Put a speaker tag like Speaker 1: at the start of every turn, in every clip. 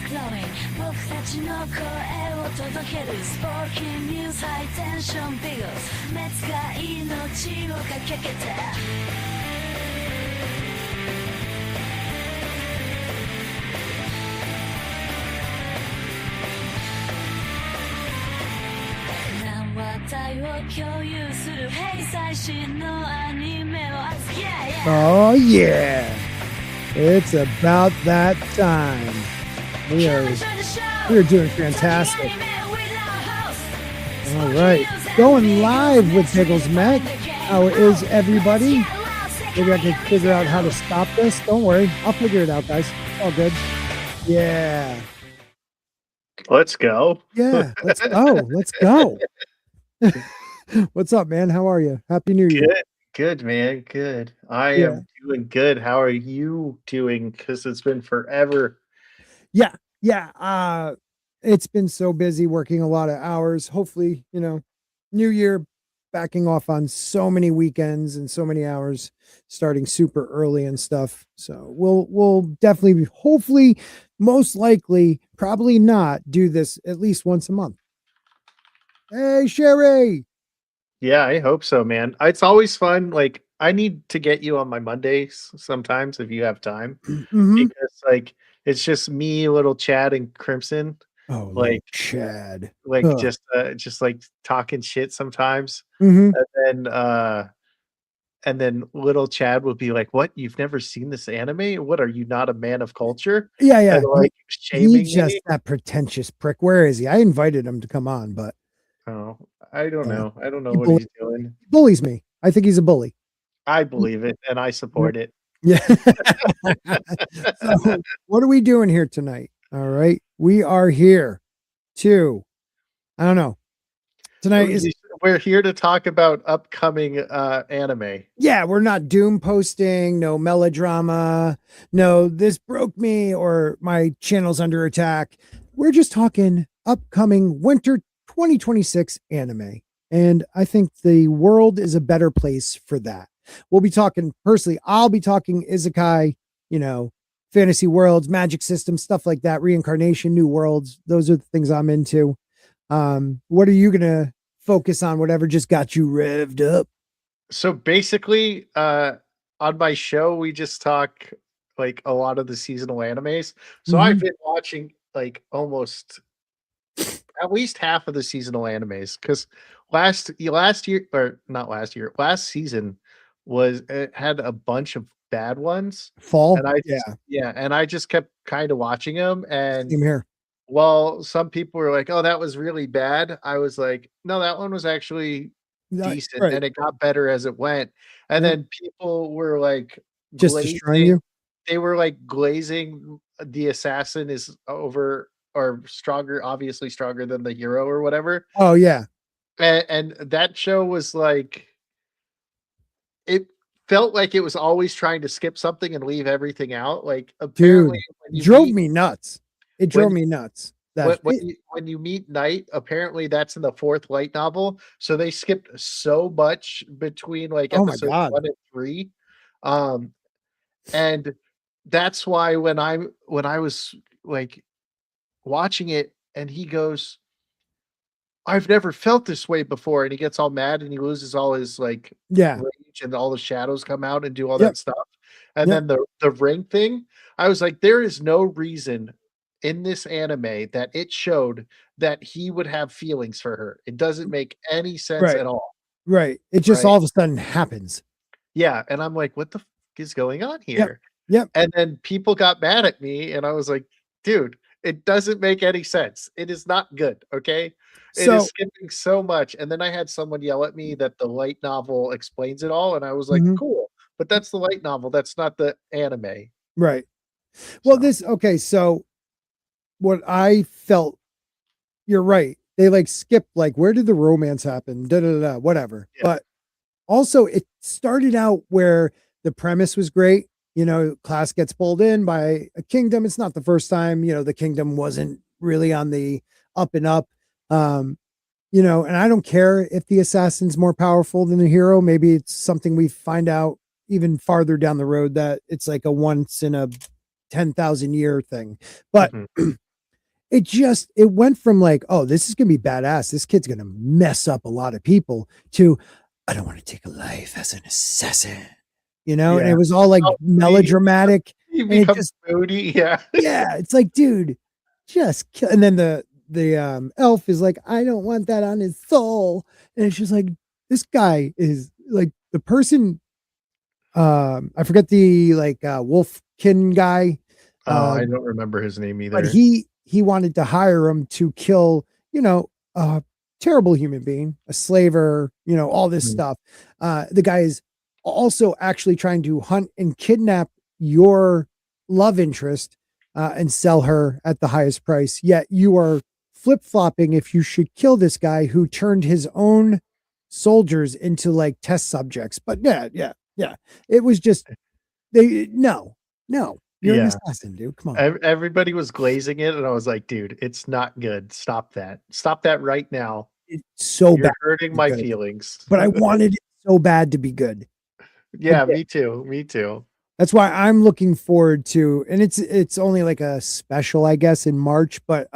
Speaker 1: glowing 僕たちの声を届ける Sparking News High Tension Beagles 熱が命をかけて話題を共有する Hey 最新のアニメを Yeah, yeah.
Speaker 2: Oh yeah, it's about that time. We are doing fantastic. All right, going live with Pickles Mac. How is everybody? Maybe I can figure out how to stop this. Don't worry, I'll figure it out, guys. All good. Yeah.
Speaker 3: Let's go.
Speaker 2: Yeah, let's go. Let's go. What's up, man? How are you? Happy New Year.
Speaker 3: Good, man. Good. I am doing good. How are you doing? Because it's been forever.
Speaker 2: Yeah. It's been so busy working a lot of hours. Hopefully, New Year backing off on so many weekends and so many hours starting super early and stuff. So we'll definitely, hopefully, most likely, probably not do this at least once a month. Hey, Sherry.
Speaker 3: Yeah, I hope so, man. It's always fun. Like, I need to get you on my Mondays sometimes if you have time. Because it's just me, little Chad, and Crimson.
Speaker 2: Oh,
Speaker 3: like
Speaker 2: Chad.
Speaker 3: Just like talking shit sometimes.
Speaker 2: Mm-hmm.
Speaker 3: And then little Chad will be like, "What? You've never seen this anime? What, are you not a man of culture?"
Speaker 2: Yeah.
Speaker 3: And, like, shaming
Speaker 2: He's just that pretentious prick. Where is he? I invited him to come on, but
Speaker 3: I don't know. I don't know what he's doing.
Speaker 2: He bullies me. I think he's a bully.
Speaker 3: I believe it, and I support it.
Speaker 2: Yeah. So, what are we doing here tonight? All right. We are here to, I don't know. Tonight
Speaker 3: we're here to talk about upcoming anime.
Speaker 2: Yeah, we're not doom posting, no melodrama, no this broke me or my channel's under attack. We're just talking upcoming winter 2026 anime. And I think the world is a better place for that. We'll be talking personally. I'll be talking Isekai, fantasy worlds, magic systems, stuff like that, reincarnation, new worlds. Those are the things I'm into. What are you going to focus on? Whatever just got you revved up.
Speaker 3: So basically, on my show, we just talk like a lot of the seasonal animes. So I've been watching like almost at least half of the seasonal animes because last season had a bunch of bad ones.
Speaker 2: Fall,
Speaker 3: and and I just kept kind of watching them. And
Speaker 2: same here.
Speaker 3: Well, some people were like, "Oh, that was really bad." I was like, "No, that one was actually decent, and it got better as it went." And then people were like,
Speaker 2: just destroying you.
Speaker 3: They were like glazing the assassin is over or stronger, obviously stronger than the hero or whatever.
Speaker 2: Oh yeah,
Speaker 3: and that show was like, it felt like it was always trying to skip something and leave everything out. Like, apparently,
Speaker 2: drove me nuts. It drove me nuts.
Speaker 3: When you meet Knight, apparently that's in the 4th light novel. So they skipped so much between like episode 1 and 3. And that's why when I was like watching it and he goes, "I've never felt this way before," and he gets all mad and he loses all his rage and all the shadows come out and do all that stuff. And then the ring thing, I was like, there is no reason in this anime that it showed that he would have feelings for her. It doesn't make any sense at all.
Speaker 2: Right. It just all of a sudden happens.
Speaker 3: Yeah. And I'm like, what the is going on here?
Speaker 2: Yep.
Speaker 3: And then people got mad at me and I was like, dude, it doesn't make any sense. It is not good. Okay. It is skipping so much. And then I had someone yell at me that the light novel explains it all. And I was like, cool, but that's the light novel. That's not the anime.
Speaker 2: Right. Well, so what I felt, you're right. They skipped, where did the romance happen? Whatever. Yeah. But also it started out where the premise was great. Class gets pulled in by a kingdom. It's not the first time, the kingdom wasn't really on the up and up. And I don't care if the assassin's more powerful than the hero. Maybe it's something we find out even farther down the road that it's like a once in a 10,000 year thing. But it went from like, oh, this is gonna be badass. This kid's gonna mess up a lot of people to I don't want to take a life as an assassin, and
Speaker 3: Yeah.
Speaker 2: it was all like
Speaker 3: Oh,
Speaker 2: melodramatic.
Speaker 3: he
Speaker 2: And it
Speaker 3: becomes
Speaker 2: just,
Speaker 3: moody. Yeah.
Speaker 2: yeah, it's like, dude, just kill. And then the elf is like, I don't want that on his soul. And it's just like, this guy is like the person. I forget the like Wolfkin guy.
Speaker 3: Oh,
Speaker 2: Uh,
Speaker 3: I don't remember his name
Speaker 2: but
Speaker 3: either.
Speaker 2: he wanted to hire him to kill, a terrible human being, a slaver, all this
Speaker 3: Mhm.
Speaker 2: stuff. The guy is also actually trying to hunt and kidnap your love interest and sell her at the highest price. Yet you are flip flopping if you should kill this guy who turned his own soldiers into like test subjects. But yeah, yeah, yeah. It was just no, you're an
Speaker 3: Yeah.
Speaker 2: assassin, dude. Come on.
Speaker 3: Everybody was glazing it, and I was like, dude, it's not good. Stop that. Stop that right now.
Speaker 2: It's so bad
Speaker 3: You're hurting
Speaker 2: to be
Speaker 3: my
Speaker 2: good,
Speaker 3: feelings.
Speaker 2: but I wanted it so bad to be good. I
Speaker 3: Yeah,
Speaker 2: did.
Speaker 3: me too. Me too.
Speaker 2: That's why I'm looking forward to, and it's only like a special, I guess, in March, but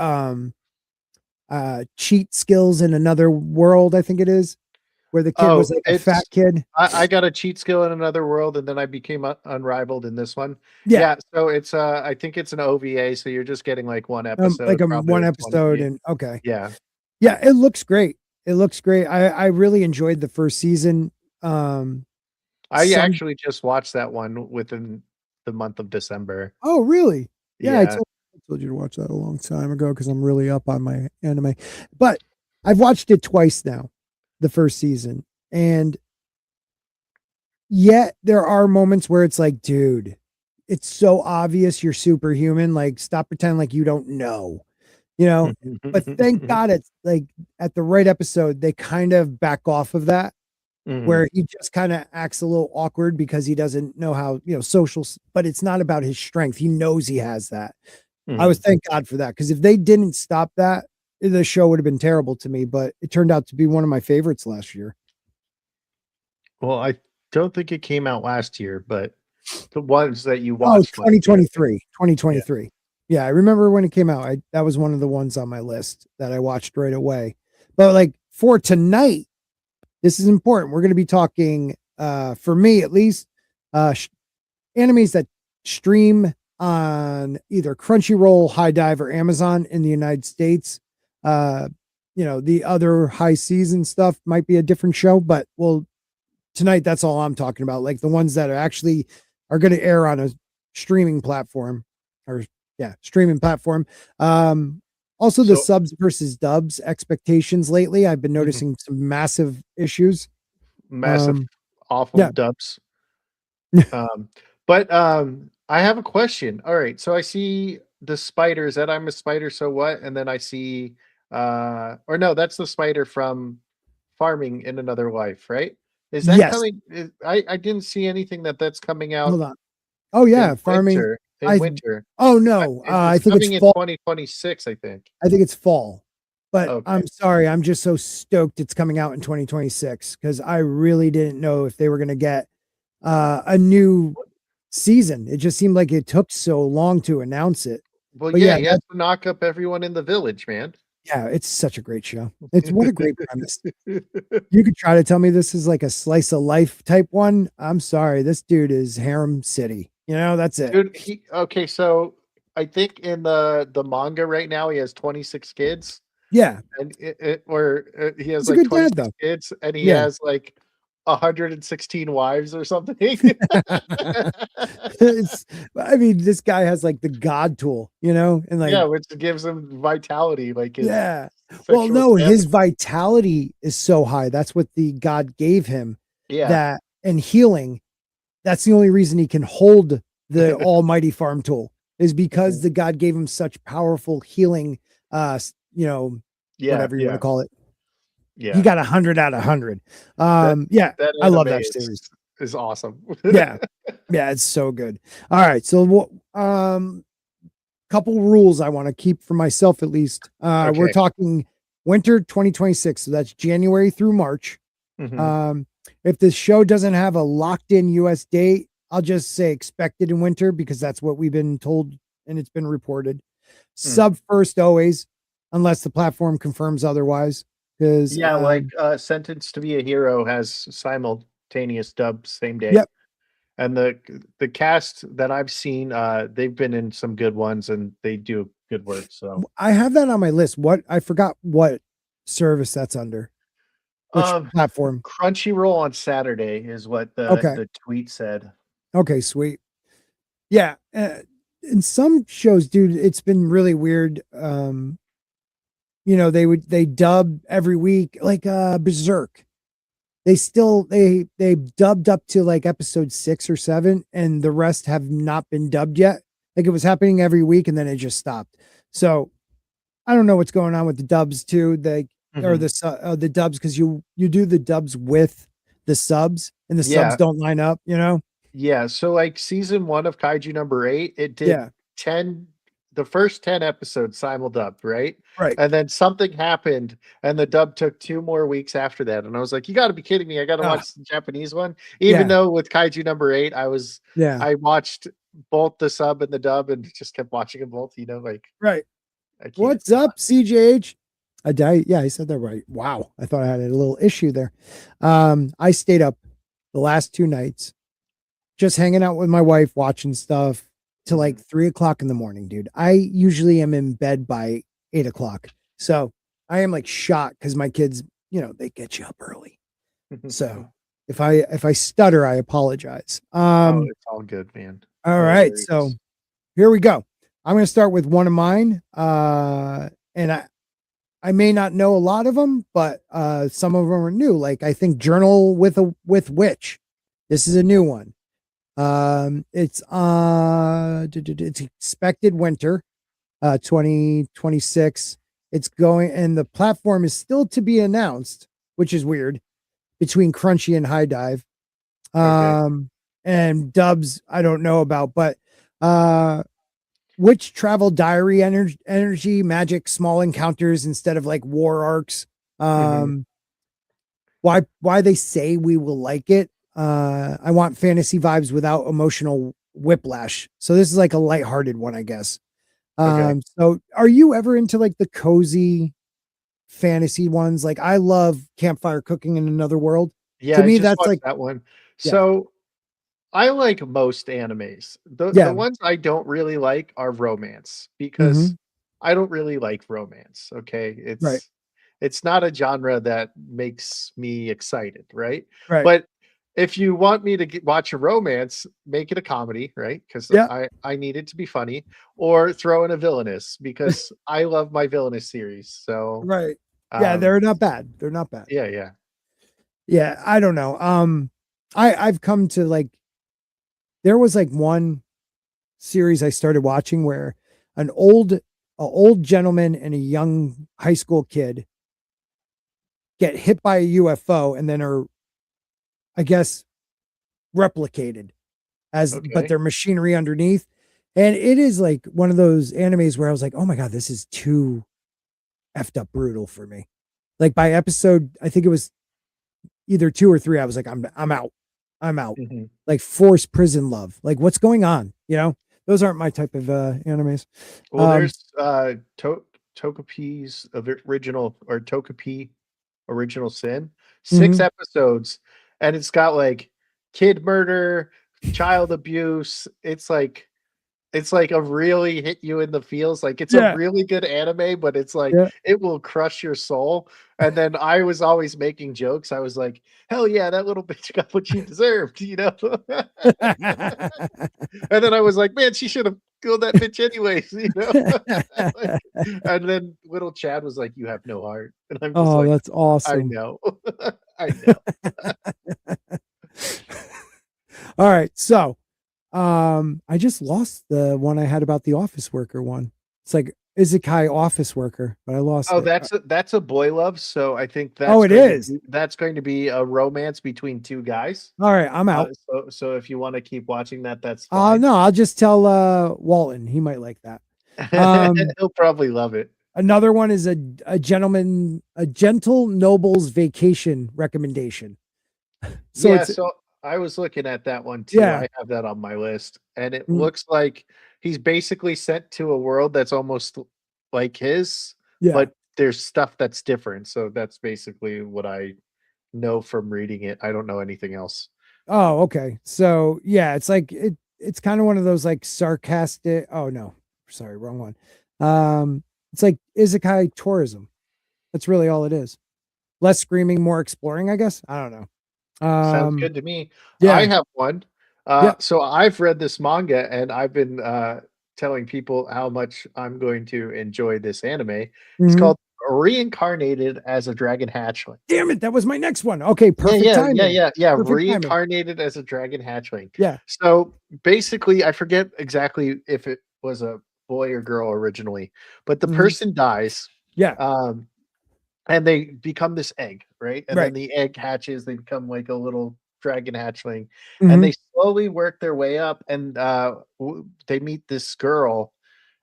Speaker 2: cheat skills in another world, I think it is, where the kid
Speaker 3: Oh,
Speaker 2: was like a fat
Speaker 3: it's
Speaker 2: kid.
Speaker 3: I got a cheat skill in another world, and then I became unrivaled in this one.
Speaker 2: Yeah,
Speaker 3: Yeah, so it's I think it's an OVA, so you're just getting like one
Speaker 2: like
Speaker 3: episode,
Speaker 2: a
Speaker 3: probably
Speaker 2: one
Speaker 3: like
Speaker 2: episode,
Speaker 3: 20.
Speaker 2: and okay,
Speaker 3: Yeah.
Speaker 2: yeah, it looks great. It looks great. I really enjoyed the first season. Um,
Speaker 3: I
Speaker 2: some
Speaker 3: actually just watched that one within the month of December.
Speaker 2: Oh, really? Yeah,
Speaker 3: Yeah.
Speaker 2: I told you to watch that a long time ago because I'm really up on my anime. But I've watched it twice now, the first season. And yet there are moments where it's like, dude, it's so obvious you're superhuman. Like, stop pretending like you don't know, you know? But thank God it's like at the right episode, they kind of back off of that
Speaker 3: Mhm,
Speaker 2: where he just kind of acts a little awkward because he doesn't know how, but it's not about his strength. He knows he has that. I was
Speaker 3: mhm.
Speaker 2: thank God for that because if they didn't stop that, the show would have been terrible to me. But it turned out to be one of my favorites last year.
Speaker 3: Well, I don't think it came out last year, but the ones that you
Speaker 2: Oh,
Speaker 3: watched last year, I think.
Speaker 2: 2023.
Speaker 3: Yeah.
Speaker 2: 2023. Yeah, I remember when it came out. That was one of the ones on my list that I watched right away. But like for tonight, this is important. We're going to be talking, for me at least, animes that stream on either Crunchyroll, High Dive, or Amazon in the United States. Uh, the other high season stuff might be a different show, but well, tonight that's all I'm talking about. Like the ones that are going to air on a streaming platform, or yeah, streaming platform. Also the
Speaker 3: So
Speaker 2: subs versus dubs expectations lately. I've been
Speaker 3: mhm,
Speaker 2: noticing some massive issues.
Speaker 3: massive,
Speaker 2: Um,
Speaker 3: awful
Speaker 2: yeah,
Speaker 3: dubs. Um, but I have a question. All right, so I see the spiders that I'm a spider, so what? And then I see or no, that's the spider from Farming in Another Life, right? Is that
Speaker 2: yes.
Speaker 3: coming? I didn't see anything that's coming out
Speaker 2: Hold on. Oh yeah,
Speaker 3: in
Speaker 2: farming.
Speaker 3: winter. In
Speaker 2: I
Speaker 3: winter,
Speaker 2: oh no, I
Speaker 3: it's
Speaker 2: think it's
Speaker 3: coming in
Speaker 2: fall.
Speaker 3: 2026, I think.
Speaker 2: I think it's fall. But
Speaker 3: Okay.
Speaker 2: I'm sorry, I'm just so stoked it's coming out in 2026 because I really didn't know if they were going to get a new season. It just seemed like it took so long to announce it.
Speaker 3: Well,
Speaker 2: But
Speaker 3: yeah,
Speaker 2: yeah,
Speaker 3: he has to knock up everyone in the village, man.
Speaker 2: yeah, it's such a great show. It's what a great premise. You could try to tell me this is like a slice of life type one. I'm sorry, this dude is harem city. That's it.
Speaker 3: Dude, okay, so I think in the manga right now he has 26 kids,
Speaker 2: Yeah,
Speaker 3: and or he has
Speaker 2: he's a
Speaker 3: like
Speaker 2: good dad
Speaker 3: 26
Speaker 2: though.
Speaker 3: kids, and he
Speaker 2: Yeah.
Speaker 3: has like 116 wives or something.
Speaker 2: I mean, this guy has like the God tool, and like,
Speaker 3: Yeah, which gives him vitality, like his
Speaker 2: yeah. Well,
Speaker 3: sexual
Speaker 2: no, his
Speaker 3: stamina.
Speaker 2: vitality is so high. That's what the God gave him.
Speaker 3: Yeah.
Speaker 2: That and healing. That's the only reason he can hold the almighty farm tool is because
Speaker 3: Mhm.
Speaker 2: the God gave him such powerful healing,
Speaker 3: Yeah,
Speaker 2: whatever you want to
Speaker 3: yeah,
Speaker 2: call it. He
Speaker 3: yeah.
Speaker 2: got 100 out of 100.
Speaker 3: That
Speaker 2: Yeah,
Speaker 3: that
Speaker 2: I love
Speaker 3: anime
Speaker 2: that series.
Speaker 3: is awesome.
Speaker 2: Yeah, yeah, it's so good. All right, so couple rules I want to keep for myself at least. We're
Speaker 3: Okay.
Speaker 2: talking winter 2026, so that's January through March.
Speaker 3: Mhm.
Speaker 2: Um, if the show doesn't have a locked in US date, I'll just say expected in winter because that's what we've been told and it's been reported. Sub first always, unless the platform confirms otherwise. Because
Speaker 3: Yeah, like Sentence to Be a Hero has simultaneous dub same day.
Speaker 2: Yep.
Speaker 3: And the cast that I've seen, they've been in some good ones and they do good work. So
Speaker 2: I have that on my list. What I forgot what service that's under. Which platform?
Speaker 3: Crunchyroll on Saturday is what the tweet said.
Speaker 2: Okay, sweet. Yeah. In some shows, dude, it's been really weird. They dub every week, like Berserk. They dubbed up to like episode 6 or 7, and the rest have not been dubbed yet. Like it was happening every week, and then it just stopped. So I don't know what's going on with the dubs too. Or the dubs, because you do the dubs with the subs, and the subs don't line up.
Speaker 3: Yeah, so like season 1 of Kaiju number 8, it did
Speaker 2: Yeah.
Speaker 3: 10 the first 10 episodes simul-dubbed, right?
Speaker 2: Right.
Speaker 3: And then something happened and the dub took 2 more weeks after that. And I was like, you got to be kidding me. I got to watch the Japanese one. Even though with Kaiju number 8, I watched both the sub and the dub and just kept watching them both,
Speaker 2: Right. What's up, CJH? I said that right. Wow. I thought I had a little issue there. I stayed up the last 2 nights just hanging out with my wife, watching stuff till like 3:00 in the morning, dude. I usually am in bed by 8:00. So I am like shocked because my kids, they get you up early. So if I stutter, I apologize.
Speaker 3: It's all good, man.
Speaker 2: All right. So here we go. I'm going to start with one of mine. And I may not know a lot of them, but some of them are new. Like I think Journal with Witch. This is a new one. It's expected winter 2026. It's going, and the platform is still to be announced, which is weird, between Crunchy and High Dive. And dubs I don't know about, but Witch travel diary energy magic small encounters instead of like war arcs. Why they say we will like it. I want fantasy vibes without emotional whiplash. So this is like a lighthearted one, I guess. So are you ever into like the cozy fantasy ones? Like I love Campfire Cooking in Another World.
Speaker 3: Yeah,
Speaker 2: to me, that's like
Speaker 3: that one. So I like most animes. The ones I don't really like are romance because I don't really like romance. Okay. It's not a genre that makes me excited, right?
Speaker 2: Right.
Speaker 3: But if you want me to watch a romance, make it a comedy, right? Because I need it to be funny, or throw in a villainous because I love my villainous series. So
Speaker 2: right. Yeah, they're not bad. They're not bad.
Speaker 3: Yeah.
Speaker 2: Yeah, I don't know. I've come to like, there was like one series I started watching where an old gentleman and a young high school kid get hit by a UFO and then are, I guess, replicated but their machinery underneath. And it is like one of those animes where I was like, oh my God, this is too effed up brutal for me. Like by episode, I think it was either 2 or 3, I was like, I'm out. Like forced prison love. Like what's going on? Those aren't my type of animes.
Speaker 3: Well, there's Togepi's original, or Togepi Original Sin, 6 episodes, and it's got like kid murder, child abuse. It's like a really hit you in the feels. Like it's a really good anime, but it's like it will crush your soul. And then I was always making jokes. I was like, hell yeah, that little bitch got what she deserved, And then I was like, man, she should have killed that bitch anyways, and then little Chad was like, you have no heart. And I'm just like,
Speaker 2: that's awesome.
Speaker 3: I know. I know.
Speaker 2: All right. So I just lost the one I had about the office worker one. It's like Isekai office worker, but I lost it.
Speaker 3: That's a boy love. So I think that's going to be a romance between 2 guys.
Speaker 2: All right, I'm out.
Speaker 3: So if you want to keep watching that, that's fine.
Speaker 2: No, I'll just tell Walton. He might like that.
Speaker 3: He'll probably love it.
Speaker 2: Another one is a gentle noble's vacation recommendation.
Speaker 3: So I was looking at that one too. I have that on my list, and it looks like he's basically sent to a world that's almost like his,
Speaker 2: Yeah.
Speaker 3: but there's stuff that's different. So that's basically what I know from reading it. I don't know anything else.
Speaker 2: Oh, okay. So yeah, it's like it's kind of one of those like sarcastic. Oh no, sorry, wrong one. It's like Isekai tourism. That's really all it is. Less screaming, more exploring, I guess. I don't know.
Speaker 3: Sounds good to me. I
Speaker 2: Yeah,
Speaker 3: have one.
Speaker 2: yeah.
Speaker 3: So I've read this manga and I've been telling people how much I'm going to enjoy this anime. It's
Speaker 2: Mhm.
Speaker 3: called Reincarnated as a Dragon Hatchling.
Speaker 2: Damn it, that was my next one. Okay,
Speaker 3: Yeah,
Speaker 2: perfect
Speaker 3: yeah, yeah,
Speaker 2: timing.
Speaker 3: yeah, yeah.
Speaker 2: Perfect timing.
Speaker 3: Reincarnated as a dragon hatchling.
Speaker 2: Yeah.
Speaker 3: So basically, I forget exactly if it was a boy or girl originally, but the
Speaker 2: Mhm.
Speaker 3: person dies,
Speaker 2: Yeah.
Speaker 3: um, and they become this egg, right? And then
Speaker 2: Right.
Speaker 3: the egg hatches, they become like a little dragon hatchling, and
Speaker 2: Mhm.
Speaker 3: they slowly work their way up, and they meet this girl,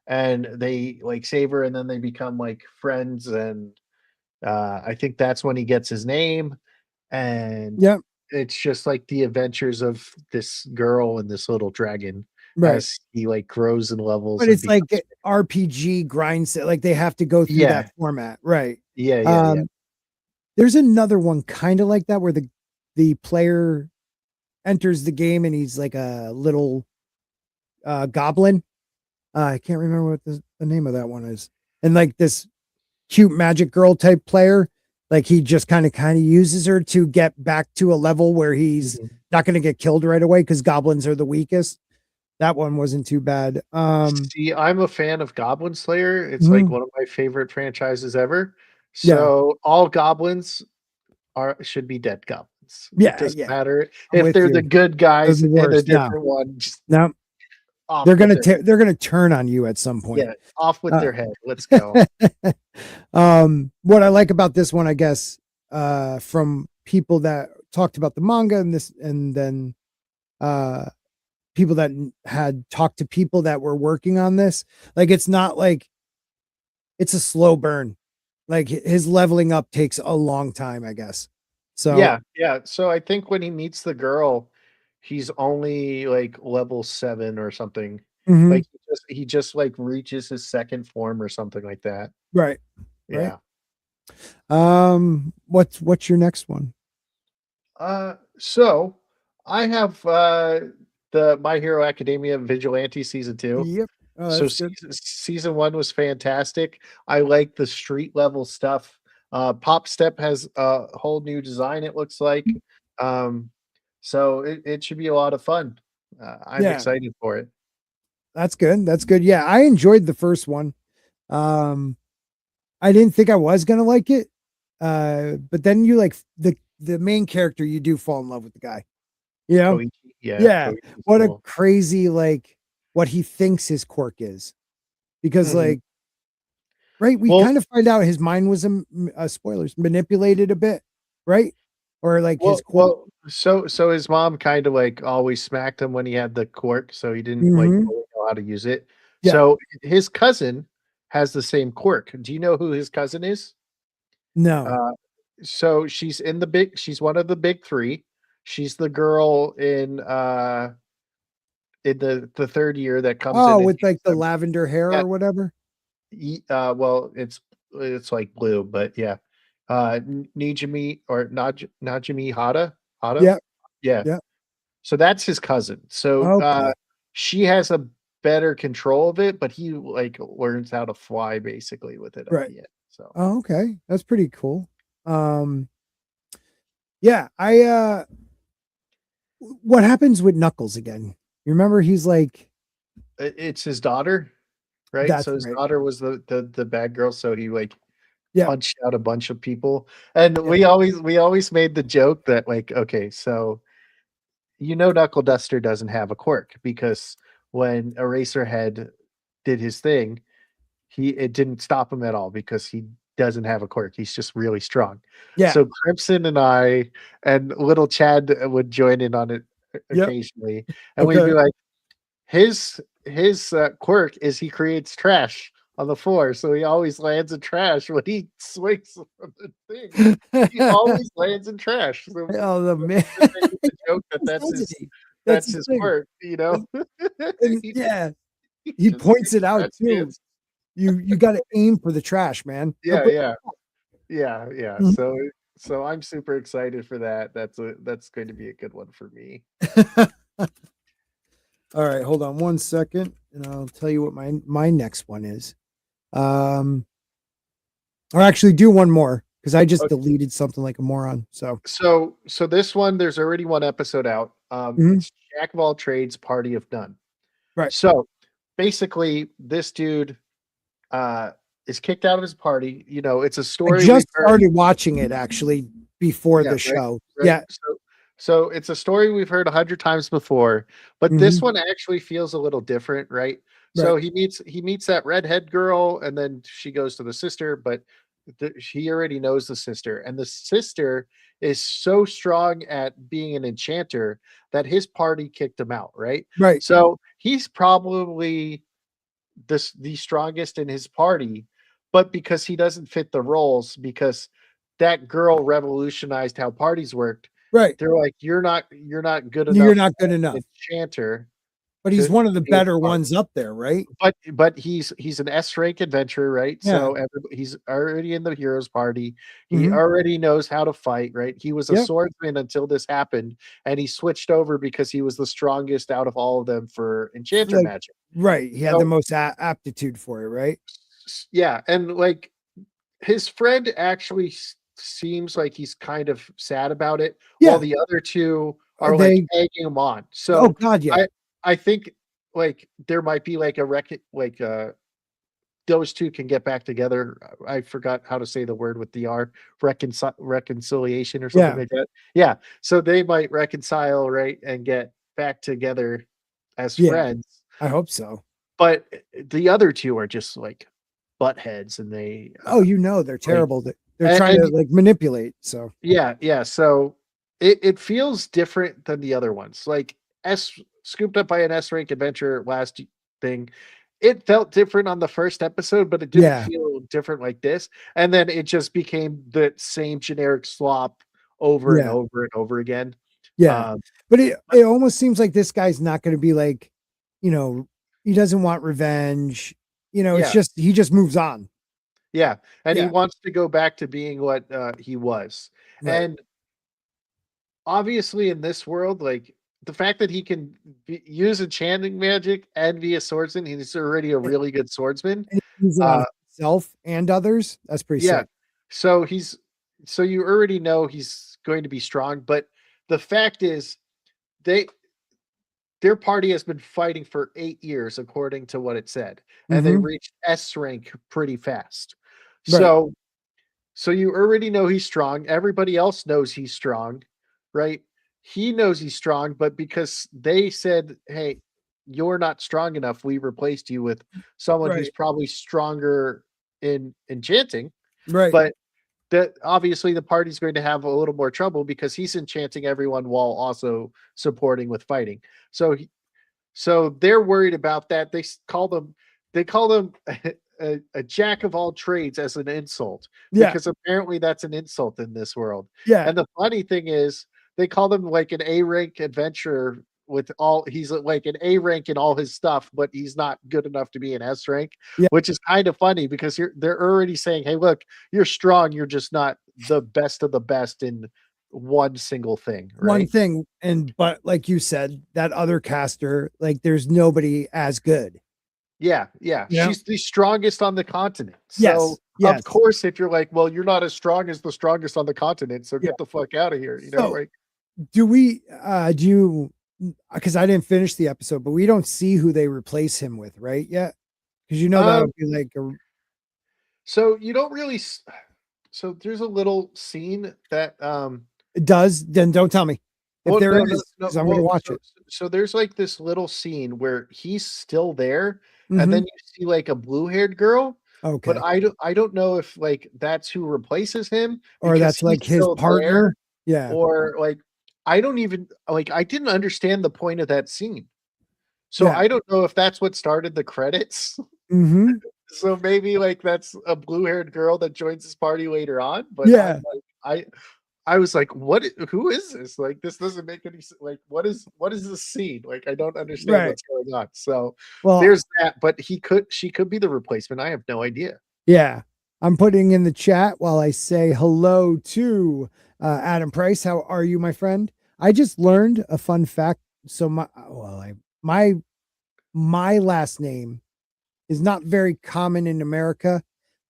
Speaker 3: and they like save her, and then they become like friends, and I think that's when he gets his name, and
Speaker 2: Yeah.
Speaker 3: it's just like the adventures of this girl and this little dragon
Speaker 2: Right.
Speaker 3: as he like grows and levels
Speaker 2: But
Speaker 3: and
Speaker 2: it's like
Speaker 3: becomes.
Speaker 2: RPG grind set. Like they have to go through
Speaker 3: Yeah,
Speaker 2: that format. Right.
Speaker 3: yeah, yeah, yeah.
Speaker 2: Um, there's another one kind of like that where the player enters the game and he's like a little goblin. I can't remember what the name of that one is. And like this cute magic girl type player, like he just kind of uses her to get back to a level where he's
Speaker 3: Mhm.
Speaker 2: not going to get killed right away because goblins are the weakest. That one wasn't too bad.
Speaker 3: See, I'm a fan of Goblin Slayer. It's like
Speaker 2: Mhm.
Speaker 3: one of my favorite franchises ever.
Speaker 2: Yeah,
Speaker 3: So all goblins are should be dead goblins. It
Speaker 2: yeah,
Speaker 3: doesn't
Speaker 2: yeah.
Speaker 3: matter
Speaker 2: I'm
Speaker 3: if
Speaker 2: with
Speaker 3: they're the
Speaker 2: you.
Speaker 3: good
Speaker 2: They're
Speaker 3: guys
Speaker 2: the
Speaker 3: in a
Speaker 2: worst. No,
Speaker 3: different one. Just
Speaker 2: no,
Speaker 3: off with their
Speaker 2: they're gonna turn on you at some point.
Speaker 3: yeah, off with
Speaker 2: Uh,
Speaker 3: their head. Let's go.
Speaker 2: what I like about this one, I guess, from people that talked about the manga and this, and then uh people that had talked to people that were working on this, like it's not like it's a slow burn. Like his leveling up takes a long time, I guess. So,
Speaker 3: Yeah, yeah. So I think when he meets the girl, he's only like level 7 or something.
Speaker 2: mhm,
Speaker 3: Like he just like reaches his second form or something like that.
Speaker 2: right, right.
Speaker 3: Yeah.
Speaker 2: What's your next one?
Speaker 3: So I have the My Hero Academia Vigilante season 2.
Speaker 2: Yep. Oh,
Speaker 3: So
Speaker 2: that's good.
Speaker 3: season 1 was fantastic. I like the street level stuff. Pop Step has a whole new design, it looks like. Um, so it should be a lot of fun. I'm
Speaker 2: Yeah,
Speaker 3: excited for it.
Speaker 2: that's good. That's good. Yeah, I enjoyed the first one. Um, I didn't think I was gonna like it. But then you like the main character, you do fall in love with the guy. You know?
Speaker 3: Koichi, yeah,
Speaker 2: Yeah.
Speaker 3: Koichi's
Speaker 2: What a
Speaker 3: cool.
Speaker 2: crazy like what he thinks his quirk is. Because
Speaker 3: Mhm.
Speaker 2: like right, we
Speaker 3: Well,
Speaker 2: kind of find out his mind was spoilers manipulated a bit, right? Or like his quirk.
Speaker 3: so his mom kind of like always smacked him when he had the quirk, so he didn't like
Speaker 2: Mhm.
Speaker 3: really know how to use it.
Speaker 2: Yeah.
Speaker 3: So his cousin has the same quirk. Do you know who his cousin is?
Speaker 2: No.
Speaker 3: Uh, so she's one of the big 3. She's the girl in the 3rd year that comes
Speaker 2: Oh,
Speaker 3: in and
Speaker 2: with
Speaker 3: heals
Speaker 2: like the
Speaker 3: them.
Speaker 2: lavender hair
Speaker 3: Yeah,
Speaker 2: or whatever.
Speaker 3: well, it's like blue, but yeah. Nijimi or Najimi Hata?
Speaker 2: Yeah.
Speaker 3: Yeah.
Speaker 2: Yeah.
Speaker 3: So that's his cousin. So,
Speaker 2: Okay.
Speaker 3: she has a better control of it, but he, like, learns how to fly basically with it at
Speaker 2: Right.
Speaker 3: the end, so.
Speaker 2: Oh, okay. That's pretty cool. Um, yeah, what happens with Knuckles again? You remember he's like,
Speaker 3: It's his daughter, right?
Speaker 2: that's
Speaker 3: So his
Speaker 2: right.
Speaker 3: daughter was the bad girl, so he, like,
Speaker 2: Yep.
Speaker 3: punched out a bunch of people, and
Speaker 2: Yep.
Speaker 3: we always made the joke that, like, okay, so Knuckle Duster doesn't have a quirk because when Eraserhead did his thing, it didn't stop him at all because he doesn't have a quirk. He's just really strong.
Speaker 2: Yeah.
Speaker 3: So Crimson and I and little Chad would join in on it
Speaker 2: Yep.
Speaker 3: occasionally, and we'd be
Speaker 2: Okay.
Speaker 3: like, his quirk is he creates trash on the floor, so he always lands in trash when he swings from the thing. He always lands in trash. So
Speaker 2: Oh, the man.
Speaker 3: we're making the joke that
Speaker 2: Doesn't he? That's
Speaker 3: that's
Speaker 2: his
Speaker 3: his
Speaker 2: thing.
Speaker 3: quirk, you know?
Speaker 2: And
Speaker 3: He
Speaker 2: yeah. He
Speaker 3: Just
Speaker 2: points
Speaker 3: takes
Speaker 2: it out
Speaker 3: trash
Speaker 2: too.
Speaker 3: cans.
Speaker 2: You got to aim for the trash, man.
Speaker 3: Yeah, yeah, yeah.
Speaker 2: Mhm.
Speaker 3: So I'm super excited for that. That's going to be a good one for me.
Speaker 2: All right, hold on one second, and I'll tell you what my next one is. Um, or actually, do one more because I just deleted something like a moron. So,
Speaker 3: So this one, there's already one episode out.
Speaker 2: Mhm.
Speaker 3: It's Jack of all trades, party of none.
Speaker 2: Right,
Speaker 3: So basically, this dude uh is kicked out of his party. You know, it's a
Speaker 2: I
Speaker 3: story we've
Speaker 2: just
Speaker 3: heard.
Speaker 2: started watching it actually before
Speaker 3: Yeah,
Speaker 2: the
Speaker 3: right,
Speaker 2: show.
Speaker 3: right.
Speaker 2: Yeah,
Speaker 3: So it's a story we've heard 100 times before, but this
Speaker 2: hmm
Speaker 3: one actually feels a little different, right?
Speaker 2: right,
Speaker 3: So he meets that redhead girl, and then she goes to the sister, but he already knows the sister, and the sister is so strong at being an enchanter that his party kicked him out, right?
Speaker 2: right,
Speaker 3: So he's probably the strongest in his party, but because he doesn't fit the roles, because that girl revolutionized how parties worked,
Speaker 2: right.
Speaker 3: they're like, you're not good
Speaker 2: You're
Speaker 3: enough
Speaker 2: not good
Speaker 3: as an
Speaker 2: enough,
Speaker 3: enchanter
Speaker 2: but he's
Speaker 3: to
Speaker 2: one of the
Speaker 3: be a
Speaker 2: better
Speaker 3: part.
Speaker 2: ones up there, right?
Speaker 3: But he's an S rank adventurer, right?
Speaker 2: Yeah.
Speaker 3: So he's already in the heroes party. He
Speaker 2: hmm
Speaker 3: already knows how to fight, right? He was a
Speaker 2: Yep.
Speaker 3: swordsman until this happened, and he switched over because he was the strongest out of all of them for enchanter
Speaker 2: Like,
Speaker 3: magic.
Speaker 2: right. He had the
Speaker 3: So
Speaker 2: most aptitude for it, right?
Speaker 3: yeah, and like his friend actually seems like he's kind of sad about it, while
Speaker 2: Yeah.
Speaker 3: the other two
Speaker 2: Are
Speaker 3: are like
Speaker 2: they?
Speaker 3: egging him on.
Speaker 2: Oh
Speaker 3: So
Speaker 2: God, yeah,
Speaker 3: I think like there might be like a those two can get back together. I forgot how to say the word with the R, reconciliation or something
Speaker 2: yeah.
Speaker 3: like that. Yeah, so they might reconcile, right, and get back together as
Speaker 2: Yeah,
Speaker 3: friends.
Speaker 2: I hope so.
Speaker 3: But the other two are just like butt heads, and they
Speaker 2: Oh, they're
Speaker 3: like
Speaker 2: terrible. They're trying
Speaker 3: and
Speaker 2: to like manipulate. So,
Speaker 3: yeah, yeah. So it feels different than the other ones. Like S scooped up by an S rank adventure thing. It felt different on the first episode, but it didn't
Speaker 2: yeah,
Speaker 3: feel different like this. And then it just became the same generic slop over and
Speaker 2: yeah,
Speaker 3: over and over again.
Speaker 2: yeah.
Speaker 3: Um,
Speaker 2: But it almost seems like this guy's not going to be like, you know, he doesn't want revenge. It's
Speaker 3: yeah,
Speaker 2: just he just moves on.
Speaker 3: yeah. And he
Speaker 2: Yeah,
Speaker 3: wants to go back to being what he was.
Speaker 2: right,
Speaker 3: And obviously in this world, like the fact that he can use enchanting magic and be a swordsman, he's already a
Speaker 2: and,
Speaker 3: really good swordsman.
Speaker 2: and he moves it on
Speaker 3: Uh,
Speaker 2: himself and others. That's pretty
Speaker 3: yeah.
Speaker 2: sick.
Speaker 3: So so you already know he's going to be strong, but the fact is they their party has been fighting for 8 years, according to what it said, and they
Speaker 2: hmm
Speaker 3: reached S rank pretty fast.
Speaker 2: Right,
Speaker 3: So So you already know he's strong. Everybody else knows he's strong, right? He knows he's strong, but because they said, "Hey, you're not strong enough. We replaced you with someone who's
Speaker 2: right,
Speaker 3: probably stronger in enchanting."
Speaker 2: right.
Speaker 3: But that obviously the party's going to have a little more trouble because he's enchanting everyone while also supporting with fighting. So so they're worried about that. They call them a jack of all trades as an insult,
Speaker 2: Yeah,
Speaker 3: because apparently that's an insult in this world.
Speaker 2: yeah,
Speaker 3: And the funny thing is they call them like an A rank adventurer with all he's like an A rank in all his stuff, but he's not good enough to be an S rank,
Speaker 2: yeah.
Speaker 3: which is kind of funny because they're already saying, "Hey, look, you're strong, you're just not the best of the best in one single thing,"
Speaker 2: One
Speaker 3: right?
Speaker 2: thing, but like you said, that other caster, like there's nobody as good.
Speaker 3: Yeah, yeah.
Speaker 2: You know?
Speaker 3: She's the strongest on the continent. So,
Speaker 2: Yes,
Speaker 3: of
Speaker 2: yes,
Speaker 3: course, if you're like, "Well, you're not as strong as the strongest on the continent, so
Speaker 2: yeah.
Speaker 3: get the fuck out of here,"
Speaker 2: So
Speaker 3: like
Speaker 2: do we? Do you? Because I didn't finish the episode, but we don't see who they replace him with, right? Yet, because that'll
Speaker 3: um,
Speaker 2: be like
Speaker 3: so you don't really so there's a little scene that
Speaker 2: it does. Then don't tell me if
Speaker 3: well,
Speaker 2: there
Speaker 3: no, no,
Speaker 2: is,
Speaker 3: no.
Speaker 2: because I'm gonna
Speaker 3: Well,
Speaker 2: watch
Speaker 3: so
Speaker 2: it.
Speaker 3: so there's like this little scene where he's still there, and
Speaker 2: hmm
Speaker 3: then you see like a blue-haired girl, but
Speaker 2: Okay,
Speaker 3: I don't know if like that's who replaces him
Speaker 2: or
Speaker 3: because
Speaker 2: that's
Speaker 3: he's
Speaker 2: like his
Speaker 3: still there,
Speaker 2: partner. Yeah.
Speaker 3: or like I don't even like I didn't understand the point of that scene. So
Speaker 2: Yeah.
Speaker 3: I don't know if that's what started the credits.
Speaker 2: hmm
Speaker 3: So maybe like that's a blue-haired girl that joins his party later on, but I'm
Speaker 2: Yeah.
Speaker 3: like I was like, who is this? Like, this doesn't make any sense. Like, what is this scene? Like, I don't understand
Speaker 2: Right.
Speaker 3: what's going on. So
Speaker 2: Well,
Speaker 3: there's that, but she could be the replacement. I have no idea.
Speaker 2: yeah. I'm putting in the chat while I say hello to Adam Price. How are you, my friend? I just learned a fun fact. So my my last name is not very common in America,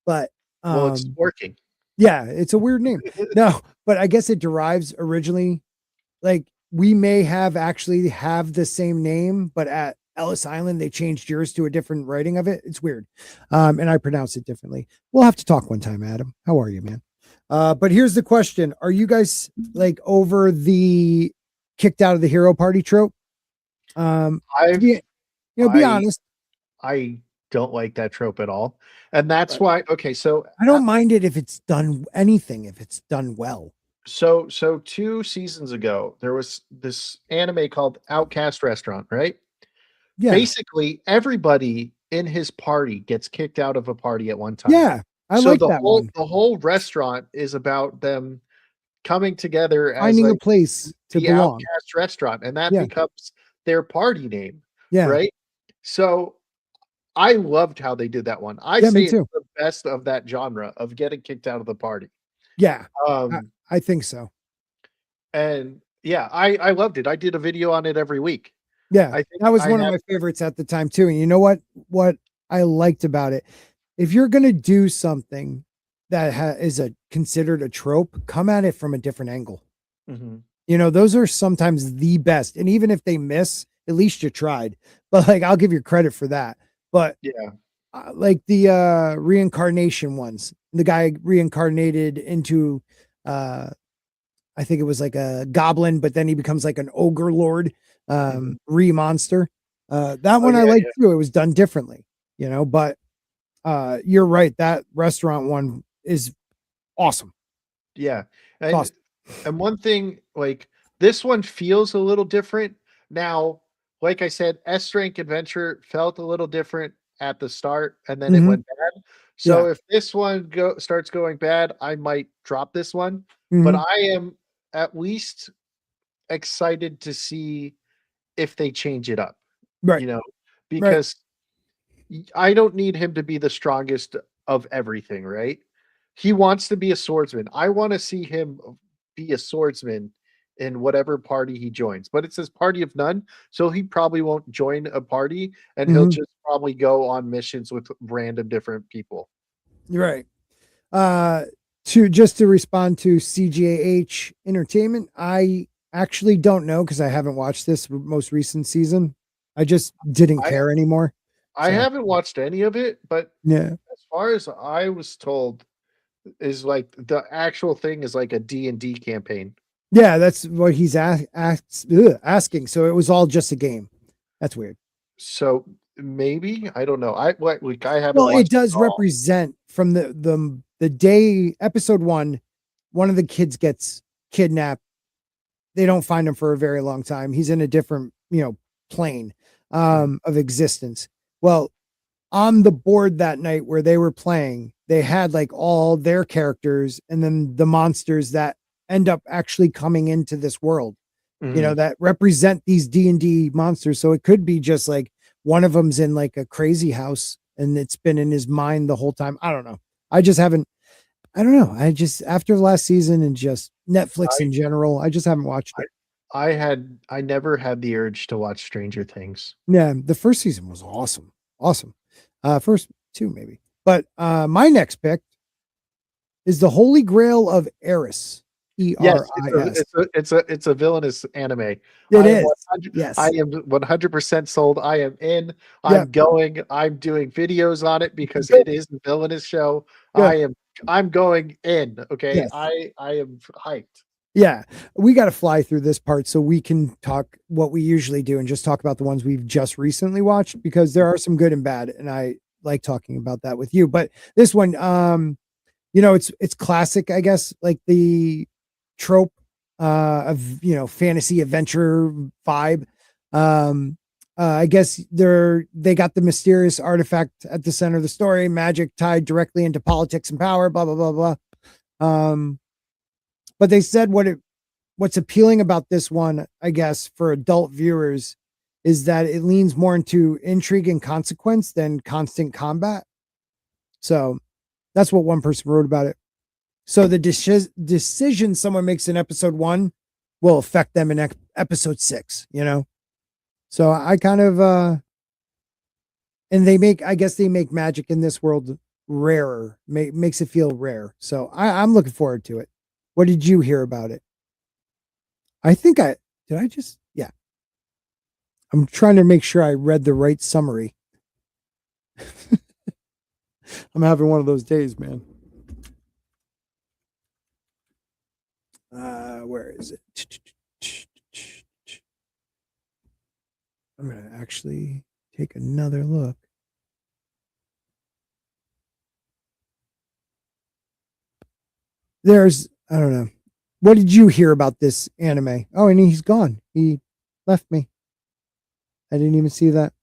Speaker 2: but
Speaker 3: Well, it's working.
Speaker 2: yeah, it's a weird name. No, but I guess it derives originally, like we may have actually have the same name, but at Ellis Island they changed yours to a different writing of it. It's weird. And I pronounce it differently. We'll have to talk one time, Adam. How are you, man? But here's the question. Are you guys like over the kicked out of the hero party trope? To be, be
Speaker 3: I
Speaker 2: honest.
Speaker 3: I don't like that trope at all. And that's why, okay, so
Speaker 2: I don't mind it if it's done anything, if it's done well.
Speaker 3: so 2 seasons ago, there was this anime called Outcast Restaurant, right?
Speaker 2: Yeah.
Speaker 3: Basically, everybody in his party gets kicked out of a party at one time.
Speaker 2: Yeah. I
Speaker 3: So
Speaker 2: like that one.
Speaker 3: the whole restaurant is about them coming together as
Speaker 2: Finding a
Speaker 3: like
Speaker 2: place to
Speaker 3: the
Speaker 2: belong.
Speaker 3: Outcast Restaurant, and that
Speaker 2: Yeah.
Speaker 3: becomes their party name,
Speaker 2: Yeah.
Speaker 3: right? So I loved how they did that one. I
Speaker 2: Yeah,
Speaker 3: say
Speaker 2: me
Speaker 3: it's
Speaker 2: too.
Speaker 3: the best of that genre of getting kicked out of the party.
Speaker 2: Yeah.
Speaker 3: Um,
Speaker 2: I think so.
Speaker 3: and yeah, I loved it. I did a video on it every week.
Speaker 2: Yeah.
Speaker 3: I think
Speaker 2: That was
Speaker 3: I
Speaker 2: one of
Speaker 3: had
Speaker 2: my favorites at the time too. And you know what I liked about it? If you're going to do something that is considered a trope, come at it from a different angle.
Speaker 3: Mhm.
Speaker 2: You know, those are sometimes the best. And even if they miss, at least you tried. But like, I'll give you credit for that. But
Speaker 3: Yeah.
Speaker 2: like the reincarnation ones, the guy reincarnated into I think it was like a goblin, but then he becomes like an ogre lord,
Speaker 3: Mhm.
Speaker 2: re-monster. That
Speaker 3: Oh,
Speaker 2: one I
Speaker 3: yeah,
Speaker 2: like
Speaker 3: yeah.
Speaker 2: too. It was done differently, but you're right. That restaurant one is awesome.
Speaker 3: Yeah.
Speaker 2: It's
Speaker 3: And
Speaker 2: awesome.
Speaker 3: and one thing, like, this one feels a little different. Now, like I said, S Rank Adventure felt a little different at the start, and then it
Speaker 2: Mhm.
Speaker 3: went bad.
Speaker 2: Yeah.
Speaker 3: So if this one starts going bad, I might drop this one. But
Speaker 2: Mhm.
Speaker 3: I am at least excited to see if they change it up,
Speaker 2: Right.
Speaker 3: you know,
Speaker 2: Right.
Speaker 3: because I don't need him to be the strongest of everything, right? He wants to be a swordsman. I want to see him be a swordsman in whatever party he joins. But it says party of none, so he probably won't join a party and he'll
Speaker 2: Mhm.
Speaker 3: just probably go on missions with random different people.
Speaker 2: You're right. Uh, to respond to CGAH Entertainment, I actually don't know because I haven't watched this most recent season. I just didn't
Speaker 3: I
Speaker 2: care anymore.
Speaker 3: I
Speaker 2: So
Speaker 3: haven't watched any of it, but
Speaker 2: yeah.
Speaker 3: as far as I was told, is like the actual thing is like a D&D campaign.
Speaker 2: Yeah, that's what he's asking. So it was all just a game. That's weird.
Speaker 3: So maybe I don't know. I haven't
Speaker 2: Well, it
Speaker 3: watched it
Speaker 2: does
Speaker 3: at all.
Speaker 2: represent from the day episode one of the kids gets kidnapped. They don't find him for a very long time. He's in a different, plane
Speaker 3: Mhm,
Speaker 2: of existence. Well, on the board that night where they were playing, they had like all their characters and then the monsters that end up actually coming into this world,
Speaker 3: mhm.
Speaker 2: that represent these D&D monsters. So it could be just like one of them's in like a crazy house and it's been in his mind the whole time. I don't know. I don't know. I just, after the last season and just Netflix
Speaker 3: I
Speaker 2: in general, I just haven't watched it.
Speaker 3: I never had the urge to watch Stranger Things.
Speaker 2: Yeah. The first season was awesome. Awesome. First two, maybe. But my next pick is the Holy Grail of Eris.
Speaker 3: Yes,
Speaker 2: Eris.
Speaker 3: it's a villainous anime.
Speaker 2: It is.
Speaker 3: I
Speaker 2: Yes.
Speaker 3: am 100% sold. I am in.
Speaker 2: Yep.
Speaker 3: I'm going. I'm doing videos on it because
Speaker 2: Good.
Speaker 3: it is a villainous show.
Speaker 2: Good.
Speaker 3: I'm going in. Okay.
Speaker 2: Yes.
Speaker 3: I am hyped.
Speaker 2: Yeah. We got to fly through this part so we can talk what we usually do and just talk about the ones we've just recently watched because there are some good and bad. And I like talking about that with you. But this one, it's classic, I guess, like the trope of fantasy adventure vibe. I guess they got the mysterious artifact at the center of the story, magic tied directly into politics and power, blah blah blah blah. But they said what's appealing about this one, I guess, for adult viewers is that it leans more into intrigue and consequence than constant combat. So that's what one person wrote about it. So the decision someone makes in episode 1 will affect them in episode 6, you know? So I kind of, and I guess they make magic in this world rarer, makes it feel rare. So I'm looking forward to it. What did you hear about it? Yeah. I'm trying to make sure I read the right summary. I'm having one of those days, man. Where is it? I'm going to actually take another look. I don't know. What did you hear about this anime? Oh, and he's gone. He left me. I didn't even see that.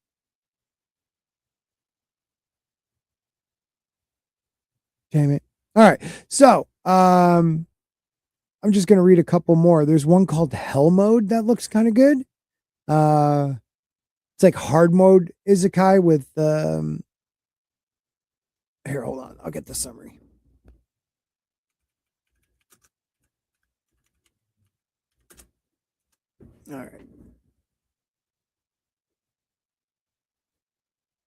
Speaker 2: Damn it. All right. So, I'm just going to read a couple more. There's one called Hell Mode that looks kind of good. It's like hard mode Isekai with, here, hold on. I'll get the summary. All right.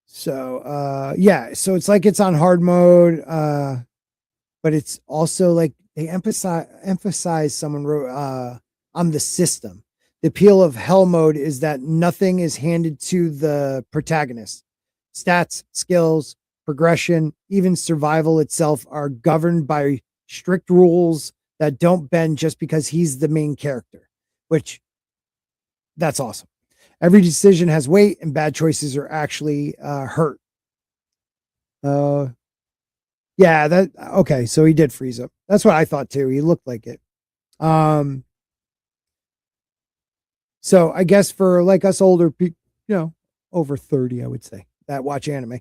Speaker 2: So, yeah, so it's like it's on hard mode, but it's also like they emphasize someone wrote on the system. The appeal of hell mode is that nothing is handed to the protagonist. Stats, skills, progression, even survival itself are governed by strict rules that don't bend just because he's the main character, which that's awesome. Every decision has weight and bad choices are actually hurt. Yeah, okay, so he did freeze up. That's what I thought too. He looked like it. So I guess for like us older people, over 30, I would say, that watch anime.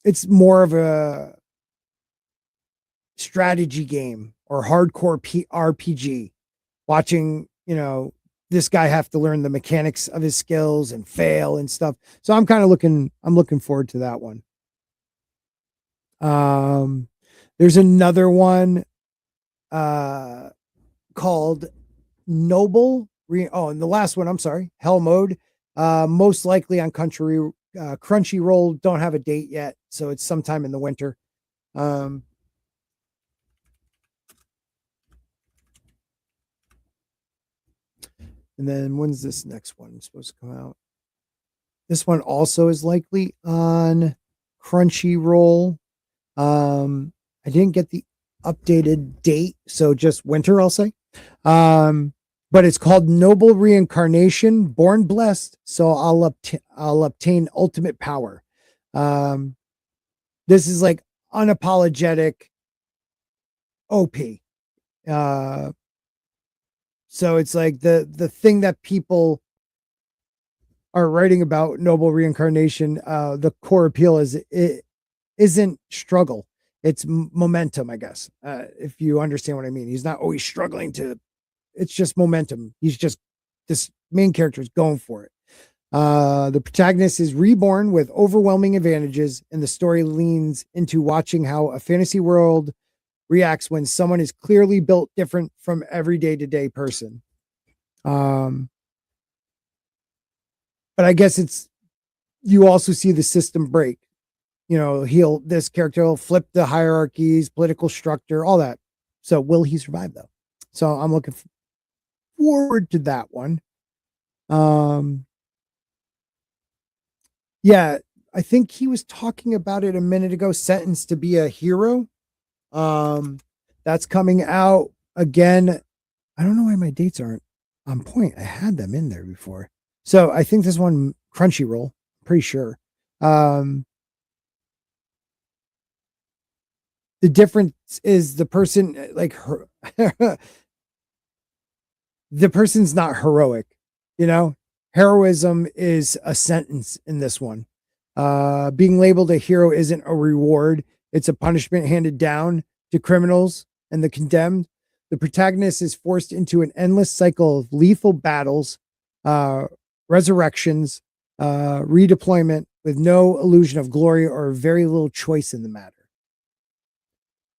Speaker 2: It's more of a strategy game or hardcore RPG. Watching, this guy have to learn the mechanics of his skills and fail and stuff. So I'm looking forward to that one. There's another one called Noble. And the last one, I'm sorry, Hell Mode. Most likely on Crunchyroll. Don't have a date yet, so it's sometime in the winter. And then when's this next one supposed to come out? This one also is likely on Crunchyroll. I didn't get the updated date, so just winter, I'll say. But it's called Noble Reincarnation, Born Blessed, so I'll obtain ultimate power. This is like unapologetic OP. So it's like the thing that people are writing about Noble Reincarnation, the core appeal is it isn't struggle. It's momentum, I guess. If you understand what I mean. He's not always struggling it's just momentum. This main character is going for it. The protagonist is reborn with overwhelming advantages, and the story leans into watching how a fantasy world reacts when someone is clearly built different from every day-to-day person. But I guess you also see the system break. This character will flip the hierarchies, political structure, all that. So will he survive though? So I'm looking forward to that one. Yeah, I think he was talking about it a minute ago, Sentenced to be a Hero. That's coming out again. I don't know why my dates aren't on point. I had them in there before. So I think this one Crunchyroll, pretty sure. The difference is the person the person's not heroic, heroism is a sentence in this one. Being labeled a hero isn't a reward. It's a punishment handed down to criminals and the condemned, the protagonist is forced into an endless cycle of lethal battles, uh, resurrections, redeployment with no illusion of glory or very little choice in the matter.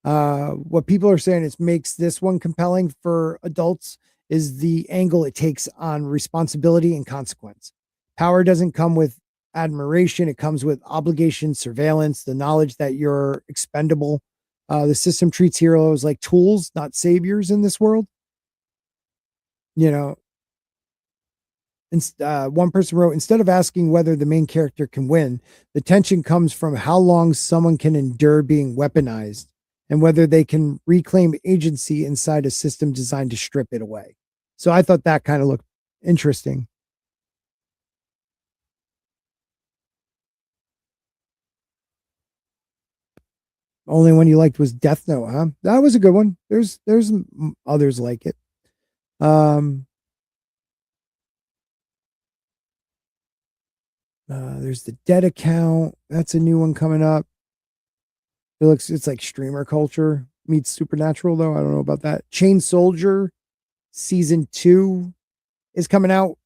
Speaker 2: What people are saying is makes this one compelling for adults is the angle it takes on responsibility and consequence. Power doesn't come with admiration, it comes with obligation, surveillance, the knowledge that you're expendable. The system treats heroes like tools, not saviors in this world. You know, one person wrote, instead of asking whether the main character can win, the tension comes from how long someone can endure being weaponized and whether they can reclaim agency inside a system designed to strip it away. So I thought that kind of looked interesting. Only one you liked was Death Note, huh? That was a good one. There's others like it. There's the Dead Account. That's a new one coming up. It's like streamer culture meets supernatural, though. I don't know about that. Chain Soldier season 2 is coming out.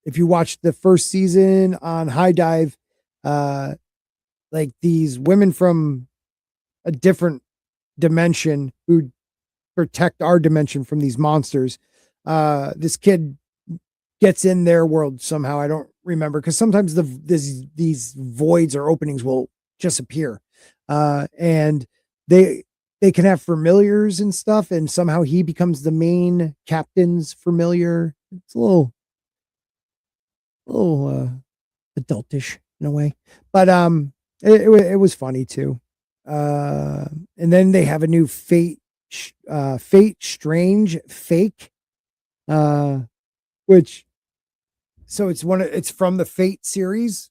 Speaker 2: If you watched the first season on High Dive, like these women from a different dimension who protect our dimension from these monsters. This kid gets in their world somehow. I don't remember because sometimes these voids or openings will just appear, and they can have familiars and stuff, and somehow he becomes the main captain's familiar. It's a little adultish in a way, but it was funny too. And then they have a new Fate Strange Fake, which so it's from the Fate series.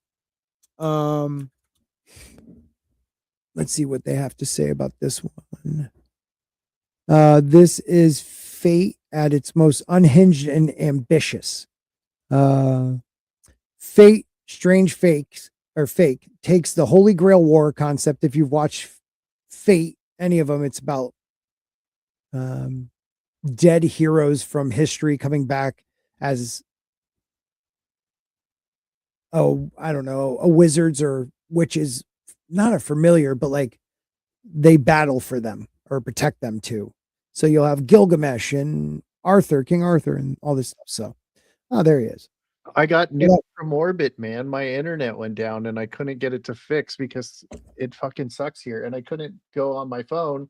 Speaker 2: Let's see what they have to say about this one. This is Fate at its most unhinged and ambitious. Fate Strange Fakes or Fake takes the Holy Grail War concept. If you've watched Fate, any of them, it's about dead heroes from history coming back as I don't know, a wizards or witches, not a familiar, but like they battle for them or protect them too. So you'll have Gilgamesh and Arthur, King Arthur, and all this stuff. So, there he is.
Speaker 3: I got nuked from orbit, man. My internet went down and I couldn't get it to fix because it fucking sucks here. And I couldn't go on my phone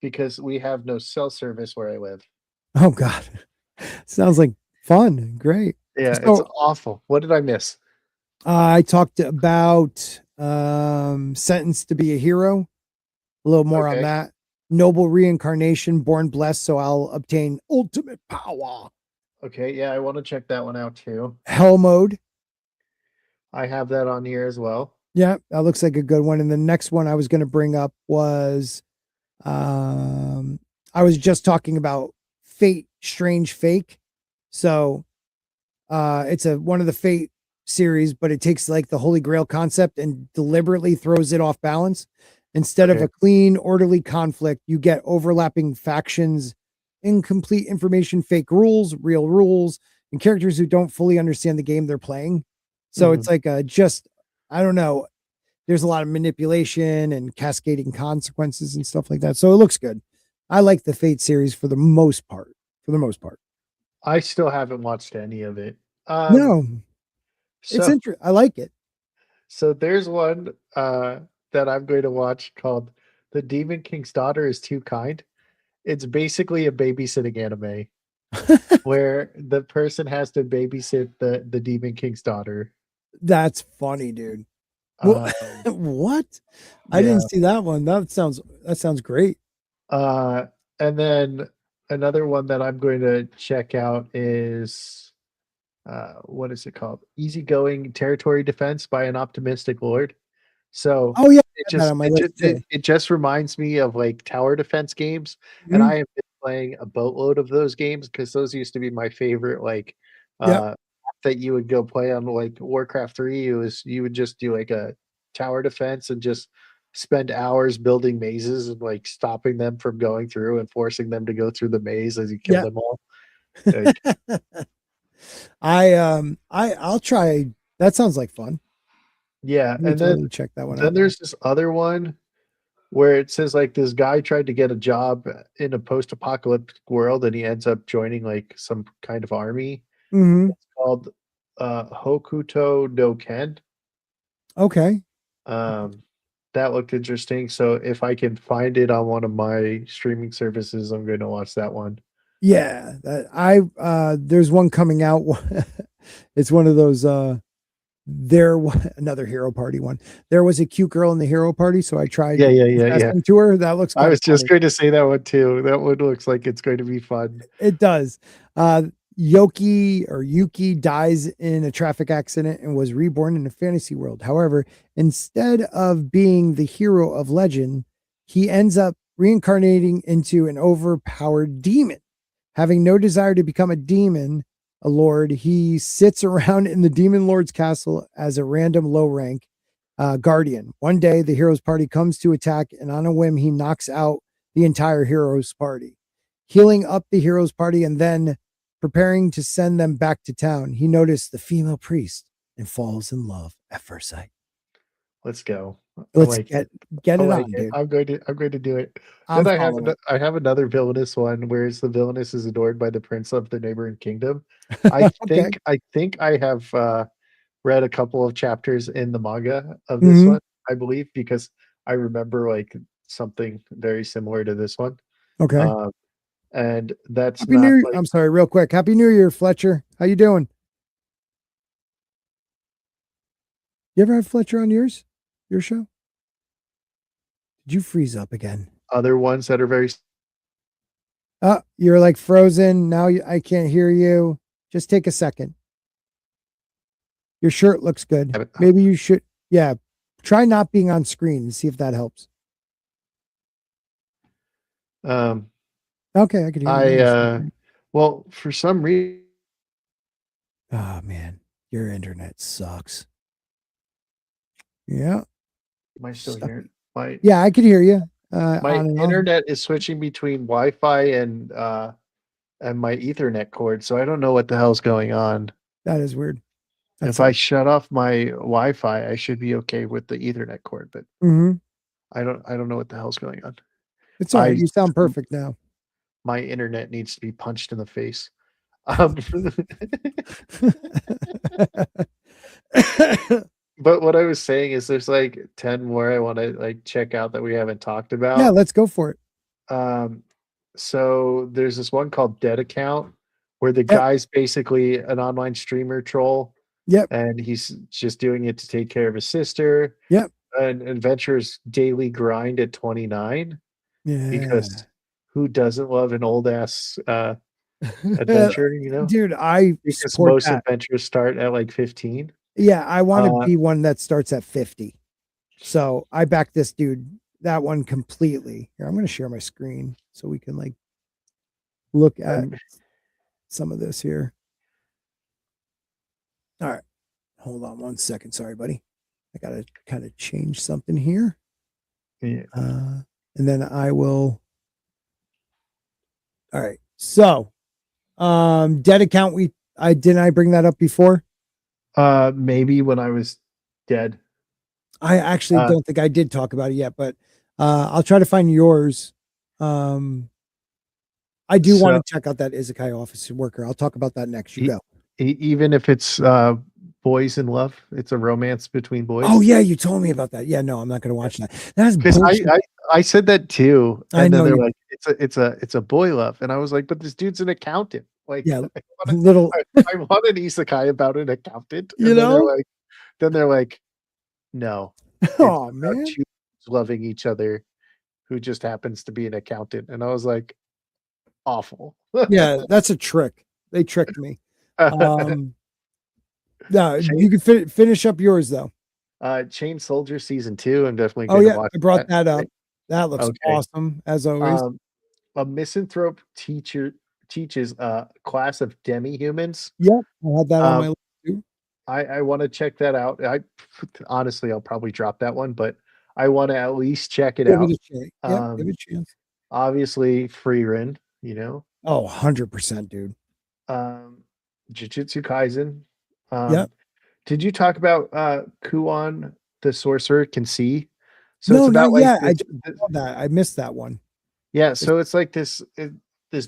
Speaker 3: because we have no cell service where I live.
Speaker 2: Oh God, sounds like fun. Great.
Speaker 3: Yeah,
Speaker 2: So,
Speaker 3: it's awful. What did I miss?
Speaker 2: I talked about Sentenced to be a Hero. A little more on
Speaker 3: Okay.
Speaker 2: that. Noble Reincarnation, Born Blessed, so I'll obtain ultimate power.
Speaker 3: Okay, yeah, I want to check that one out too.
Speaker 2: Hell Mode.
Speaker 3: I have that on here as well.
Speaker 2: Yeah, that looks like a good one. And the next one I was going to bring up was I was just talking about Fate Strange Fake. So it's one of the Fate series, but it takes like the Holy Grail concept and deliberately throws it off balance. Instead of a clean, orderly conflict, you get overlapping factions, incomplete information, fake rules, real rules, and characters who don't fully understand the game they're playing. So it's like I don't know. There's a lot of manipulation and cascading consequences and stuff like that. So it looks good. I like the Fate series for the most part.
Speaker 3: I still haven't watched any of it.
Speaker 2: No, it's
Speaker 3: So
Speaker 2: interesting. I like it.
Speaker 3: so there's one that I'm going to watch called The Demon King's Daughter is Too Kind. It's basically a babysitting anime where the person has to babysit the Demon King's daughter.
Speaker 2: That's funny, dude.
Speaker 3: Um,
Speaker 2: What? I
Speaker 3: yeah.
Speaker 2: didn't see that one. That sounds great.
Speaker 3: And then another one that I'm going to check out is what is it called? Easygoing Territory Defense by an Optimistic Lord. So
Speaker 2: Oh yeah, I
Speaker 3: it
Speaker 2: had that
Speaker 3: just
Speaker 2: on my
Speaker 3: it
Speaker 2: list
Speaker 3: just
Speaker 2: too.
Speaker 3: it just reminds me of like tower defense games, and
Speaker 2: Mhm.
Speaker 3: I have been playing a boatload of those games because those used to be my favorite. Like
Speaker 2: Yep.
Speaker 3: that you would go play on like Warcraft 3. You would just do like a tower defense and just spend hours building mazes and like stopping them from going through and forcing them to go through the maze as you kill
Speaker 2: Yeah.
Speaker 3: them all. Like,
Speaker 2: I'll try. That sounds like fun.
Speaker 3: yeah,
Speaker 2: Let me
Speaker 3: and then
Speaker 2: totally check that one
Speaker 3: then
Speaker 2: out.
Speaker 3: there's this other one where it says like this guy tried to get a job in a post-apocalyptic world and he ends up joining like some kind of army.
Speaker 2: Hmm.
Speaker 3: It's called Hokuto no Ken.
Speaker 2: Okay.
Speaker 3: Um, that looked interesting. So if I can find it on one of my streaming services, I'm going to watch that one.
Speaker 2: Yeah, there's one coming out. It's one of those another hero party one. There was a cute girl in the hero party, so I tried
Speaker 3: Yeah.
Speaker 2: confessing to her. That looks
Speaker 3: I
Speaker 2: kind of
Speaker 3: was just
Speaker 2: funny.
Speaker 3: going to say that one too. That one looks like it's going to be fun.
Speaker 2: It does. Uh Yuki dies in a traffic accident and was reborn in a fantasy world. However, instead of being the hero of legend, he ends up reincarnating into an overpowered demon. Having no desire to become a lord, he sits around in the demon lord's castle as a random low rank guardian. One day, the hero's party comes to attack, and on a whim, he knocks out the entire hero's party, healing up the hero's party, and then preparing to send them back to town. He noticed the female priest and falls in love at first sight.
Speaker 3: Let's go. I
Speaker 2: Let's
Speaker 3: like it.
Speaker 2: get
Speaker 3: I
Speaker 2: it
Speaker 3: like
Speaker 2: on,
Speaker 3: it.
Speaker 2: dude.
Speaker 3: I'm going to do it.
Speaker 2: I'm
Speaker 3: Then
Speaker 2: following.
Speaker 3: I have another villainous one where the villainess is adored by the prince of the neighboring kingdom. I
Speaker 2: Okay.
Speaker 3: think I think I have read a couple of chapters in the manga of this
Speaker 2: Hmm.
Speaker 3: one, I believe, because I remember like something very similar to this one.
Speaker 2: Okay.
Speaker 3: Um, and that's
Speaker 2: Happy
Speaker 3: not
Speaker 2: New
Speaker 3: like
Speaker 2: I'm sorry, real quick. Happy New Year, Fletcher. How you doing? You ever have Fletcher on your show? Did you freeze up again?
Speaker 3: other ones that are very
Speaker 2: Oh, you're like frozen. Now I can't hear you. Just take a second. Your shirt looks good. Maybe you should, yeah, try not being on screen and see if that helps.
Speaker 3: um
Speaker 2: Okay, I could hear you
Speaker 3: I
Speaker 2: now.
Speaker 3: well, for some reason
Speaker 2: Oh, man, your internet sucks. Yeah.
Speaker 3: am I still
Speaker 2: Stuck.
Speaker 3: here? My
Speaker 2: Yeah, I could hear you.
Speaker 3: my
Speaker 2: On and off.
Speaker 3: internet is switching between Wi-Fi and my Ethernet cord, so I don't know what the hell's going on.
Speaker 2: That is weird.
Speaker 3: If
Speaker 2: That's
Speaker 3: I shut off my Wi-Fi, I should be okay with the Ethernet cord, but
Speaker 2: mm-hmm.
Speaker 3: I don't know what the hell's going on.
Speaker 2: It's all right.
Speaker 3: I
Speaker 2: You sound perfect now.
Speaker 3: my internet needs to be punched in the face. Um, but what I was saying is there's like 10 more I want to like check out that we haven't talked
Speaker 2: Yeah,
Speaker 3: about.
Speaker 2: let's go for it.
Speaker 3: So there's this one called Dead Account where the
Speaker 2: Yep.
Speaker 3: guy's basically an online streamer troll
Speaker 2: Yep.
Speaker 3: and he's just doing it to take care of his sister.
Speaker 2: Yep.
Speaker 3: An adventurer's daily grind at 29
Speaker 2: Yeah.
Speaker 3: because who doesn't love an old ass adventure, you know?
Speaker 2: Dude, I
Speaker 3: Because
Speaker 2: support
Speaker 3: most
Speaker 2: that.
Speaker 3: adventures start at like 15.
Speaker 2: Yeah, I want to
Speaker 3: Uh,
Speaker 2: be one that starts at 50. So I back this dude, that one completely. Here, I'm going to share my screen so we can like look at some of this here. All right. Hold on one second. Sorry, buddy. I got to kind of change something here.
Speaker 3: yeah.
Speaker 2: And then I will. All right. So, dead account. I bring that up before.
Speaker 3: Maybe when I was dead.
Speaker 2: I actually don't think I did talk about it yet, but I'll try to find yours. I do want to check out that Isekai office worker. I'll talk about that next. You go.
Speaker 3: Even if it's boys in love, it's a romance between boys.
Speaker 2: Oh yeah, you told me about that. Yeah, no, I'm not going to watch that. That's
Speaker 3: because
Speaker 2: bullshit.
Speaker 3: I said that too,
Speaker 2: I
Speaker 3: and
Speaker 2: know
Speaker 3: then they're
Speaker 2: you-
Speaker 3: like, it's a boy love, and I was like, but this dude's an accountant. Like,
Speaker 2: Yeah,
Speaker 3: I
Speaker 2: little.
Speaker 3: I want an isekai about an accountant,
Speaker 2: You
Speaker 3: and
Speaker 2: know?
Speaker 3: then they're like, no, it's
Speaker 2: Oh
Speaker 3: about
Speaker 2: man.
Speaker 3: two loving each other, who just happens to be an accountant, and I was like, awful.
Speaker 2: Yeah, that's a trick. They tricked me. No,
Speaker 3: Chain,
Speaker 2: you can finish up yours though.
Speaker 3: Chain Soldier season 2. I'm definitely
Speaker 2: Oh
Speaker 3: going to
Speaker 2: yeah,
Speaker 3: watch
Speaker 2: I brought that up.
Speaker 3: right?
Speaker 2: That looks
Speaker 3: Okay.
Speaker 2: awesome as always.
Speaker 3: A misanthrope teacher teaches a class of demi-humans.
Speaker 2: Yep, I had that on my
Speaker 3: Um,
Speaker 2: list too.
Speaker 3: I want to check that out. I honestly, I'll probably drop that one, but I want to at least check it
Speaker 2: Give it
Speaker 3: out.
Speaker 2: a chance. Yeah, give it a chance.
Speaker 3: Obviously, Frieren, you know,
Speaker 2: Oh, 100%, dude.
Speaker 3: um, Jujutsu Kaisen.
Speaker 2: Yep.
Speaker 3: Um, did you talk about Kuon the sorcerer can see? So it's
Speaker 2: No, not
Speaker 3: about like
Speaker 2: yet. I
Speaker 3: this.
Speaker 2: just saw that. I missed that one.
Speaker 3: Yeah,
Speaker 2: It's-
Speaker 3: so it's like this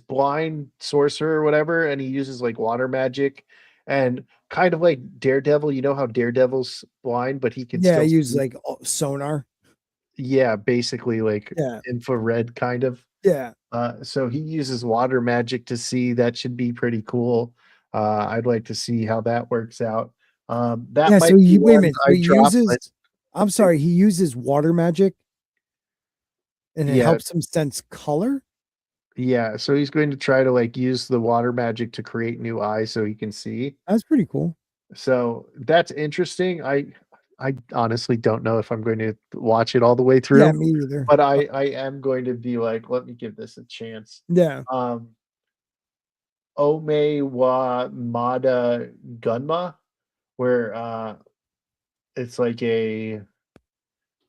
Speaker 3: blind sorcerer or whatever, and he uses like water magic, and kind of like Daredevil. You know how Daredevil's blind, but he can
Speaker 2: yeah, I
Speaker 3: still
Speaker 2: use
Speaker 3: see.
Speaker 2: like sonar.
Speaker 3: Yeah, basically like
Speaker 2: Yeah.
Speaker 3: infrared kind of.
Speaker 2: Yeah.
Speaker 3: So he uses water magic to see. That should be pretty cool. I'd like to see how that works out. That
Speaker 2: Yeah. So
Speaker 3: might be
Speaker 2: he, wait a
Speaker 3: one
Speaker 2: minute. So
Speaker 3: I
Speaker 2: he
Speaker 3: drop, but
Speaker 2: uses, I'm sorry, he uses water magic and it
Speaker 3: yeah,
Speaker 2: helps him sense color.
Speaker 3: yeah. So he's going to try to like use the water magic to create new eyes so he can see.
Speaker 2: That's pretty cool.
Speaker 3: So that's interesting. I honestly don't know if I'm going to watch it all the way
Speaker 2: Yeah,
Speaker 3: through,
Speaker 2: me either.
Speaker 3: but I am going to be like, let me give this a chance.
Speaker 2: Yeah.
Speaker 3: Um, Ome wa Mada Gunma, where it's like a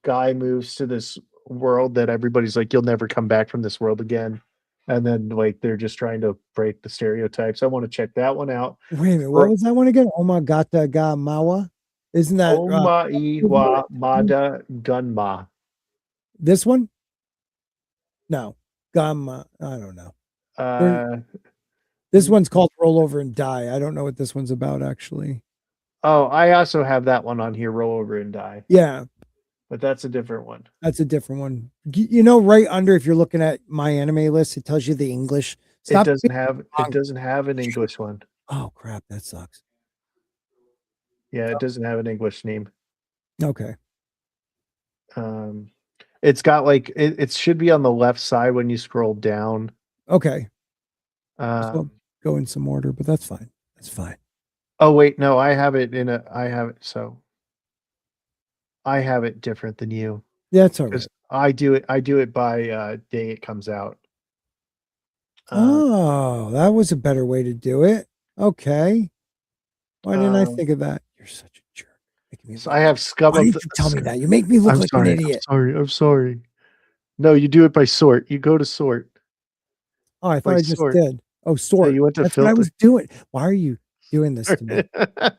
Speaker 3: guy moves to this world that everybody's like, you'll never come back from this world again. And then like they're just trying to break the stereotypes. I want to check that one out.
Speaker 2: Wait a minute. What
Speaker 3: For
Speaker 2: was that one again? Omagata ga Mawa? Isn't that
Speaker 3: Omai wa Mada Gunma.
Speaker 2: this one? No. Gamma. I don't know.
Speaker 3: Uh,
Speaker 2: This one's called Roll Over and Die. I don't know what this one's about, actually.
Speaker 3: oh, I also have that one on here, Roll Over and Die,
Speaker 2: Yeah,
Speaker 3: but that's a different one.
Speaker 2: that's a different one. You know, right under, if you're looking at my anime list, it tells you the English.
Speaker 3: It
Speaker 2: Stop.
Speaker 3: doesn't have an English one.
Speaker 2: Oh, crap. That sucks.
Speaker 3: Yeah, it doesn't have an English name.
Speaker 2: Okay.
Speaker 3: Um, it's got like it should be on the left side when you scroll down.
Speaker 2: Okay. So
Speaker 3: Um,
Speaker 2: go in some order, but that's fine. That's fine.
Speaker 3: oh wait, no, I have it I have it different than you
Speaker 2: Yeah, it's all right.
Speaker 3: because I do it by day it comes out. Um,
Speaker 2: Oh, that was a better way to do it. Okay. Why didn't I
Speaker 3: um,
Speaker 2: think of that? You're such a jerk. Making me
Speaker 3: so
Speaker 2: look.
Speaker 3: I have scum
Speaker 2: Why
Speaker 3: of
Speaker 2: did
Speaker 3: the
Speaker 2: you tell me that? You make me look
Speaker 3: I'm
Speaker 2: like an
Speaker 3: sorry.
Speaker 2: idiot.
Speaker 3: I'm sorry. No, you do it by sort. You go to sort.
Speaker 2: Oh, I
Speaker 3: By
Speaker 2: thought I just
Speaker 3: sort.
Speaker 2: did. Oh,
Speaker 3: No,
Speaker 2: sort.
Speaker 3: you went to
Speaker 2: That's what I
Speaker 3: filter.
Speaker 2: was doing. Why are you doing this to me?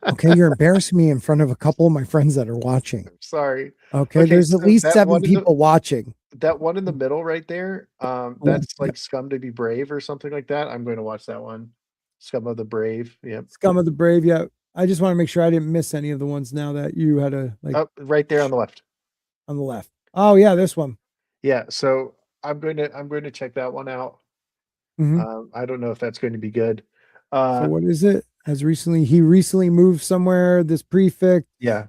Speaker 2: Okay, you're embarrassing me in front of a couple of my friends that are watching.
Speaker 3: Sorry.
Speaker 2: Okay,
Speaker 3: Okay,
Speaker 2: there's at
Speaker 3: so
Speaker 2: least 7 people watching.
Speaker 3: that one in the middle right there,
Speaker 2: Oh,
Speaker 3: that's like Scum to be Brave or something like that. I'm going to watch that one. Scum of the Brave. Yep.
Speaker 2: Scum of the Brave. Yeah, I just want to make sure I didn't miss any of the ones now that you had a like
Speaker 3: Up right there on the left.
Speaker 2: on the left. Oh yeah, this one.
Speaker 3: Yeah, so I'm going to check that one out.
Speaker 2: Mhm.
Speaker 3: I don't know if that's going to be good.
Speaker 2: So what is it? He recently moved somewhere. This prefect,
Speaker 3: Yeah.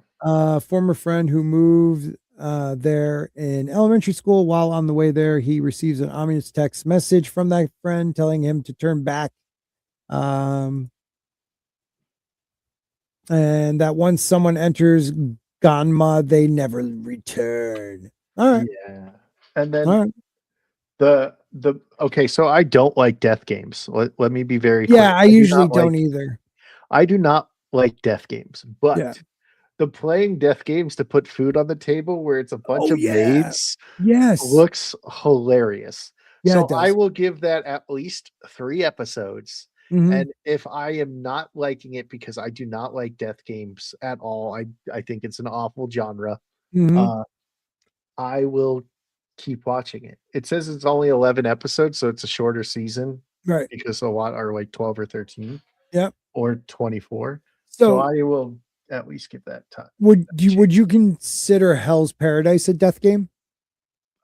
Speaker 2: former friend who moved there in elementary school. While on the way there, he receives an ominous text message from that friend telling him to turn back. And that once someone enters Ganma, they never return. All right.
Speaker 3: Yeah. And
Speaker 2: All
Speaker 3: then
Speaker 2: right.
Speaker 3: the okay, so I don't like death games. Let me be very clear.
Speaker 2: Yeah, I usually don't either.
Speaker 3: I do not like death games,
Speaker 2: Yeah.
Speaker 3: but the playing death games to put food on the table where it's a bunch
Speaker 2: Oh
Speaker 3: of
Speaker 2: yeah.
Speaker 3: maids
Speaker 2: Yes.
Speaker 3: looks hilarious.
Speaker 2: Yeah,
Speaker 3: So
Speaker 2: it
Speaker 3: I
Speaker 2: does.
Speaker 3: will give that at least 3 episodes.
Speaker 2: Mhm.
Speaker 3: And if I am not liking it because I do not like death games at all, I think it's an awful genre.
Speaker 2: Mhm.
Speaker 3: Uh, I will keep watching it. It says it's only 11 episodes, so it's a shorter season
Speaker 2: Right.
Speaker 3: because a lot are like 12 or 13
Speaker 2: Yep.
Speaker 3: or 24. So
Speaker 2: So
Speaker 3: I will at least give that time.
Speaker 2: would you consider Hell's Paradise a death game?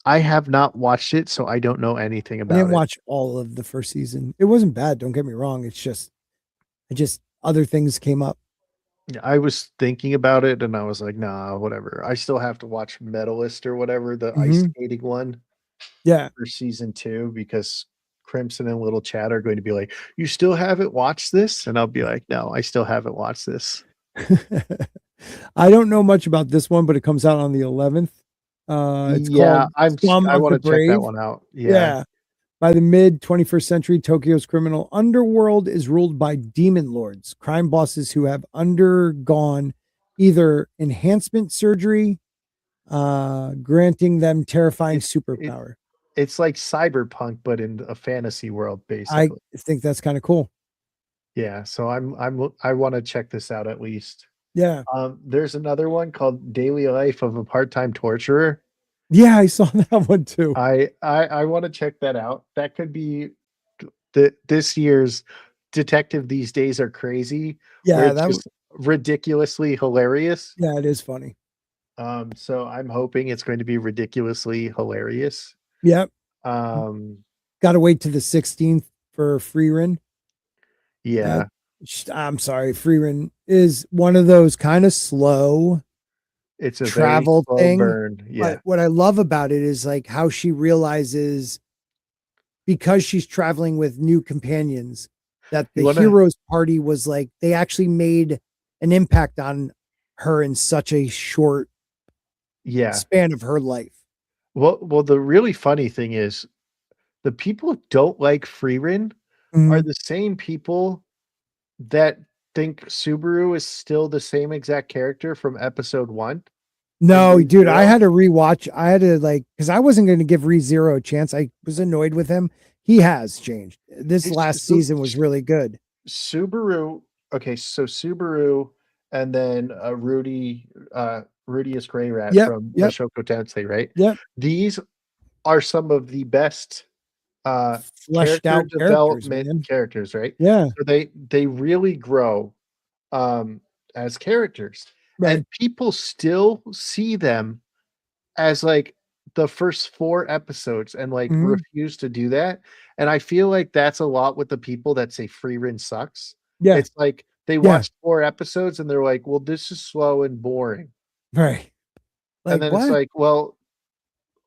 Speaker 3: I have not watched it, so I don't know anything
Speaker 2: I
Speaker 3: about
Speaker 2: didn't
Speaker 3: it.
Speaker 2: watch all of the first season. It wasn't bad, don't get me wrong. It's just I just other things came up.
Speaker 3: Yeah, I was thinking about it and I was like, nah, whatever. I still have to watch Medalist or whatever, the ice
Speaker 2: Mhm.
Speaker 3: skating one
Speaker 2: Yeah.
Speaker 3: for season 2 because Crimson and Little Chat are going to be like, you still haven't watched this? And I'll be like, no, I still haven't watched this.
Speaker 2: I don't know much about this one, but it comes out on the 11th. It's
Speaker 3: Yeah,
Speaker 2: called Scum
Speaker 3: I
Speaker 2: of
Speaker 3: want
Speaker 2: the
Speaker 3: to check that
Speaker 2: Brave.
Speaker 3: one out. Yeah.
Speaker 2: Yeah. By the mid 21st century, Tokyo's criminal underworld is ruled by demon lords, crime bosses who have undergone either enhancement surgery, granting them terrifying
Speaker 3: It
Speaker 2: superpower.
Speaker 3: it's like cyberpunk, but in a fantasy world,
Speaker 2: I
Speaker 3: basically.
Speaker 2: think that's kind of cool.
Speaker 3: Yeah, so I want to check this out at least.
Speaker 2: Yeah.
Speaker 3: There's another one called Daily Life of a Part-Time Torturer.
Speaker 2: Yeah, I saw that one too.
Speaker 3: I want to check that out. That could be this year's Detective These Days Are Crazy, where
Speaker 2: Yeah,
Speaker 3: it's
Speaker 2: that
Speaker 3: just ridiculously hilarious.
Speaker 2: yeah, it is funny.
Speaker 3: So I'm hoping it's going to be ridiculously hilarious.
Speaker 2: Yep.
Speaker 3: Um,
Speaker 2: Got to wait to the 16th for Freerin. That
Speaker 3: yeah,
Speaker 2: I'm sorry, Freerin is one of those kind of slow
Speaker 3: it's a very
Speaker 2: travel
Speaker 3: slow
Speaker 2: thing.
Speaker 3: burn.
Speaker 2: But
Speaker 3: Yeah.
Speaker 2: what I love about it is like how she realizes because she's traveling with new companions that
Speaker 3: You
Speaker 2: the
Speaker 3: wanna
Speaker 2: heroes party was like they actually made an impact on her in such a short
Speaker 3: yeah.
Speaker 2: span of her life.
Speaker 3: Well, the really funny thing is the people who don't like Frieren are
Speaker 2: Mhm.
Speaker 3: the same people that think Subaru is still the same exact character from episode 1 and
Speaker 2: No, dude, I
Speaker 3: Re:Zero.
Speaker 2: had to rewatch. I had to like because I wasn't going to give ReZero a chance. I was annoyed with him. He has changed. This
Speaker 3: It's
Speaker 2: last
Speaker 3: so
Speaker 2: season was really good.
Speaker 3: Subaru okay, so Subaru and then, Rudius Gray Rat
Speaker 2: Yep,
Speaker 3: from
Speaker 2: yep,
Speaker 3: Mushoku Tensei, right?
Speaker 2: yep.
Speaker 3: These are some of the best,
Speaker 2: Fleshed
Speaker 3: character
Speaker 2: out characters,
Speaker 3: development
Speaker 2: man.
Speaker 3: characters, right?
Speaker 2: Yeah,
Speaker 3: So they really grow, um, as characters,
Speaker 2: right.
Speaker 3: and people still see them as, like, the first 4 episodes and, like,
Speaker 2: Mhm.
Speaker 3: refuse to do that, and I feel like that's a lot with the people that say Frieren sucks.
Speaker 2: Yeah,
Speaker 3: It's like, they
Speaker 2: yeah,
Speaker 3: watched 4 episodes and they're like, "Well, this is slow and boring."
Speaker 2: right.
Speaker 3: And
Speaker 2: Like
Speaker 3: then it's
Speaker 2: what?
Speaker 3: like, well,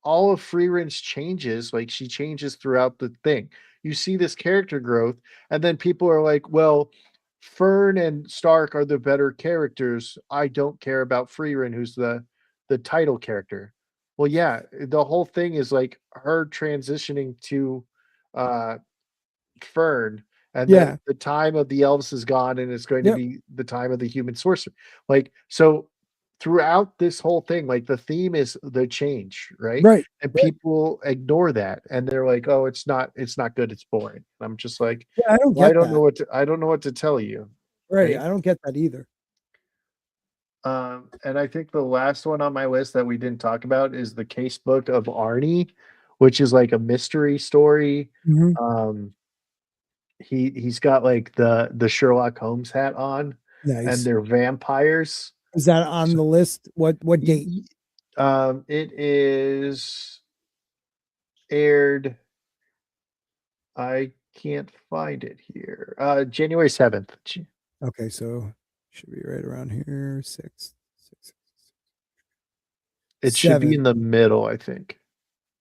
Speaker 3: all of Freeren's changes, like, she changes throughout the thing. You see this character growth, and then people are like, "Well, Fern and Stark are the better characters. I don't care about Freeren, who's the title character." Well, yeah, the whole thing is, like, her transitioning to, uh Fern, and then
Speaker 2: Yeah,
Speaker 3: the time of the elves is gone, and it's going to
Speaker 2: yep,
Speaker 3: be the time of the human sorcerer. Like, so throughout this whole thing, like the theme is the change, right?
Speaker 2: right,
Speaker 3: And
Speaker 2: right.
Speaker 3: people ignore that, and they're like, "Oh, it's not good, it's boring." And I'm just like,
Speaker 2: Yeah, I don't
Speaker 3: "Well,
Speaker 2: get that.
Speaker 3: I don't know what to tell you."
Speaker 2: Right,
Speaker 3: Right?
Speaker 2: I don't get that either.
Speaker 3: And I think the last one on my list that we didn't talk about is the Casebook of Arnie, which is like a mystery story.
Speaker 2: Mhm.
Speaker 3: Um, he's got like the Sherlock Holmes hat on, and
Speaker 2: Nice.
Speaker 3: they're vampires.
Speaker 2: Is that on
Speaker 3: So,
Speaker 2: the list? What
Speaker 3: y-
Speaker 2: date?
Speaker 3: y- it is aired. I can't find it here. January 7th.
Speaker 2: Okay, so should be right around here. Six,
Speaker 3: It should be
Speaker 2: 7.
Speaker 3: in the middle, I think.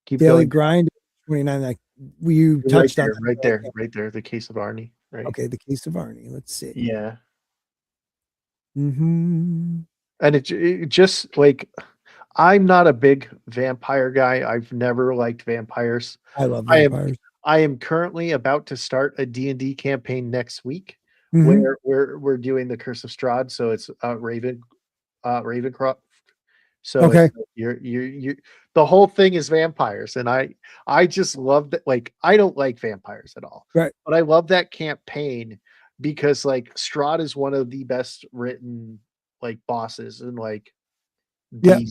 Speaker 3: Keep
Speaker 2: Daily
Speaker 3: going down.
Speaker 2: grind 29. Like you
Speaker 3: You're right
Speaker 2: touched on
Speaker 3: there,
Speaker 2: that.
Speaker 3: right
Speaker 2: So
Speaker 3: there, right there. The Case of Arnie, right?
Speaker 2: okay, the case of Arnie. Let's see.
Speaker 3: Yeah,
Speaker 2: Hmm.
Speaker 3: and it just like I'm not a big vampire guy. I've never liked vampires.
Speaker 2: I love
Speaker 3: I am
Speaker 2: vampires.
Speaker 3: I am currently about to start a D&D campaign next week
Speaker 2: Hmm.
Speaker 3: where we're doing the Curse of Strahd, so it's Ravencroft. So it's
Speaker 2: Okay.
Speaker 3: like you're the whole thing is vampires, and I just love that. Like, I don't like vampires at all,
Speaker 2: Right.
Speaker 3: but I love that campaign because like Strahd is one of the best written like bosses in like
Speaker 2: Yep.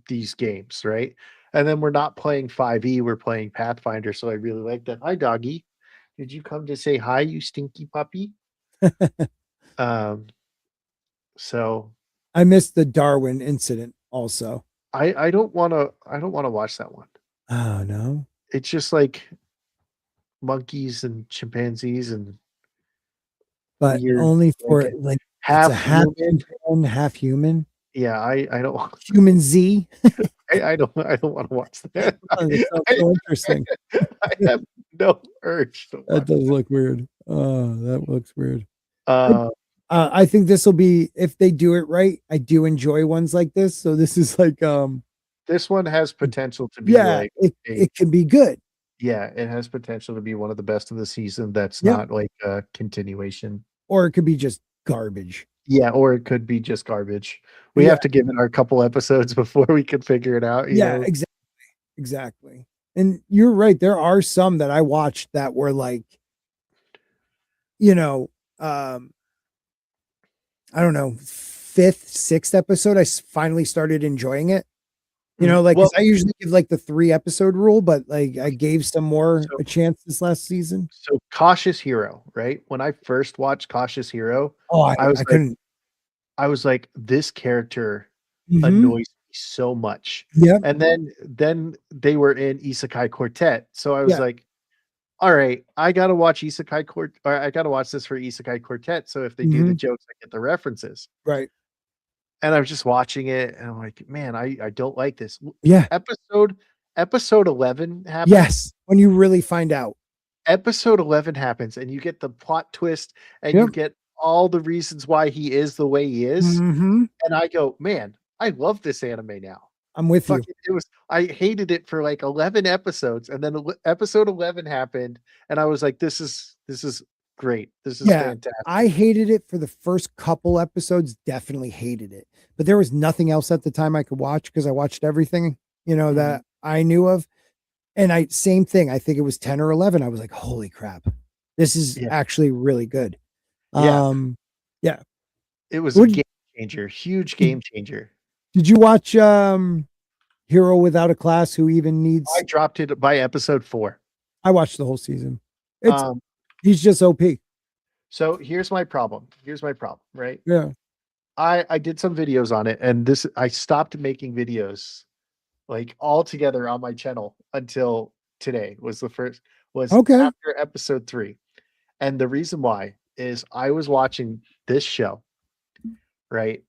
Speaker 3: these games, right? And then we're not playing 5e, we're playing Pathfinder, so I really like that. Hi, doggy. Did you come to say hi, you stinky puppy? Um, so
Speaker 2: I missed the Darwin incident also.
Speaker 3: I don't wanna watch that one.
Speaker 2: Oh no.
Speaker 3: It's just like monkeys and chimpanzees and
Speaker 2: But
Speaker 3: weird,
Speaker 2: only
Speaker 3: like,
Speaker 2: for like it's a
Speaker 3: half
Speaker 2: half
Speaker 3: human.
Speaker 2: chimpan, half human.
Speaker 3: Yeah, I don't
Speaker 2: Human Z.
Speaker 3: I don't wanna watch that.
Speaker 2: Oh, that sounds
Speaker 3: I
Speaker 2: so interesting.
Speaker 3: I have no urge to
Speaker 2: That
Speaker 3: watch
Speaker 2: does
Speaker 3: that.
Speaker 2: look weird. Oh, that looks weird.
Speaker 3: Uh,
Speaker 2: I think this will be if they do it right. I do enjoy ones like this. So this is like
Speaker 3: this one has potential to be
Speaker 2: yeah,
Speaker 3: like a
Speaker 2: it can be good.
Speaker 3: yeah, it has potential to be one of the best of the season that's
Speaker 2: Yep.
Speaker 3: not like a continuation.
Speaker 2: Or it could be just garbage.
Speaker 3: Yeah, or it could be just garbage. We
Speaker 2: Yeah.
Speaker 3: have to give it our couple episodes before we can figure it out, you
Speaker 2: Yeah,
Speaker 3: know?
Speaker 2: exactly. And you're right. There are some that I watched that were like, you know, um, I don't know, fifth, sixth episode, finally started enjoying it. You know, like,
Speaker 3: Well,
Speaker 2: cause I usually give like the 3 episode rule, but like I gave some more
Speaker 3: so
Speaker 2: a chance this last season.
Speaker 3: so Cautious Hero, right? When I first watched Cautious Hero,
Speaker 2: Oh,
Speaker 3: I was
Speaker 2: I
Speaker 3: like
Speaker 2: couldn't.
Speaker 3: this character
Speaker 2: Hmm.
Speaker 3: annoys me so much.
Speaker 2: Yep.
Speaker 3: And then they were in Isekai Quartet. So I was
Speaker 2: Yeah.
Speaker 3: like, all right, I gotta watch Isekai Quart or I gotta watch this for Isekai Quartet. So if they do the
Speaker 2: Hmm.
Speaker 3: jokes, I get the references.
Speaker 2: Right.
Speaker 3: And I was just watching it and I'm like, man, I don't like this.
Speaker 2: Yeah.
Speaker 3: Episode episode 11 happens.
Speaker 2: Yes. When you really find out.
Speaker 3: Episode 11 happens and you get the plot twist and you
Speaker 2: Yep.
Speaker 3: get all the reasons why he is the way he is.
Speaker 2: Hmm.
Speaker 3: And I go, man, I love this anime now.
Speaker 2: I'm with you.
Speaker 3: Fucking, I hated it for like 11 episodes, and then episode 11 happened, and I was like, this is great. This is
Speaker 2: Yeah.
Speaker 3: fantastic.
Speaker 2: I hated it for the first couple episodes, definitely hated it. But there was nothing else at the time I could watch because I watched everything,
Speaker 3: Mhm.
Speaker 2: that I knew of. And same thing. I think it was 10 or 11. I was like, holy crap. This is
Speaker 3: Yeah,
Speaker 2: actually really good.
Speaker 3: yeah.
Speaker 2: Yeah.
Speaker 3: It was a
Speaker 2: Would
Speaker 3: game changer, huge
Speaker 2: did,
Speaker 3: game changer.
Speaker 2: did you watch Hero Without a Class Who Even
Speaker 3: I
Speaker 2: Needs?
Speaker 3: dropped it by episode 4.
Speaker 2: I watched the whole season. It's
Speaker 3: Um,
Speaker 2: He's just OP.
Speaker 3: so here's my problem. Right?
Speaker 2: Yeah.
Speaker 3: I did some videos on it, and I stopped making videos like altogether on my channel until today was
Speaker 2: Okay.
Speaker 3: after episode 3. And the reason why is I was watching this show, right?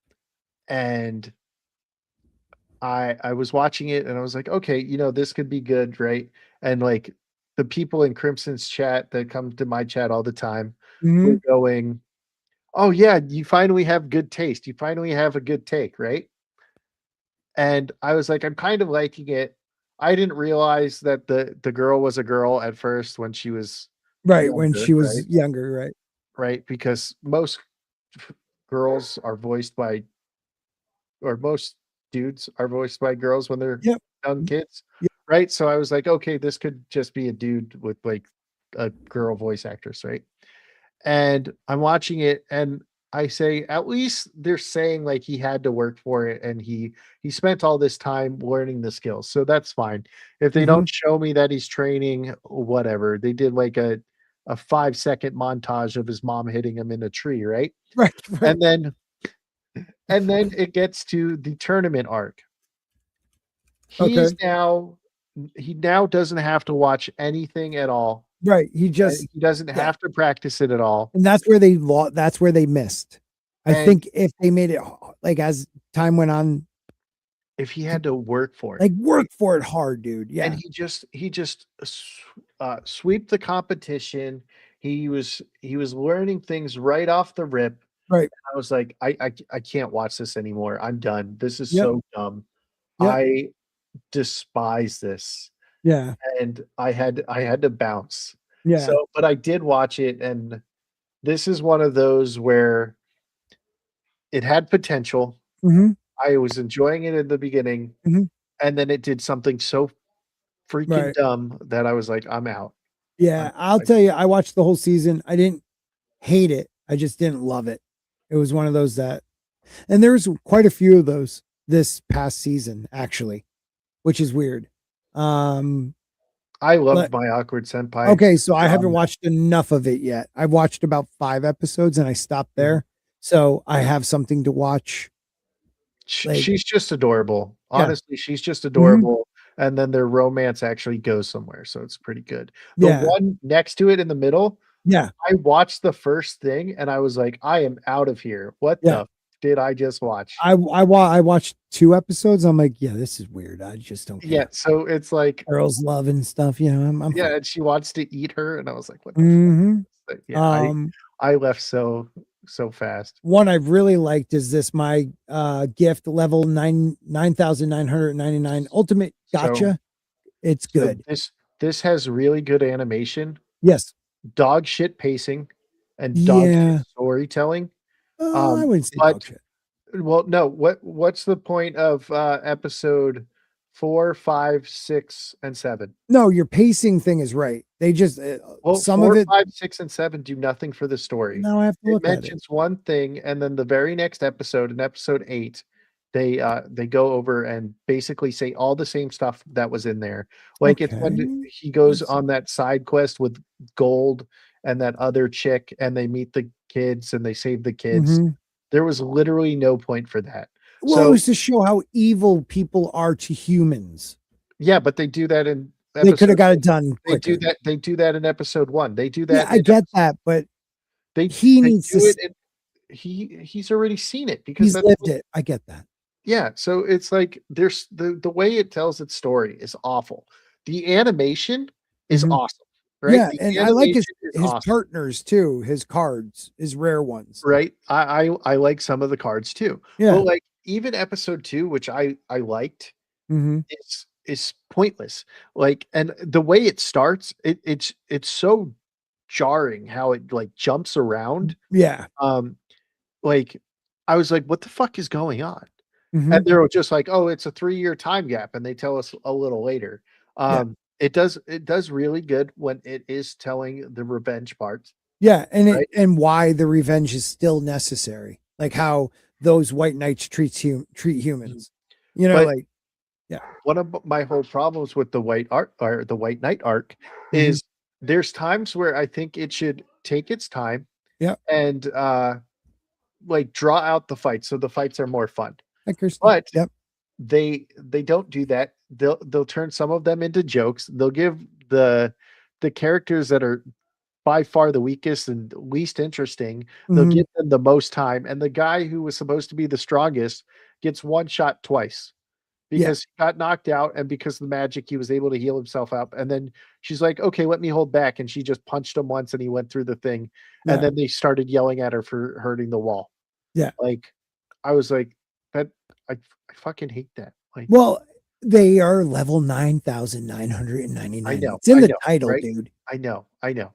Speaker 3: And I was watching it and I was like, okay, this could be good, right? And like the people in Crimson's chat that come to my chat all the time were
Speaker 2: Hmm.
Speaker 3: going, "Oh yeah, you finally have good taste. You finally have a good take, right?" And I was like, I'm kind of liking it. I didn't realize that the girl was a girl at first when she was
Speaker 2: Right. When
Speaker 3: younger,
Speaker 2: she
Speaker 3: right?
Speaker 2: was younger. Right.
Speaker 3: Right? Because most girls are voiced by or most dudes are voiced by girls when they're
Speaker 2: Yep.
Speaker 3: young kids,
Speaker 2: Yep.
Speaker 3: right? So I was like, okay, this could just be a dude with like a girl voice actress, right? And I'm watching it and I say, at least they're saying like he had to work for it and he spent all this time learning the skills. So that's fine. If they
Speaker 2: Hmm.
Speaker 3: don't show me that he's training, whatever. They did like a 5-second montage of his mom hitting him in a tree, right?
Speaker 2: Right. Right.
Speaker 3: And then it gets to the tournament arc.
Speaker 2: Okay.
Speaker 3: He now doesn't have to watch anything at all.
Speaker 2: Right.
Speaker 3: And he doesn't
Speaker 2: Yeah.
Speaker 3: have to practice it at all.
Speaker 2: And that's where they missed. I
Speaker 3: And
Speaker 2: think if they made it like as time went on,
Speaker 3: if he had to work for it,
Speaker 2: like work for it hard, dude.
Speaker 3: and
Speaker 2: Yeah.
Speaker 3: he just sweep the competition. He was learning things right off the rip.
Speaker 2: Right.
Speaker 3: I was like, I can't watch this anymore. I'm done. This is
Speaker 2: Yep.
Speaker 3: so dumb.
Speaker 2: Yep.
Speaker 3: I despise this.
Speaker 2: Yeah.
Speaker 3: And I had to bounce.
Speaker 2: Yeah.
Speaker 3: So, but I did watch it, and this is one of those where it had potential.
Speaker 2: Hmm.
Speaker 3: I was enjoying it in the beginning,
Speaker 2: Hmm.
Speaker 3: and then it did something so freaking
Speaker 2: Right.
Speaker 3: dumb that I was like, I'm out.
Speaker 2: Yeah. I'll
Speaker 3: Like,
Speaker 2: tell you, I watched the whole season. I didn't hate it. I just didn't love it. It was one of those and there's quite a few of those this past season, actually, which is weird. Um,
Speaker 3: I loved
Speaker 2: but
Speaker 3: my awkward senpai.
Speaker 2: okay, so I haven't
Speaker 3: drama.
Speaker 2: watched enough of it yet. I've watched about 5 episodes and I stopped
Speaker 3: Mhm.
Speaker 2: there. So I have something to watch. Like,
Speaker 3: She's just adorable.
Speaker 2: yeah.
Speaker 3: Honestly, she's just
Speaker 2: Mhm.
Speaker 3: adorable. And then their romance actually goes somewhere, so it's pretty good. The
Speaker 2: Yeah.
Speaker 3: one next to it in the middle,
Speaker 2: Yeah.
Speaker 3: I watched the first thing and I was like, I am out of here. What
Speaker 2: Yeah.
Speaker 3: the did I just watch?
Speaker 2: I watched 2 episodes. I'm like, yeah, this is weird. I just don't
Speaker 3: Yeah,
Speaker 2: care.
Speaker 3: so it's like,
Speaker 2: Girls love and stuff. I'm
Speaker 3: yeah,
Speaker 2: fine.
Speaker 3: and she wants to eat her, and I was like, what the fuck?
Speaker 2: Hmm.
Speaker 3: But yeah, I
Speaker 2: Um,
Speaker 3: I left so fast.
Speaker 2: One I really liked is this my gift level 9,999 ultimate
Speaker 3: So
Speaker 2: gotcha. It's
Speaker 3: so
Speaker 2: good.
Speaker 3: this has really good animation,
Speaker 2: Yes.
Speaker 3: dog shit pacing, and dog shit
Speaker 2: Yeah.
Speaker 3: storytelling.
Speaker 2: I wouldn't say
Speaker 3: But
Speaker 2: dog shit.
Speaker 3: well, no, what's the point of episode 4, 5, 6, and 7?
Speaker 2: No, your pacing thing is right. They just
Speaker 3: Well,
Speaker 2: some of
Speaker 3: 4,
Speaker 2: it.
Speaker 3: 5, 6, and 7 do nothing for the story.
Speaker 2: Now I have to
Speaker 3: It
Speaker 2: look at it.
Speaker 3: mentions one thing, and then the very next episode, in episode 8, they go over and basically say all the same stuff that was in there. Like, it's when
Speaker 2: Okay.
Speaker 3: he goes
Speaker 2: Let's
Speaker 3: on that side quest with Gold and that other chick, and they meet the kids, and they save the kids.
Speaker 2: Mhm.
Speaker 3: There was literally no point for that.
Speaker 2: Well, it
Speaker 3: So
Speaker 2: was to show how evil people are to humans.
Speaker 3: yeah, but they do that in
Speaker 2: They could have
Speaker 3: episode
Speaker 2: got it done quicker.
Speaker 3: they do that in episode 1. They do
Speaker 2: Yeah,
Speaker 3: that
Speaker 2: I
Speaker 3: in
Speaker 2: get that, but
Speaker 3: they
Speaker 2: he
Speaker 3: they
Speaker 2: needs to
Speaker 3: do it in he's already seen it because
Speaker 2: he's
Speaker 3: that's
Speaker 2: lived
Speaker 3: what
Speaker 2: it. I get that.
Speaker 3: yeah, so it's like there's the way it tells its story is awful. The animation is
Speaker 2: Mhm.
Speaker 3: awesome, right?
Speaker 2: Yeah,
Speaker 3: The
Speaker 2: and I like
Speaker 3: animation is
Speaker 2: his
Speaker 3: awesome,
Speaker 2: partners too, his cards, his rare ones.
Speaker 3: right? I like some of the cards too. But
Speaker 2: Yeah.
Speaker 3: like even episode 2, which I liked,
Speaker 2: Mhm.
Speaker 3: is pointless. Like, and the way it starts, it's so jarring how it like jumps around.
Speaker 2: Yeah.
Speaker 3: Um, like I was like, what the fuck is going on? And
Speaker 2: Mhm.
Speaker 3: they're just like, oh, it's a 3-year time gap, and they tell us a little later.
Speaker 2: Yeah.
Speaker 3: It does really good when it is telling the revenge part,
Speaker 2: Yeah,
Speaker 3: right?
Speaker 2: and why the revenge is still necessary. Like how those white knights treat
Speaker 3: Mhm.
Speaker 2: humans. You know,
Speaker 3: But
Speaker 2: like yeah.
Speaker 3: one of my whole problems with the white art or the White Knight arc
Speaker 2: Mhm.
Speaker 3: is there's times where I think it should take its time
Speaker 2: Yeah.
Speaker 3: and like draw out the fights so the fights are more fun.
Speaker 2: Hi, Kirsty.
Speaker 3: But
Speaker 2: Yep.
Speaker 3: they don't do that. They'll turn some of them into jokes. They'll give the characters that are by far the weakest and least interesting, they'll
Speaker 2: Mhm.
Speaker 3: give them the most time, and the guy who was supposed to be the strongest gets one shot twice
Speaker 2: Yeah.
Speaker 3: because he got knocked out, and because of the magic, he was able to heal himself up, and then she's like, "Okay, let me hold back," and she just punched him once, and he went through the thing, and
Speaker 2: Yeah.
Speaker 3: then they started yelling at her for hurting the wall.
Speaker 2: Yeah.
Speaker 3: Like, I was like, "That I fucking hate that." Like,
Speaker 2: Well, they are level 9,999. It's in
Speaker 3: I
Speaker 2: the
Speaker 3: know,
Speaker 2: title,
Speaker 3: right?
Speaker 2: dude.
Speaker 3: I know,
Speaker 2: God,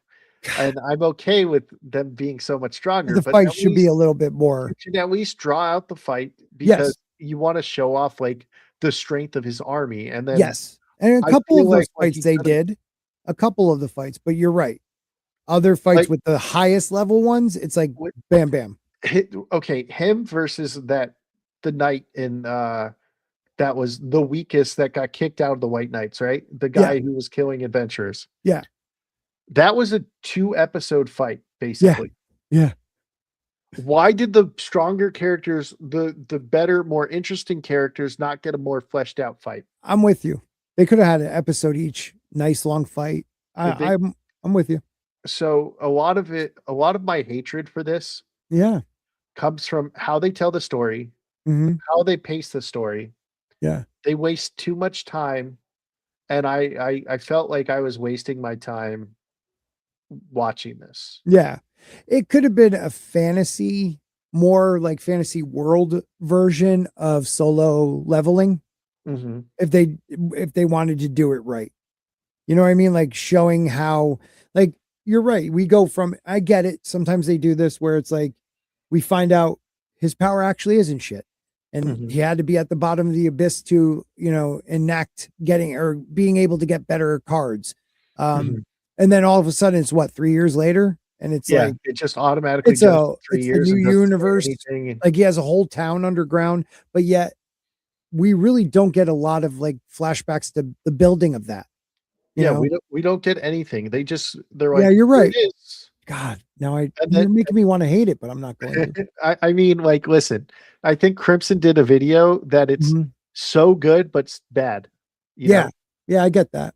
Speaker 3: and I'm okay with them being so much stronger,
Speaker 2: the
Speaker 3: but
Speaker 2: fight
Speaker 3: at
Speaker 2: should be
Speaker 3: least
Speaker 2: a little bit
Speaker 3: you
Speaker 2: more.
Speaker 3: should at least draw out the fight because
Speaker 2: Yes.
Speaker 3: you wanna show off, like, the strength of his army, and then
Speaker 2: Yes. And a
Speaker 3: I
Speaker 2: couple
Speaker 3: feel
Speaker 2: of
Speaker 3: like
Speaker 2: those
Speaker 3: when
Speaker 2: fights
Speaker 3: he's
Speaker 2: they
Speaker 3: gonna
Speaker 2: did. A couple of the fights, but you're right. Other fights
Speaker 3: like,
Speaker 2: with the highest level ones, it's like
Speaker 3: what
Speaker 2: bam bam.
Speaker 3: hit okay, him versus the knight in, that was the weakest that got kicked out of the White Knights, right? The
Speaker 2: Yeah.
Speaker 3: guy who was killing adventurers.
Speaker 2: Yeah.
Speaker 3: That was a 2-episode fight,
Speaker 2: Yeah.
Speaker 3: basically.
Speaker 2: Yeah.
Speaker 3: Why did the stronger characters, the better, more interesting characters not get a more fleshed out fight?
Speaker 2: I'm with you. They could have had an episode each. Nice long fight.
Speaker 3: Did they
Speaker 2: I'm with you.
Speaker 3: so a lot of my hatred for this
Speaker 2: Yeah.
Speaker 3: comes from how they tell the story,
Speaker 2: Hmm.
Speaker 3: how they pace the story.
Speaker 2: Yeah.
Speaker 3: They waste too much time, and I felt like I was wasting my time watching this.
Speaker 2: Yeah. It could have been a fantasy, more like fantasy world version of solo leveling
Speaker 3: Mhm.
Speaker 2: if they wanted to do it right. You know what I mean? Like showing how, like, you're right. We go from, I get it. Sometimes they do this where it's like, we find out his power actually isn't shit. And
Speaker 3: Mhm.
Speaker 2: he had to be at the bottom of the abyss to, enact getting or being able to get better cards.
Speaker 3: Mhm.
Speaker 2: And then all of a sudden it's what, 3 years later? And it's
Speaker 3: Yeah,
Speaker 2: like,
Speaker 3: it just automatically jumps to 3
Speaker 2: it's the
Speaker 3: years
Speaker 2: new
Speaker 3: and doesn't say
Speaker 2: universe.
Speaker 3: anything, and
Speaker 2: Like he has a whole town underground, but yet we really don't get a lot of like flashbacks to the building of that, you
Speaker 3: yeah,
Speaker 2: know?
Speaker 3: we don't get anything. They're
Speaker 2: Yeah,
Speaker 3: like,
Speaker 2: you're
Speaker 3: "Here it
Speaker 2: right.
Speaker 3: is."
Speaker 2: God, now
Speaker 3: And then
Speaker 2: you're making me want to hate it, but I'm not going to.
Speaker 3: I mean, like, listen, I think Crimson did a video that it's
Speaker 2: Mhm.
Speaker 3: so good, but bad, you
Speaker 2: Yeah.
Speaker 3: know?
Speaker 2: Yeah, I get that.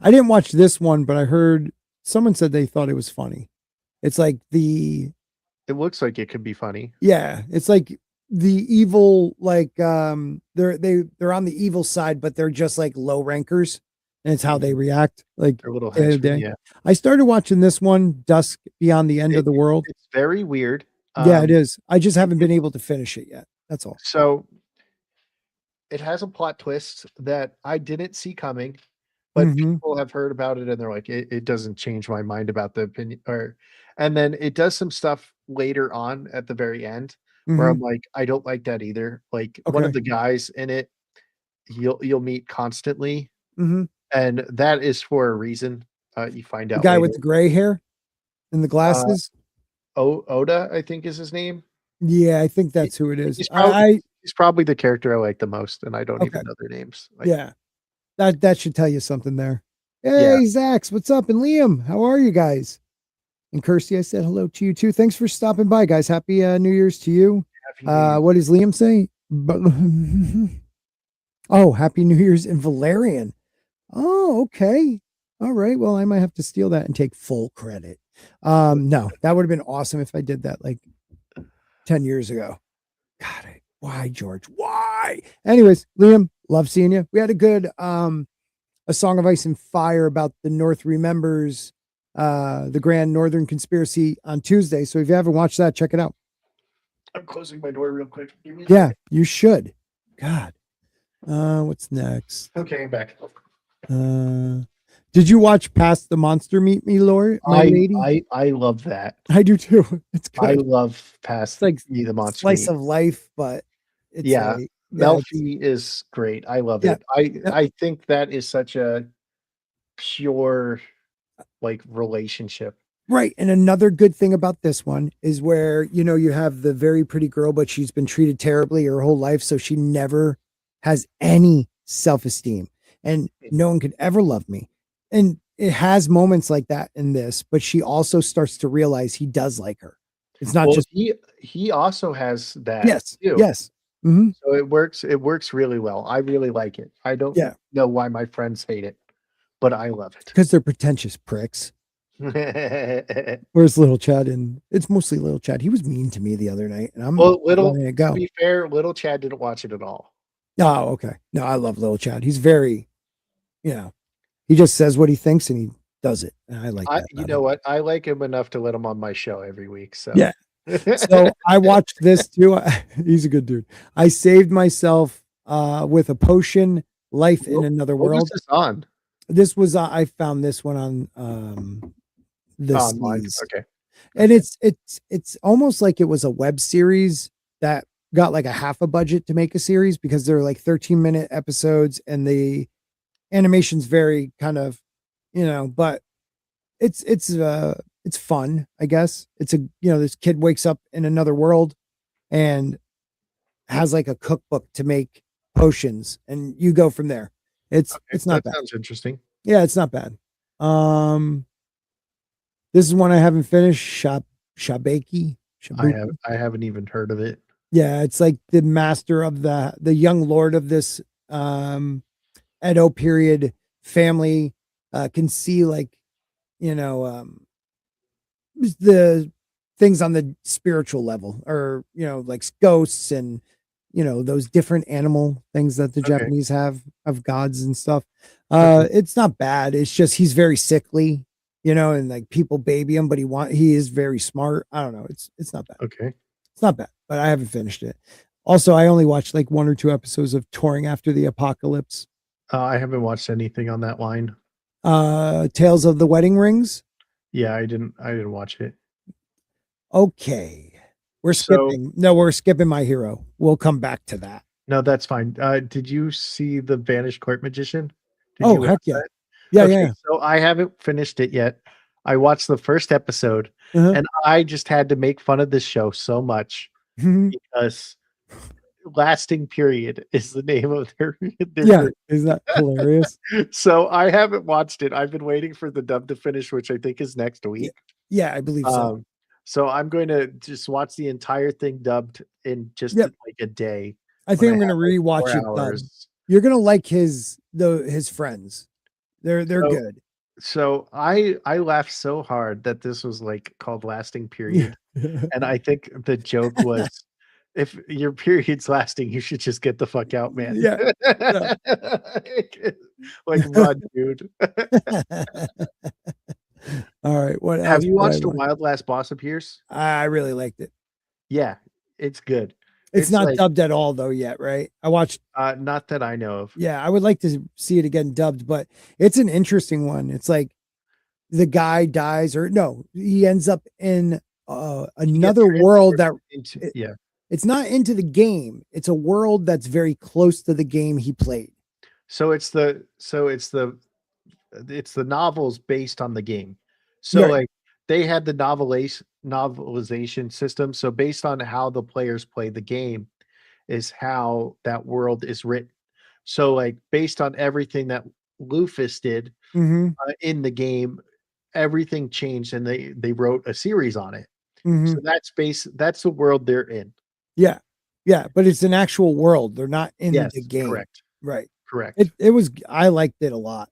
Speaker 2: I didn't watch this one, but I heard someone said they thought it was funny. It's like
Speaker 3: It looks like it could be funny.
Speaker 2: it's like the evil, like they're on the evil side, but they're just like low rankers, and it's how they
Speaker 3: Mhm.
Speaker 2: react. Like
Speaker 3: They're little
Speaker 2: day to
Speaker 3: henchmen,
Speaker 2: day.
Speaker 3: yeah.
Speaker 2: I started watching this one, Dusk Beyond the End of the World.
Speaker 3: It's very weird.
Speaker 2: Yeah, it is. I just
Speaker 3: It
Speaker 2: haven't been
Speaker 3: it's
Speaker 2: able to finish it yet. That's all.
Speaker 3: so it has a plot twist that I didn't see coming. but
Speaker 2: Mhm.
Speaker 3: people have heard about it and they're like, it doesn't change my mind about the opinion or and then it does some stuff later on at the very end where I'm
Speaker 2: Mhm.
Speaker 3: like, I don't like that either. Like one of
Speaker 2: Okay.
Speaker 3: the guys in it, you'll meet constantly,
Speaker 2: Mhm.
Speaker 3: and that is for a reason. You find
Speaker 2: The
Speaker 3: out
Speaker 2: guy
Speaker 3: later.
Speaker 2: with the gray hair and the
Speaker 3: Uh,
Speaker 2: glasses?
Speaker 3: Oda, I think is his name.
Speaker 2: Yeah, I think
Speaker 3: He
Speaker 2: that's who it is.
Speaker 3: he's probably
Speaker 2: I
Speaker 3: he's probably the character I like the most, and I don't
Speaker 2: okay.
Speaker 3: even know their names. Like,
Speaker 2: Yeah. That should tell you something there.
Speaker 3: yeah,
Speaker 2: Hey, Zax, what's up? And Liam, how are you guys? And Kirsty, I said hello to you too. Thanks for stopping by, guys. Happy New Year's to you.
Speaker 3: Happy New Year.
Speaker 2: What does Liam say? But oh, Happy New Year's in Valerian. Oh, okay. All right. Well, I might have to steal that and take full credit. No, that would have been awesome if I did that like 10 years ago. God, why, George? Why? Anyways, Liam, love seeing you. We had a good A Song of Ice and Fire about the North remembers the Grand Northern Conspiracy on Tuesday. So if you haven't watched that, check it out.
Speaker 3: I'm closing my door real quick. Give me a
Speaker 2: Yeah,
Speaker 3: second.
Speaker 2: you should. God. What's next?
Speaker 3: Okay, I'm back.
Speaker 2: Did you watch Past the Monster Meet Me, Lord, my lady?
Speaker 3: I love that.
Speaker 2: I do too. It's
Speaker 3: I
Speaker 2: good.
Speaker 3: love
Speaker 2: It's
Speaker 3: past
Speaker 2: like
Speaker 3: Me the Monster
Speaker 2: slice
Speaker 3: Meat.
Speaker 2: of life, but it's
Speaker 3: Yeah,
Speaker 2: a it's
Speaker 3: Melfi is great. I love
Speaker 2: yeah,
Speaker 3: it. I
Speaker 2: yep,
Speaker 3: I think that is such a pure like relationship.
Speaker 2: right. And another good thing about this one is where you have the very pretty girl, but she's been treated terribly her whole life, so she never has any self-esteem, and no one could ever love me. And it has moments like that in this, but she also starts to realize he does like her. It's not
Speaker 3: Well,
Speaker 2: just
Speaker 3: he also has that
Speaker 2: yes,
Speaker 3: too.
Speaker 2: yes, hmm
Speaker 3: So it works really well. I really like it. I don't
Speaker 2: yeah,
Speaker 3: know why my friends hate it, but I love
Speaker 2: because they're pretentious pricks.
Speaker 3: it.
Speaker 2: Where's little Chad? And it's mostly little Chad. He was mean to me the other night, and I'm
Speaker 3: Well,
Speaker 2: not
Speaker 3: little
Speaker 2: letting it
Speaker 3: to
Speaker 2: go.
Speaker 3: be fair, little Chad didn't watch it at all.
Speaker 2: Oh, okay. No, I love little Chad. He's very, you know, he just says what he thinks and he does it. And I like that
Speaker 3: You
Speaker 2: about
Speaker 3: know
Speaker 2: him.
Speaker 3: what? I like him enough to let him on my show every week, so
Speaker 2: Yeah. So I watched this too. He's a good dude. I saved myself with a potion, Life in
Speaker 3: What
Speaker 2: Another
Speaker 3: what was
Speaker 2: World.
Speaker 3: this on?
Speaker 2: This was I found this one on the
Speaker 3: Online,
Speaker 2: seas.
Speaker 3: okay,
Speaker 2: And
Speaker 3: okay,
Speaker 2: it's almost like it was a web series that got like a half a budget to make a series because they're like 13-minute episodes and the animation's very kind of, but it's fun, I guess. It's this kid wakes up in another world and has like a cookbook to make potions and you go from there. It's
Speaker 3: okay,
Speaker 2: it's not
Speaker 3: that
Speaker 2: bad.
Speaker 3: sounds interesting.
Speaker 2: Yeah, it's not bad. Um this is one I haven't finished. Shabaki. Shabuki.
Speaker 3: I haven't even heard of it.
Speaker 2: Yeah, it's like the master of the young lord of this um Edo period family can see like, you know, the things on the spiritual level or, like ghosts and, those different animal things that the
Speaker 3: Okay,
Speaker 2: Japanese have of gods and stuff.
Speaker 3: okay,
Speaker 2: It's not bad. It's just he's very sickly, and like people baby him, but he is very smart. I don't know. It's not bad.
Speaker 3: okay.
Speaker 2: It's not bad, but I haven't finished it. Also, I only watched like one or two episodes of Touring After the Apocalypse.
Speaker 3: I haven't watched anything on that line.
Speaker 2: Tales of the Wedding Rings.
Speaker 3: Yeah, I didn't watch it.
Speaker 2: Okay. We're
Speaker 3: So
Speaker 2: skipping. No, we're skipping My Hero. We'll come back to that.
Speaker 3: no, that's fine. Did you see The Vanished Court Magician? Did
Speaker 2: Oh,
Speaker 3: you watch
Speaker 2: heck yeah.
Speaker 3: that?
Speaker 2: Yeah,
Speaker 3: Okay,
Speaker 2: yeah.
Speaker 3: so I haven't finished it yet. I watched the first episode,
Speaker 2: Uh-huh.
Speaker 3: and I just had to make fun of this show so much
Speaker 2: Mhm.
Speaker 3: because Lasting Period is the name of their
Speaker 2: Yeah.
Speaker 3: group.
Speaker 2: Isn't that hilarious?
Speaker 3: So I haven't watched it. I've been waiting for the dub to finish, which I think is next
Speaker 2: Yeah.
Speaker 3: week.
Speaker 2: Yeah, I believe so.
Speaker 3: So I'm going to just watch the entire thing dubbed in just
Speaker 2: Yep.
Speaker 3: like a day
Speaker 2: I
Speaker 3: when
Speaker 2: think
Speaker 3: I
Speaker 2: I'm
Speaker 3: have
Speaker 2: gonna
Speaker 3: like
Speaker 2: rewatch
Speaker 3: 4
Speaker 2: it dub.
Speaker 3: hours.
Speaker 2: You're gonna like his friends. They're
Speaker 3: So
Speaker 2: good.
Speaker 3: so I laughed so hard that this was like called Lasting
Speaker 2: Yeah.
Speaker 3: Period. And I think the joke was, if your period's lasting, you should just get the fuck out, man.
Speaker 2: Yeah. Yeah.
Speaker 3: Like, run, dude.
Speaker 2: All right. What
Speaker 3: Have
Speaker 2: else
Speaker 3: you
Speaker 2: did I
Speaker 3: watched The
Speaker 2: watch?
Speaker 3: Wild Last Boss Appears?
Speaker 2: I really liked it.
Speaker 3: Yeah, it's good.
Speaker 2: It's not
Speaker 3: like
Speaker 2: dubbed at all though yet, right? I watched.
Speaker 3: not that I know of.
Speaker 2: Yeah, I would like to see it again dubbed, but it's an interesting one. It's like the guy dies, or no, he ends up in
Speaker 3: He gets
Speaker 2: another world that
Speaker 3: into
Speaker 2: it,
Speaker 3: yeah.
Speaker 2: it's not into the game. It's a world that's very close to the game he played.
Speaker 3: So it's the novels based on the game. So
Speaker 2: Right.
Speaker 3: like they had the novelization system. So based on how the players play the game is how that world is written. So like based on everything that Lufus did
Speaker 2: Mm-hmm.
Speaker 3: in the game, everything changed and they wrote a series on it.
Speaker 2: Mm-hmm.
Speaker 3: So that's the world they're in.
Speaker 2: Yeah. Yeah. But it's an actual world. They're not in
Speaker 3: Yes,
Speaker 2: the game.
Speaker 3: correct.
Speaker 2: Right.
Speaker 3: Correct.
Speaker 2: It was I liked it a lot.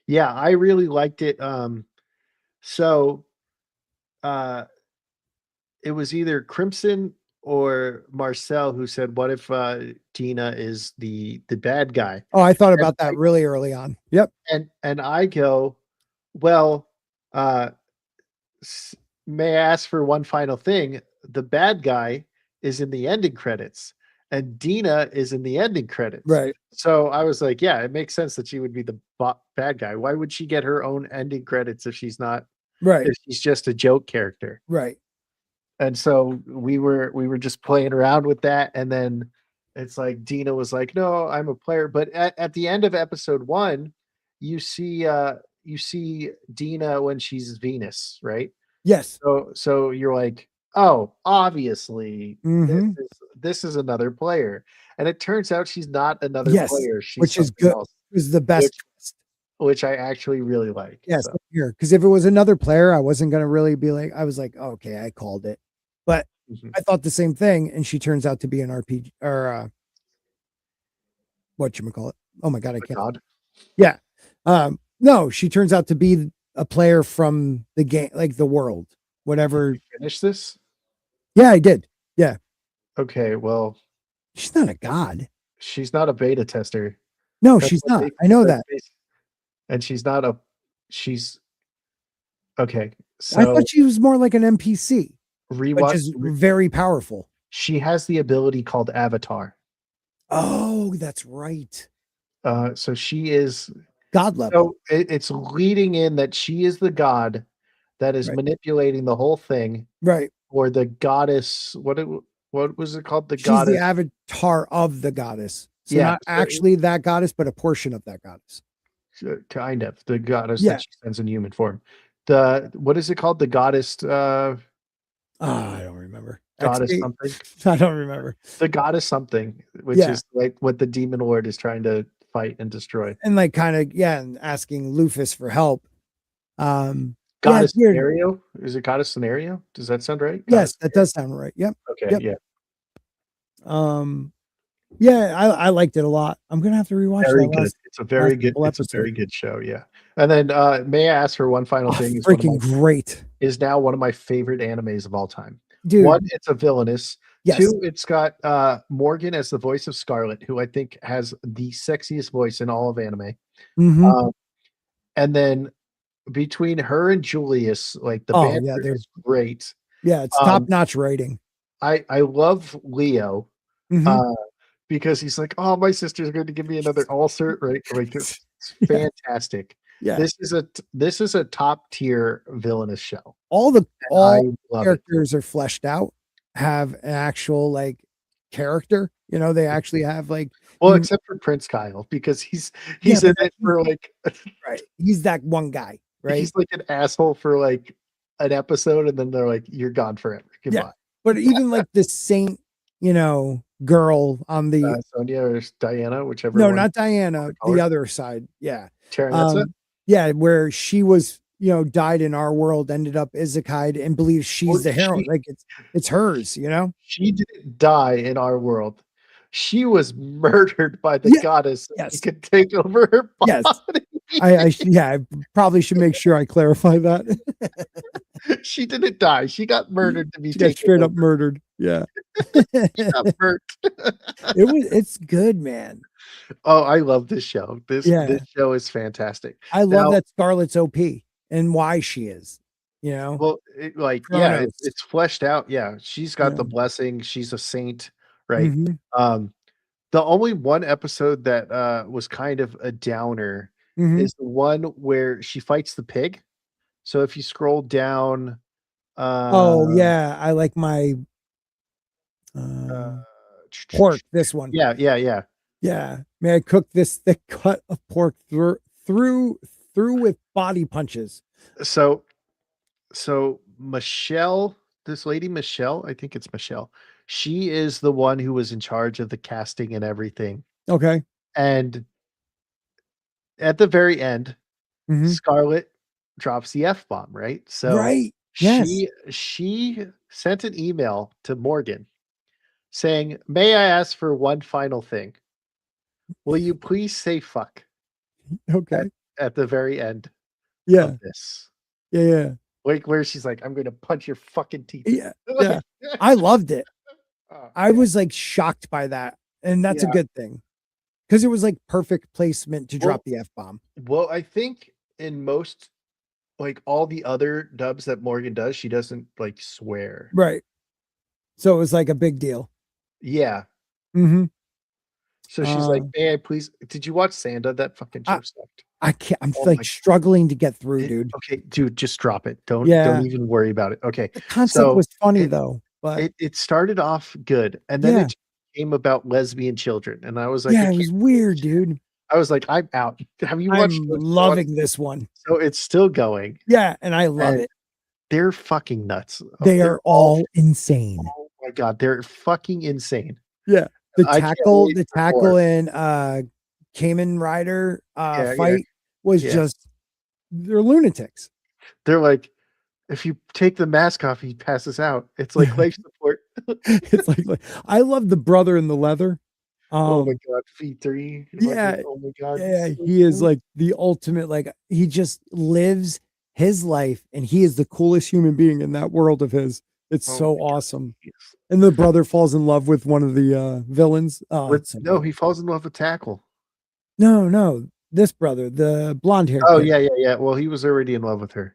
Speaker 3: Yeah, I really liked it. So uh it was either Crimson or Marcel who said, "What if Tina is the bad guy?"
Speaker 2: Oh, I thought
Speaker 3: And
Speaker 2: about that really early on. Yep.
Speaker 3: and I go, "Well, uh, may I ask for one final thing? The bad guy is in the ending credits, and Dina is in the ending credits."
Speaker 2: Right.
Speaker 3: So I was like, "Yeah, it makes sense that she would be the bad guy. Why would she get her own ending credits if she's not?
Speaker 2: Right.
Speaker 3: If she's just a joke character?"
Speaker 2: Right.
Speaker 3: And so we were just playing around with that, and then it's like Dina was like, "No, I'm a player." But at the end of episode 1, you see Dina when she's Venus, right?
Speaker 2: Yes.
Speaker 3: So you're like, "Oh, obviously
Speaker 2: Mm-hmm.
Speaker 3: this is another player." And it turns out she's not another
Speaker 2: Yes.
Speaker 3: player, she's
Speaker 2: Which is
Speaker 3: something
Speaker 2: good.
Speaker 3: else,
Speaker 2: Was the best
Speaker 3: which
Speaker 2: twist.
Speaker 3: which I actually really like.
Speaker 2: Yes,
Speaker 3: So
Speaker 2: here. Because if it was another player, I wasn't gonna really be like, I was like, okay, I called it. But
Speaker 3: mhm.
Speaker 2: I thought the same thing, and she turns out to be an RPG or what you call it. Oh my god, I
Speaker 3: My
Speaker 2: can't.
Speaker 3: God.
Speaker 2: Yeah. No, she turns out to be a player from the game, like the world, whatever.
Speaker 3: Finish this?
Speaker 2: Yeah, I did. Yeah.
Speaker 3: Okay, well,
Speaker 2: She's not a god.
Speaker 3: she's not a beta tester.
Speaker 2: No,
Speaker 3: That's
Speaker 2: she's
Speaker 3: what
Speaker 2: not.
Speaker 3: they
Speaker 2: I know
Speaker 3: that's
Speaker 2: that.
Speaker 3: basi and she's not a she's okay,
Speaker 2: I
Speaker 3: so
Speaker 2: thought she was more like an NPC, which
Speaker 3: rewatch
Speaker 2: is
Speaker 3: re
Speaker 2: very powerful.
Speaker 3: she has the ability called Avatar.
Speaker 2: Oh, that's right.
Speaker 3: So she is
Speaker 2: God level.
Speaker 3: so it's leading in that she is the god that is
Speaker 2: Right.
Speaker 3: manipulating the whole thing,
Speaker 2: Right.
Speaker 3: or the goddess what was it called? The
Speaker 2: She's the
Speaker 3: goddess
Speaker 2: avatar of the goddess. So
Speaker 3: yeah,
Speaker 2: not actually that goddess, but a portion of that goddess.
Speaker 3: kind of, the goddess that
Speaker 2: Yeah.
Speaker 3: she sends in human form. The what is it called? The goddess,
Speaker 2: I don't remember.
Speaker 3: goddess
Speaker 2: XP?
Speaker 3: something?
Speaker 2: I don't remember.
Speaker 3: The goddess something, which
Speaker 2: Yeah.
Speaker 3: is like what the demon lord is trying to fight and destroy.
Speaker 2: And like kind of, yeah, and asking Lufus for help. Yeah, it's
Speaker 3: Goddess
Speaker 2: weird.
Speaker 3: scenario? Is it goddess scenario? Does that sound right?
Speaker 2: Yes,
Speaker 3: Goddess
Speaker 2: that does sound right. Yep.
Speaker 3: okay,
Speaker 2: Yep.
Speaker 3: yeah.
Speaker 2: Um, yeah, I liked it a lot. I'm gonna have to rewatch that
Speaker 3: Very good.
Speaker 2: last couple
Speaker 3: It's a very
Speaker 2: episodes.
Speaker 3: good show, yeah. And then, may I ask for one final
Speaker 2: Oh,
Speaker 3: thing?
Speaker 2: freaking great.
Speaker 3: Is now one of my favorite animes of all time.
Speaker 2: Dude.
Speaker 3: 1, it's a villainous.
Speaker 2: Yes.
Speaker 3: 2, it's got, Morgan as the voice of Scarlet, who I think has the sexiest voice in all of anime.
Speaker 2: Hmm.
Speaker 3: Um, and then between her and Julius, like, the
Speaker 2: Oh, yeah,
Speaker 3: banter
Speaker 2: they're
Speaker 3: is great.
Speaker 2: yeah, it's
Speaker 3: Um,
Speaker 2: top-notch writing.
Speaker 3: I love Leo,
Speaker 2: Hmm.
Speaker 3: uh, because he's like, "Oh, my sister's going to give me another ulcer," right? Like, it's
Speaker 2: Yeah.
Speaker 3: fantastic.
Speaker 2: Yeah.
Speaker 3: This is a top tier villainous show,
Speaker 2: All the
Speaker 3: and I
Speaker 2: all
Speaker 3: love it.
Speaker 2: characters are fleshed out, have an actual like character. You know, they actually have like
Speaker 3: Well,
Speaker 2: you
Speaker 3: except for Prince Kyle, because
Speaker 2: yeah,
Speaker 3: he's
Speaker 2: but
Speaker 3: in it
Speaker 2: he's
Speaker 3: for, like
Speaker 2: right. He's that one guy, right?
Speaker 3: he's like an asshole for, like, an episode, and then they're like, "You're gone forever.
Speaker 2: Yeah.
Speaker 3: Goodbye."
Speaker 2: But even like the saint, girl on the
Speaker 3: Sonia or Diana, whichever
Speaker 2: no,
Speaker 3: one
Speaker 2: not
Speaker 3: you
Speaker 2: Diana,
Speaker 3: wanna call
Speaker 2: the
Speaker 3: her.
Speaker 2: other side. Yeah.
Speaker 3: Terranetza?
Speaker 2: Um, yeah, where she was, died in our world, ended up Isekai and believes
Speaker 3: Well,
Speaker 2: she's the heroine. Like it's hers, you know?
Speaker 3: she didn't die in our world. She was murdered by the
Speaker 2: Yeah,
Speaker 3: goddess so he
Speaker 2: yes,
Speaker 3: could take over her
Speaker 2: yes.
Speaker 3: body.
Speaker 2: I probably should make sure I clarify that.
Speaker 3: She didn't die. She got murdered to be
Speaker 2: She got
Speaker 3: taken
Speaker 2: straight
Speaker 3: over.
Speaker 2: up murdered. Yeah.
Speaker 3: She got burnt.
Speaker 2: It's good, man.
Speaker 3: Oh, I love this show. This
Speaker 2: Yeah.
Speaker 3: show is fantastic.
Speaker 2: I love
Speaker 3: Now,
Speaker 2: that Scarlett's OP and why she is, you know,
Speaker 3: well, like, yeah,
Speaker 2: Chronos.
Speaker 3: it's fleshed out. Yeah, she's got
Speaker 2: Yeah.
Speaker 3: the blessing. She's a saint. right?
Speaker 2: Mhm.
Speaker 3: The only one episode that was kind of a downer
Speaker 2: Mhm.
Speaker 3: is the one where she fights the pig. So if you scroll down,
Speaker 2: Oh,
Speaker 3: uh,
Speaker 2: yeah, I like my,
Speaker 3: uh,
Speaker 2: um, pork, this one.
Speaker 3: yeah, yeah, yeah.
Speaker 2: Yeah. May I cook this thick cut of pork through through with body punches?
Speaker 3: So Michelle, this lady Michelle, I think it's Michelle. She is the one who was in charge of the casting and everything.
Speaker 2: Okay.
Speaker 3: And at the very end,
Speaker 2: Mhm.
Speaker 3: Scarlett drops the F bomb, right? So
Speaker 2: Right. Yes.
Speaker 3: she sent an email to Morgan saying, "May I ask for one final thing? Will you please say fuck at
Speaker 2: Okay.
Speaker 3: at the very end
Speaker 2: Yeah.
Speaker 3: of this?"
Speaker 2: Yeah, yeah.
Speaker 3: Like where she's like, "I'm gonna punch your fucking teeth in."
Speaker 2: Yeah. Yeah. I loved it. I
Speaker 3: Yeah,
Speaker 2: was, like, shocked by that, and that's a
Speaker 3: yeah.
Speaker 2: good thing because it was, like, perfect placement to drop
Speaker 3: Well,
Speaker 2: the F-bomb.
Speaker 3: I think in most like all the other dubs that Morgan does, she doesn't like swear.
Speaker 2: Right. So it was, like, a big deal.
Speaker 3: Yeah.
Speaker 2: Mhm.
Speaker 3: So she's like,
Speaker 2: Uh,
Speaker 3: "May I please?" Did you watch Sanda? That fucking
Speaker 2: I
Speaker 3: show sucked.
Speaker 2: I can't I'm,
Speaker 3: Oh
Speaker 2: like,
Speaker 3: my
Speaker 2: struggling to get through, dude.
Speaker 3: okay, dude, just drop it. Don't
Speaker 2: Yeah.
Speaker 3: even worry about it. Okay.
Speaker 2: The concept
Speaker 3: So
Speaker 2: was funny,
Speaker 3: it
Speaker 2: though, but
Speaker 3: it started off good, and then
Speaker 2: yeah.
Speaker 3: it became about lesbian children, and I was like, "I
Speaker 2: Yeah, it
Speaker 3: can't
Speaker 2: was
Speaker 3: do this
Speaker 2: weird,
Speaker 3: shit."
Speaker 2: dude.
Speaker 3: I was like, "I'm out." Have you watched
Speaker 2: I'm
Speaker 3: those one?
Speaker 2: loving this one.
Speaker 3: So it's still going,
Speaker 2: Yeah, and I love
Speaker 3: and
Speaker 2: it.
Speaker 3: they're fucking nuts.
Speaker 2: They
Speaker 3: They're
Speaker 2: are
Speaker 3: all
Speaker 2: all insane.
Speaker 3: oh my god, they're fucking insane.
Speaker 2: Yeah. The
Speaker 3: I can't
Speaker 2: tackle
Speaker 3: wait
Speaker 2: the
Speaker 3: for more.
Speaker 2: tackle and, Cayman Rider,
Speaker 3: Yeah, yeah,
Speaker 2: fight was
Speaker 3: yeah.
Speaker 2: just they're lunatics.
Speaker 3: They're like, "If you take the mask off, he passes out." It's like life support.
Speaker 2: It's like I love the brother in the leather.
Speaker 3: Oh my
Speaker 2: Um,
Speaker 3: god, V3, fucking
Speaker 2: yeah,
Speaker 3: oh my god, he's
Speaker 2: yeah,
Speaker 3: so
Speaker 2: he is
Speaker 3: cool.
Speaker 2: like the ultimate, like he just lives his life and he is the coolest human being in that world of his. It's
Speaker 3: Oh my
Speaker 2: so
Speaker 3: god,
Speaker 2: awesome.
Speaker 3: he's
Speaker 2: And the brother falls in love with one of the villains. Oh,
Speaker 3: with
Speaker 2: it's so
Speaker 3: no,
Speaker 2: good.
Speaker 3: he falls in love with Tackle.
Speaker 2: No, no, this brother, the blonde haired
Speaker 3: Oh,
Speaker 2: kid.
Speaker 3: yeah, yeah, yeah, well, he was already in love with her.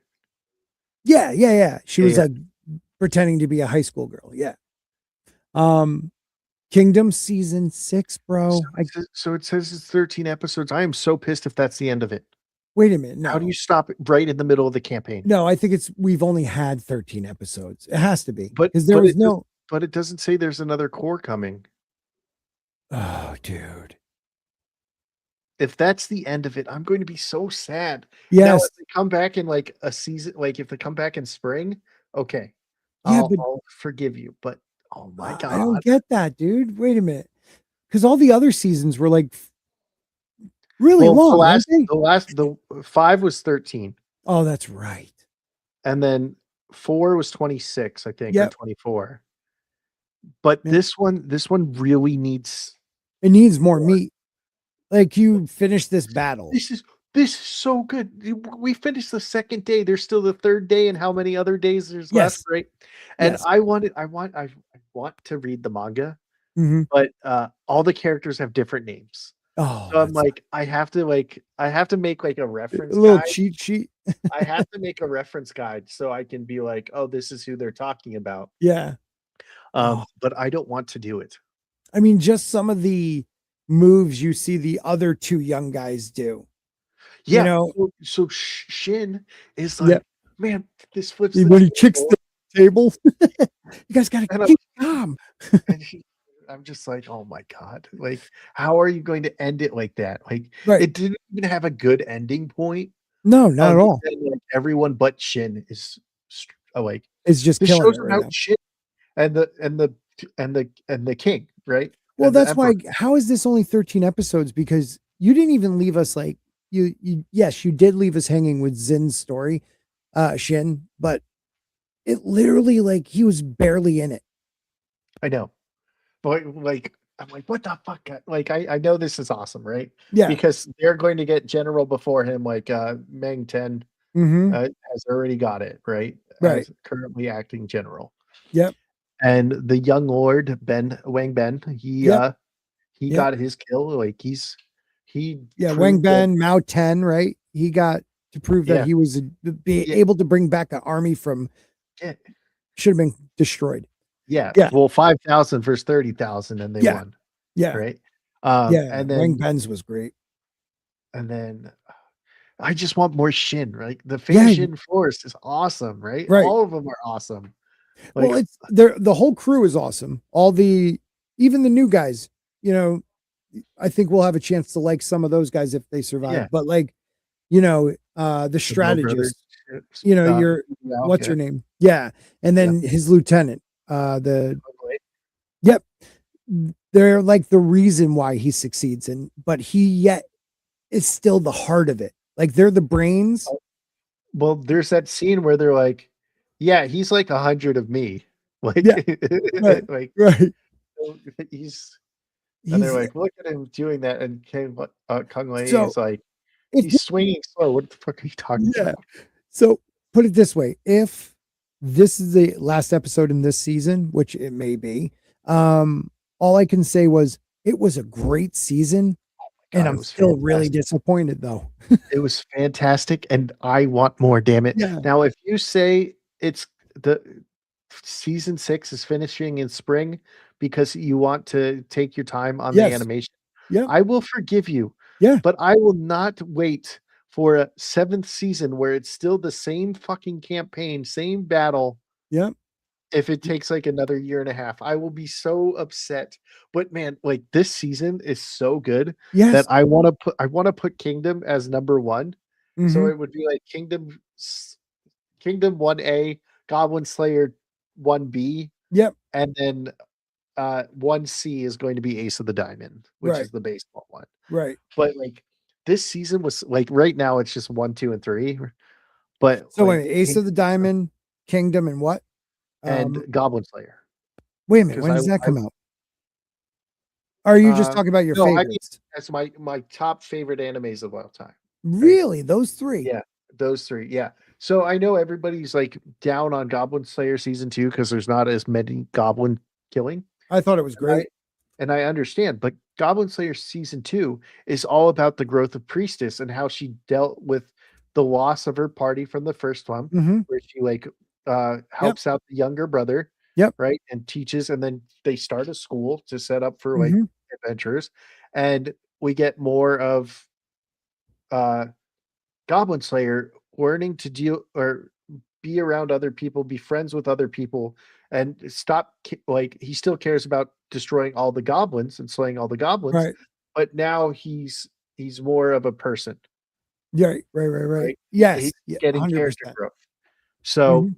Speaker 2: Yeah, yeah, yeah. She
Speaker 3: Yeah,
Speaker 2: was
Speaker 3: yeah.
Speaker 2: like pretending to be a high school girl. Yeah. Um, Kingdom season 6, bro. I
Speaker 3: So it says it's 13 episodes. I am so pissed if that's the end of it.
Speaker 2: wait a minute.
Speaker 3: How do you
Speaker 2: No,
Speaker 3: stop it right in the middle of the campaign?
Speaker 2: no, I think it's we've only had 13 episodes. It has to be
Speaker 3: But
Speaker 2: because there
Speaker 3: but
Speaker 2: was
Speaker 3: it does
Speaker 2: no.
Speaker 3: but it doesn't say there's another core coming.
Speaker 2: Oh, dude.
Speaker 3: If that's the end of it, I'm going to be so sad. Now,
Speaker 2: Yes.
Speaker 3: if they come back in like a season, like if they come back in spring, okay,
Speaker 2: Yeah, but
Speaker 3: I'll forgive you. But oh my
Speaker 2: I don't
Speaker 3: god.
Speaker 2: get that, dude. Wait a minute. Because all the other seasons were like really
Speaker 3: Well,
Speaker 2: long, weren't they?
Speaker 3: the 5 was 13,
Speaker 2: Oh, that's right.
Speaker 3: and then 4 was 26, I think, or
Speaker 2: Yep.
Speaker 3: 24. But
Speaker 2: Man,
Speaker 3: this one really needs
Speaker 2: it needs more
Speaker 3: more.
Speaker 2: meat. Like you finish this battle.
Speaker 3: This is this is so good. We finished the second day. There's still the third day, and how many other days there's left,
Speaker 2: Yes.
Speaker 3: right? And
Speaker 2: Yes.
Speaker 3: I want to read the manga,
Speaker 2: Hmm.
Speaker 3: but all the characters have different names.
Speaker 2: Oh,
Speaker 3: So I'm
Speaker 2: that's
Speaker 3: like, I have to make like a
Speaker 2: a
Speaker 3: reference
Speaker 2: little
Speaker 3: guide.
Speaker 2: cheat sheet.
Speaker 3: I have to make a reference guide so I can be like, oh, this is who they're talking about.
Speaker 2: Yeah. Oh,
Speaker 3: But I don't want to do it.
Speaker 2: I mean, just some of the moves you see the other two young guys do. You
Speaker 3: Yeah.
Speaker 2: know,
Speaker 3: So Shin is
Speaker 2: yeah.
Speaker 3: like, man, this flips the
Speaker 2: When he kicks
Speaker 3: table.
Speaker 2: the table, you guys got to
Speaker 3: And
Speaker 2: keep calm.
Speaker 3: I'm just like, "Oh my god, like, how are you going to end it like that?" Like,
Speaker 2: Right.
Speaker 3: it didn't even have a good ending point
Speaker 2: No, not
Speaker 3: other
Speaker 2: at all.
Speaker 3: than, like, everyone but Shin is like,
Speaker 2: It's just
Speaker 3: this
Speaker 2: killing
Speaker 3: show's
Speaker 2: it right
Speaker 3: about
Speaker 2: now.
Speaker 3: Shin and the king, right?
Speaker 2: Well,
Speaker 3: And the
Speaker 2: that's
Speaker 3: emperor.
Speaker 2: why. How is this only 13 episodes? Because you didn't even leave us like yes, you did leave us hanging with Zin's story, Shin, but it literally like he was barely in it.
Speaker 3: I know. But, like, I'm like, "What the fuck?" Like, I know this is awesome, right?
Speaker 2: Yeah.
Speaker 3: Because they're going to get general before him, like, Meng Ten,
Speaker 2: Mm-hmm.
Speaker 3: has already got it, right?
Speaker 2: Right.
Speaker 3: As currently acting general.
Speaker 2: Yep.
Speaker 3: And the young lord, Wang Ben,
Speaker 2: Yep.
Speaker 3: he
Speaker 2: Yep.
Speaker 3: got his kill, like, he
Speaker 2: Yeah. Wang
Speaker 3: proved that
Speaker 2: Ben, Mao Ten, right? He got to prove that
Speaker 3: yeah,
Speaker 2: he was be
Speaker 3: yeah,
Speaker 2: able to bring back an army from
Speaker 3: yeah,
Speaker 2: should have been destroyed.
Speaker 3: Yeah.
Speaker 2: Yeah.
Speaker 3: Well, 5,000 versus 30,000, and they
Speaker 2: Yeah.
Speaker 3: won.
Speaker 2: Yeah.
Speaker 3: Right.
Speaker 2: Yeah.
Speaker 3: And
Speaker 2: Wang
Speaker 3: then
Speaker 2: Ben's was great.
Speaker 3: I just want more Shin, right? The
Speaker 2: Yeah.
Speaker 3: Shin Force is awesome, right?
Speaker 2: Right.
Speaker 3: All of them are awesome.
Speaker 2: Well,
Speaker 3: Like,
Speaker 2: it's the whole crew is awesome. Even the new guys, you know, I think we'll have a chance to like some of those guys if they survive.
Speaker 3: yeah,
Speaker 2: But the
Speaker 3: the Bell brothers.
Speaker 2: strategist, your
Speaker 3: Yeah,
Speaker 2: what's her
Speaker 3: okay.
Speaker 2: name? Yeah. And
Speaker 3: Yeah.
Speaker 2: then his lieutenant, yep. They're like the reason why he succeeds. But he yet is still the heart of it. Like they're the brains.
Speaker 3: Well, there's that scene where they're like, yeah, he's like 100 of me. Like,
Speaker 2: Yeah. Right.
Speaker 3: like
Speaker 2: Right.
Speaker 3: he's, and they're
Speaker 2: He's
Speaker 3: like, look at him doing that. And Kung Lei
Speaker 2: so
Speaker 3: is like,
Speaker 2: if
Speaker 3: he's swinging slow. What the fuck are you talking
Speaker 2: yeah.
Speaker 3: about?
Speaker 2: So put it this way, if this is the last episode in this season, which it may be, all I can say was it was a great season, and
Speaker 3: God, it
Speaker 2: I'm
Speaker 3: was
Speaker 2: still really
Speaker 3: fantastic.
Speaker 2: disappointed though.
Speaker 3: It was fantastic, and I want more, damn it.
Speaker 2: Yeah.
Speaker 3: Now, if you say it's the season 6 is finishing in spring because you want to take your time on the
Speaker 2: Yes.
Speaker 3: animation,
Speaker 2: Yeah.
Speaker 3: I will forgive you,
Speaker 2: Yeah.
Speaker 3: but I will not wait for a 7th season where it's still the same fucking campaign, same battle,
Speaker 2: Yeah.
Speaker 3: if it takes like another year and a half. I will be so upset. But man, like this season is so good that
Speaker 2: Yes.
Speaker 3: I want to put Kingdom as number 1. So
Speaker 2: Hmm.
Speaker 3: it would be like Kingdom 1A, Goblin Slayer 1B,
Speaker 2: Yep.
Speaker 3: and then 1C is going to be Ace of the Diamond, which
Speaker 2: Right.
Speaker 3: is the baseball one.
Speaker 2: Right.
Speaker 3: But like this season was like right now it's just 1, 2, and 3. But
Speaker 2: So
Speaker 3: like
Speaker 2: wait, Ace of the
Speaker 3: Kingdom
Speaker 2: Diamond, Kingdom, and what?
Speaker 3: and Goblin Slayer.
Speaker 2: Wait a minute.
Speaker 3: Because
Speaker 2: When does that
Speaker 3: I
Speaker 2: come out? Are you just
Speaker 3: Uh,
Speaker 2: talking about your
Speaker 3: no, I mean,
Speaker 2: favorites?
Speaker 3: that's my top favorite animes of all time, right?
Speaker 2: Really? Those three?
Speaker 3: Yeah, those 3, yeah. So I know everybody's, like, down on Goblin Slayer season 2 because there's not as many goblin killing,
Speaker 2: I thought it was
Speaker 3: and I
Speaker 2: great.
Speaker 3: and I understand, but Goblin Slayer season 2 is all about the growth of Priestess and how she dealt with the loss of her party from the first one,
Speaker 2: Hmm.
Speaker 3: where she, like,
Speaker 2: Yep.
Speaker 3: helps out the younger brother,
Speaker 2: Yep.
Speaker 3: right, and teaches, and then they start a school to set up for, like,
Speaker 2: Hmm.
Speaker 3: adventures, and we get more of, uh, Goblin Slayer learning to deal or be around other people, be friends with other people, and stop like he still cares about destroying all the goblins and slaying all the goblins,
Speaker 2: Right.
Speaker 3: but now he's more of a person,
Speaker 2: Yeah. Right.
Speaker 3: right? He's
Speaker 2: Yes. Yeah.
Speaker 3: getting character
Speaker 2: 100%.
Speaker 3: growth. So
Speaker 2: Hmm.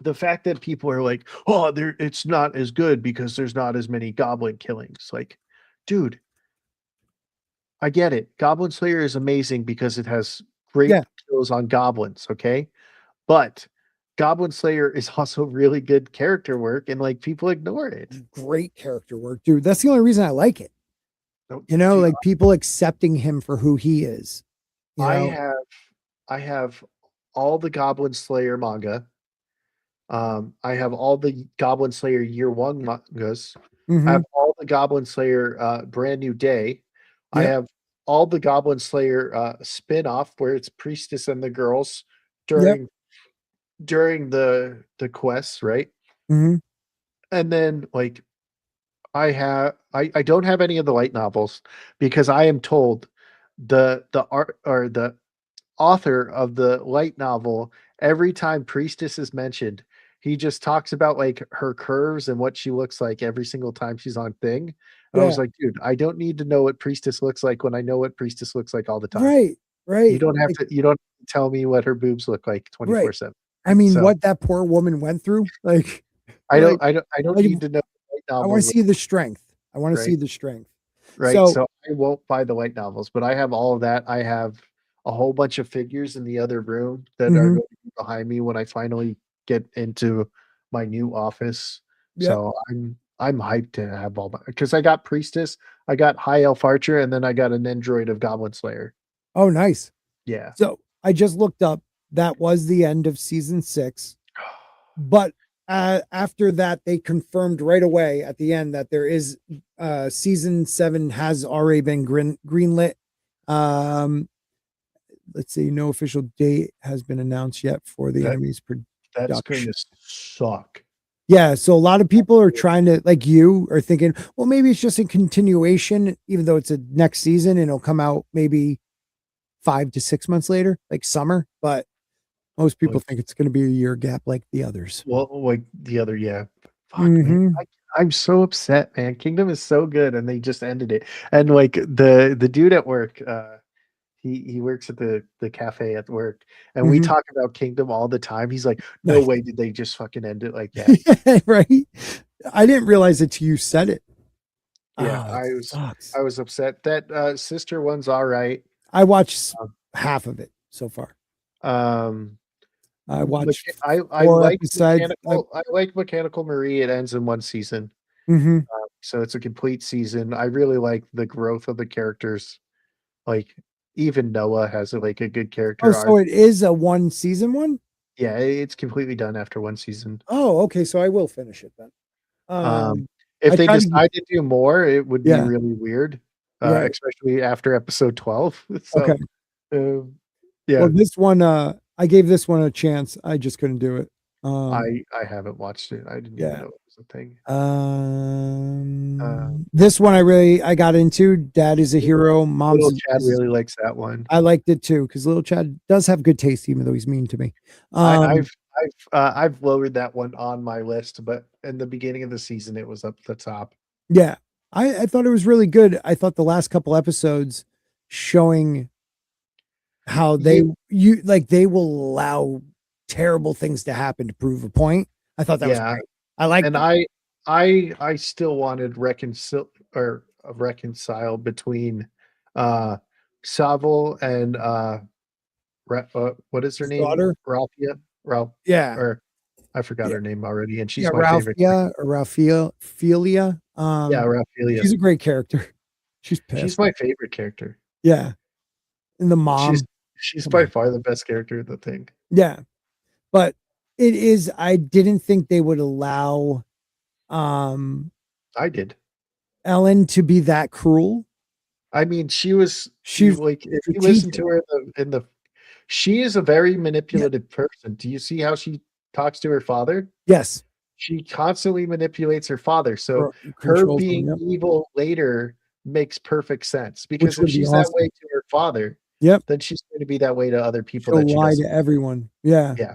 Speaker 3: the fact that people are like, "Oh, there it's not as good because there's not as many goblin killings." Like, dude, I get it. Goblin Slayer is amazing because it has
Speaker 2: Yeah.
Speaker 3: great kills on goblins, okay? But Goblin Slayer is also really good character work and like people ignore it.
Speaker 2: Great character work, dude. That's the only reason I like it.
Speaker 3: So, dude,
Speaker 2: Like people accepting him for who he is. You
Speaker 3: I
Speaker 2: know.
Speaker 3: have I have all the Goblin Slayer manga. I have all the Goblin Slayer Year One mangas. I
Speaker 2: Hmm.
Speaker 3: have all the Goblin Slayer Brand New Day. I
Speaker 2: Yep.
Speaker 3: have all the Goblin Slayer spin-off where it's Priestess and the girls
Speaker 2: Yep.
Speaker 3: during the quests, right?
Speaker 2: Hmm.
Speaker 3: And then like I don't have any of the light novels because I am told the art or the author of the light novel, every time Priestess is mentioned, he just talks about like her curves and what she looks like every single time she's on thing. And I was
Speaker 2: Yeah.
Speaker 3: like, dude, I don't need to know what Priestess looks like when I know what Priestess looks like all the time.
Speaker 2: Right.
Speaker 3: You
Speaker 2: Right.
Speaker 3: don't have
Speaker 2: Like,
Speaker 3: to you don't tell me what her boobs look like
Speaker 2: right.
Speaker 3: 24/7.
Speaker 2: I mean,
Speaker 3: So
Speaker 2: what that poor woman went through. Like,
Speaker 3: I
Speaker 2: like,
Speaker 3: don't I don't I don't
Speaker 2: like
Speaker 3: need to know light
Speaker 2: I want
Speaker 3: novels,
Speaker 2: to see the strength. I want to
Speaker 3: right?
Speaker 2: see the strength.
Speaker 3: Right,
Speaker 2: So,
Speaker 3: so I won't buy the light novels, but I have all of that. I have a whole bunch of figures in the other room that are
Speaker 2: mhm,
Speaker 3: going to be behind me when I finally get into my new office.
Speaker 2: yep.
Speaker 3: So I'm hyped to have all my because I got Priestess, I got High Elf Archer, and then I got an Android of Goblin Slayer.
Speaker 2: Oh, nice.
Speaker 3: Yeah.
Speaker 2: So I just looked up. That was the end of season 6. But after that, they confirmed right away at the end that there is season 7 has already been greenlit. Um, let's see, no official date has been announced yet for the
Speaker 3: That
Speaker 2: enemy's
Speaker 3: that's going
Speaker 2: production.
Speaker 3: to suck.
Speaker 2: Yeah, so a lot of people are trying to, like you are thinking, well, maybe it's just a continuation, even though it's a next season and it'll come out maybe 5 to 6 months later, like summer. But most people
Speaker 3: Like,
Speaker 2: think it's going to be a year gap like the others.
Speaker 3: well, like the other, yeah. Fuck, man.
Speaker 2: Hmm.
Speaker 3: I'm so upset, man. Kingdom is so good, and they just ended it. And like the dude at work, he works at the cafe at work, and we
Speaker 2: Hmm.
Speaker 3: talk about Kingdom all the time. He's like, "No
Speaker 2: Nice.
Speaker 3: way did they just fucking end it like that."
Speaker 2: Right? I didn't realize it till you said it.
Speaker 3: Yeah,
Speaker 2: Oh, it sucks.
Speaker 3: I was upset. That sister one's all right.
Speaker 2: I watched
Speaker 3: Um,
Speaker 2: half of it so far.
Speaker 3: um,
Speaker 2: I watched
Speaker 3: I
Speaker 2: four
Speaker 3: like
Speaker 2: episodes.
Speaker 3: I like Mechanical Marie. It ends in one season,
Speaker 2: Mhm.
Speaker 3: so it's a complete season. I really like the growth of the characters. Like even Noah has like a good
Speaker 2: Oh,
Speaker 3: character
Speaker 2: so
Speaker 3: arc.
Speaker 2: it is a one season one?
Speaker 3: Yeah, it's completely done after one season.
Speaker 2: Oh, okay. So I will finish it then.
Speaker 3: Um,
Speaker 2: Um,
Speaker 3: if
Speaker 2: I
Speaker 3: they
Speaker 2: tried to,
Speaker 3: decide to do more, it would be
Speaker 2: yeah,
Speaker 3: really weird,
Speaker 2: right.
Speaker 3: especially after episode 12.
Speaker 2: Okay.
Speaker 3: So, um,
Speaker 2: Well,
Speaker 3: yeah,
Speaker 2: this one, I gave this one a chance. I just couldn't do it.
Speaker 3: I haven't watched it. I didn't even
Speaker 2: Yeah.
Speaker 3: know it was a thing. Uh,
Speaker 2: This one I got into. Dad is a hero.
Speaker 3: Little
Speaker 2: Mom's
Speaker 3: Chad
Speaker 2: is
Speaker 3: really likes that one.
Speaker 2: I liked it too because little Chad does have good taste, even though he's mean to me.
Speaker 3: I,
Speaker 2: Um,
Speaker 3: I've lowered that one on my list, but in the beginning of the season, it was up the top.
Speaker 2: yeah, I thought it was really good. I thought the last couple episodes showing how
Speaker 3: Yeah,
Speaker 2: they will allow terrible things to happen to prove a point. I thought that was
Speaker 3: yeah,
Speaker 2: great. I liked
Speaker 3: and
Speaker 2: it.
Speaker 3: I still wanted reconcile between uh Savile and what is her
Speaker 2: His
Speaker 3: name?
Speaker 2: daughter.
Speaker 3: Ralphia? Ralph
Speaker 2: Yeah.
Speaker 3: or I forgot
Speaker 2: Yeah.
Speaker 3: her name already, and
Speaker 2: Yeah.
Speaker 3: she's my favorite
Speaker 2: Ralphia
Speaker 3: character.
Speaker 2: or Ralphia.
Speaker 3: Yeah, Ralphilia.
Speaker 2: She's a great character. She's
Speaker 3: She's
Speaker 2: pissed.
Speaker 3: my favorite character.
Speaker 2: Yeah. And the
Speaker 3: She's
Speaker 2: mom.
Speaker 3: she's
Speaker 2: Come
Speaker 3: by
Speaker 2: on.
Speaker 3: far the best character of the thing.
Speaker 2: Yeah. But it is, I didn't think they would allow um
Speaker 3: I did.
Speaker 2: Ellen to be that cruel.
Speaker 3: I mean, she was
Speaker 2: She's
Speaker 3: like if you listen
Speaker 2: strategic.
Speaker 3: to her in the she is a very
Speaker 2: Yeah.
Speaker 3: manipulative person. Do you see how she talks to her father?
Speaker 2: Yes.
Speaker 3: She constantly manipulates her father. So her
Speaker 2: Controls them.
Speaker 3: being
Speaker 2: Yep.
Speaker 3: evil later makes perfect sense
Speaker 2: Which
Speaker 3: because if
Speaker 2: would be
Speaker 3: she's that
Speaker 2: awesome.
Speaker 3: way to her father,
Speaker 2: Yep.
Speaker 3: then she's going to be that way to other people
Speaker 2: She'll
Speaker 3: that she
Speaker 2: lie to
Speaker 3: doesn't.
Speaker 2: everyone. Yeah.
Speaker 3: Yeah,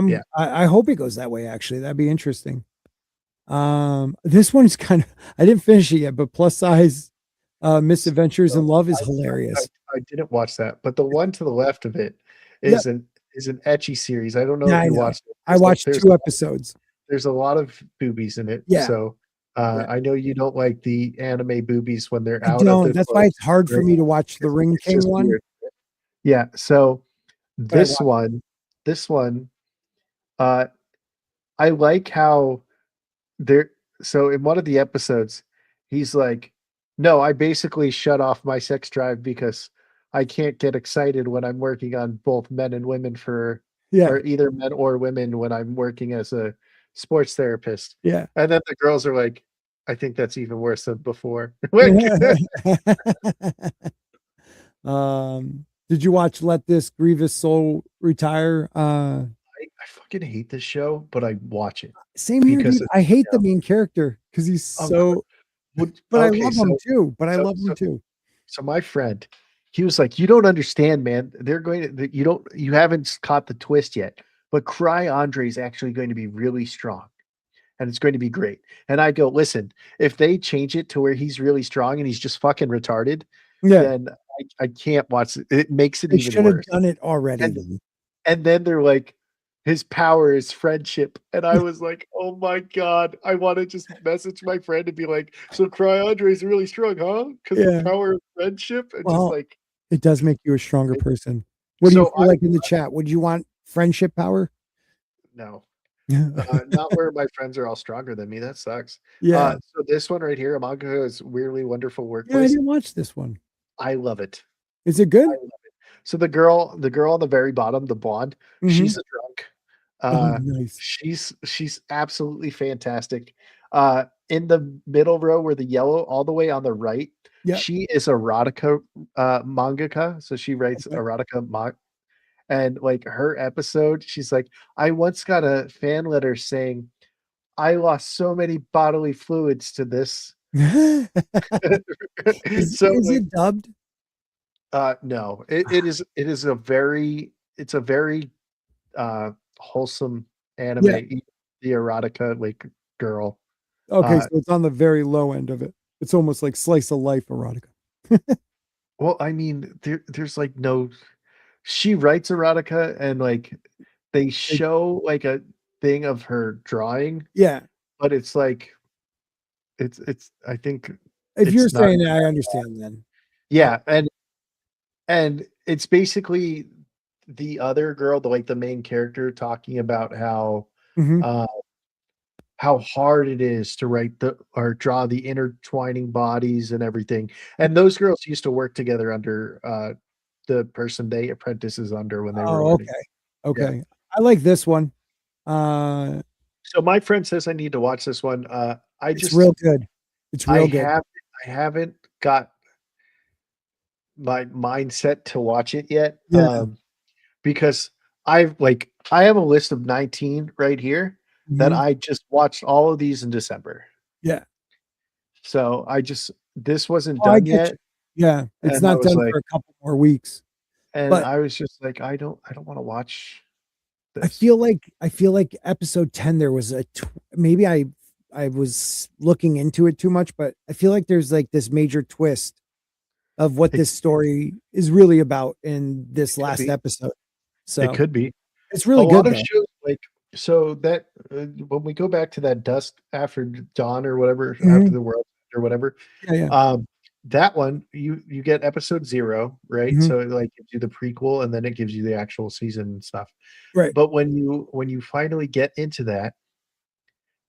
Speaker 3: yeah.
Speaker 2: I hope it goes that way actually. That'd be interesting. This one's kind of I didn't finish it yet, but plus size misadventures in
Speaker 3: So
Speaker 2: love is
Speaker 3: I,
Speaker 2: hilarious.
Speaker 3: I didn't watch that, but the one to the left of it
Speaker 2: Yep.
Speaker 3: is an etchy series. I don't know
Speaker 2: Yeah,
Speaker 3: if
Speaker 2: I
Speaker 3: you
Speaker 2: know.
Speaker 3: watched it.
Speaker 2: I watched 2 episodes.
Speaker 3: There's a lot of boobies in it.
Speaker 2: Yeah.
Speaker 3: So
Speaker 2: Yeah.
Speaker 3: I know you don't like the anime boobies when they're
Speaker 2: I
Speaker 3: out of
Speaker 2: don't.
Speaker 3: their
Speaker 2: That's why
Speaker 3: clothes,
Speaker 2: it's hard for
Speaker 3: right?
Speaker 2: me to watch the Ring
Speaker 3: It's
Speaker 2: King
Speaker 3: just
Speaker 2: one,
Speaker 3: weird. Yeah. So
Speaker 2: but I
Speaker 3: this
Speaker 2: watched.
Speaker 3: one, this one, uh, I like how there. So in one of the episodes, he's like, "No, I basically shut off my sex drive because I can't get excited when I'm working on both men and women
Speaker 2: Yeah.
Speaker 3: or either men or women when I'm working as a sports therapist."
Speaker 2: Yeah.
Speaker 3: And then the girls are like, "I think that's even worse than before." Like,
Speaker 2: Did you watch Let This Grievous Soul Retire?
Speaker 3: I fucking hate this show, but I watch it
Speaker 2: Same here,
Speaker 3: because
Speaker 2: dude.
Speaker 3: it's
Speaker 2: I hate
Speaker 3: you
Speaker 2: the main character because he's
Speaker 3: know,
Speaker 2: so, but I
Speaker 3: okay,
Speaker 2: love him too. But I
Speaker 3: so
Speaker 2: love him
Speaker 3: so
Speaker 2: too.
Speaker 3: so my friend, he was like, "You don't understand, man. They're going to you haven't caught the twist yet, but Cry Andre is actually going to be really strong, and it's going to be great." And I go, "Listen, if they change it to where he's really strong and he's just fucking retarded,
Speaker 2: Yeah.
Speaker 3: then I can't watch it. It makes it
Speaker 2: They
Speaker 3: even
Speaker 2: should have
Speaker 3: worse."
Speaker 2: done it already
Speaker 3: And
Speaker 2: then.
Speaker 3: then they're like, "His power is friendship." And I was like, "Oh my God, I want to just message my friend and be like, so Cry Andre is really strong, huh? Because the
Speaker 2: Yeah.
Speaker 3: power of friendship." And just
Speaker 2: Well,
Speaker 3: like,
Speaker 2: it does make you a stronger person. What do you
Speaker 3: so
Speaker 2: feel like in the chat? Would you want friendship power?
Speaker 3: no,
Speaker 2: Yeah.
Speaker 3: not where my friends are all stronger than me. That sucks.
Speaker 2: Yeah.
Speaker 3: So this one right here, Manga is Weirdly Wonderful
Speaker 2: Yeah, I
Speaker 3: Workplace.
Speaker 2: didn't watch this one.
Speaker 3: I love it.
Speaker 2: Is it
Speaker 3: I
Speaker 2: good?
Speaker 3: love it. So the girl on the very bottom, the blonde,
Speaker 2: Hmm.
Speaker 3: she's a drunk.
Speaker 2: Oh,
Speaker 3: Uh,
Speaker 2: nice.
Speaker 3: she's absolutely fantastic. In the middle row where the yellow, all the way on the right,
Speaker 2: Yep.
Speaker 3: she is erotica mangaka. So she writes
Speaker 2: Okay.
Speaker 3: erotica and like her episode, she's like, I once got a fan letter saying I lost so many bodily fluids to this.
Speaker 2: is
Speaker 3: So
Speaker 2: is
Speaker 3: like,
Speaker 2: it dubbed?
Speaker 3: no, it is a very it's a very wholesome anime,
Speaker 2: Yeah.
Speaker 3: the erotica like girl.
Speaker 2: Okay,
Speaker 3: Uh,
Speaker 2: so it's on the very low end of it. It's almost like slice of life erotica.
Speaker 3: well, I mean, there's like no. She writes erotica, and like they
Speaker 2: Like,
Speaker 3: show like a thing of her drawing,
Speaker 2: yeah.
Speaker 3: but it's like it's. I think
Speaker 2: If you're
Speaker 3: it's not.
Speaker 2: saying that, I understand then.
Speaker 3: Yeah, and it's basically the other girl, the main character, talking about
Speaker 2: Mhm.
Speaker 3: uh how hard it is to write the or draw the intertwining bodies and everything. And those girls used to work together under the person they apprentices under when they were
Speaker 2: Oh,
Speaker 3: learning.
Speaker 2: okay.
Speaker 3: Yeah.
Speaker 2: Okay. I like this one. Uh,
Speaker 3: So my friend says I need to watch this one. I
Speaker 2: it's
Speaker 3: just
Speaker 2: real good. It's
Speaker 3: I
Speaker 2: real good.
Speaker 3: have I haven't got my mindset to watch it yet.
Speaker 2: Yeah.
Speaker 3: Because I have a list of 19 right here that
Speaker 2: Mhm.
Speaker 3: I just watched all of these in December.
Speaker 2: Yeah.
Speaker 3: So this wasn't
Speaker 2: Oh, I
Speaker 3: done
Speaker 2: get
Speaker 3: yet,
Speaker 2: you. Yeah. It's
Speaker 3: and I
Speaker 2: not
Speaker 3: was
Speaker 2: done
Speaker 3: like
Speaker 2: for a couple more weeks, but
Speaker 3: just like, I don't wanna watch this.
Speaker 2: I feel like episode 10 there was maybe I was looking into it too much, but I feel like there's like this major twist of what
Speaker 3: It
Speaker 2: this story is really about in
Speaker 3: it
Speaker 2: this
Speaker 3: could
Speaker 2: last
Speaker 3: be.
Speaker 2: episode.
Speaker 3: It
Speaker 2: So,
Speaker 3: could be.
Speaker 2: it's
Speaker 3: A
Speaker 2: really
Speaker 3: lot
Speaker 2: good
Speaker 3: of
Speaker 2: though.
Speaker 3: shows like so that when we go back to that dusk after dawn or whatever, after
Speaker 2: Mhm.
Speaker 3: the world or whatever,
Speaker 2: Yeah, yeah.
Speaker 3: um, that one you get episode 0, right?
Speaker 2: Mhm.
Speaker 3: So it like gives you the prequel and then it gives you the actual season and stuff.
Speaker 2: Right.
Speaker 3: But when you finally get into that,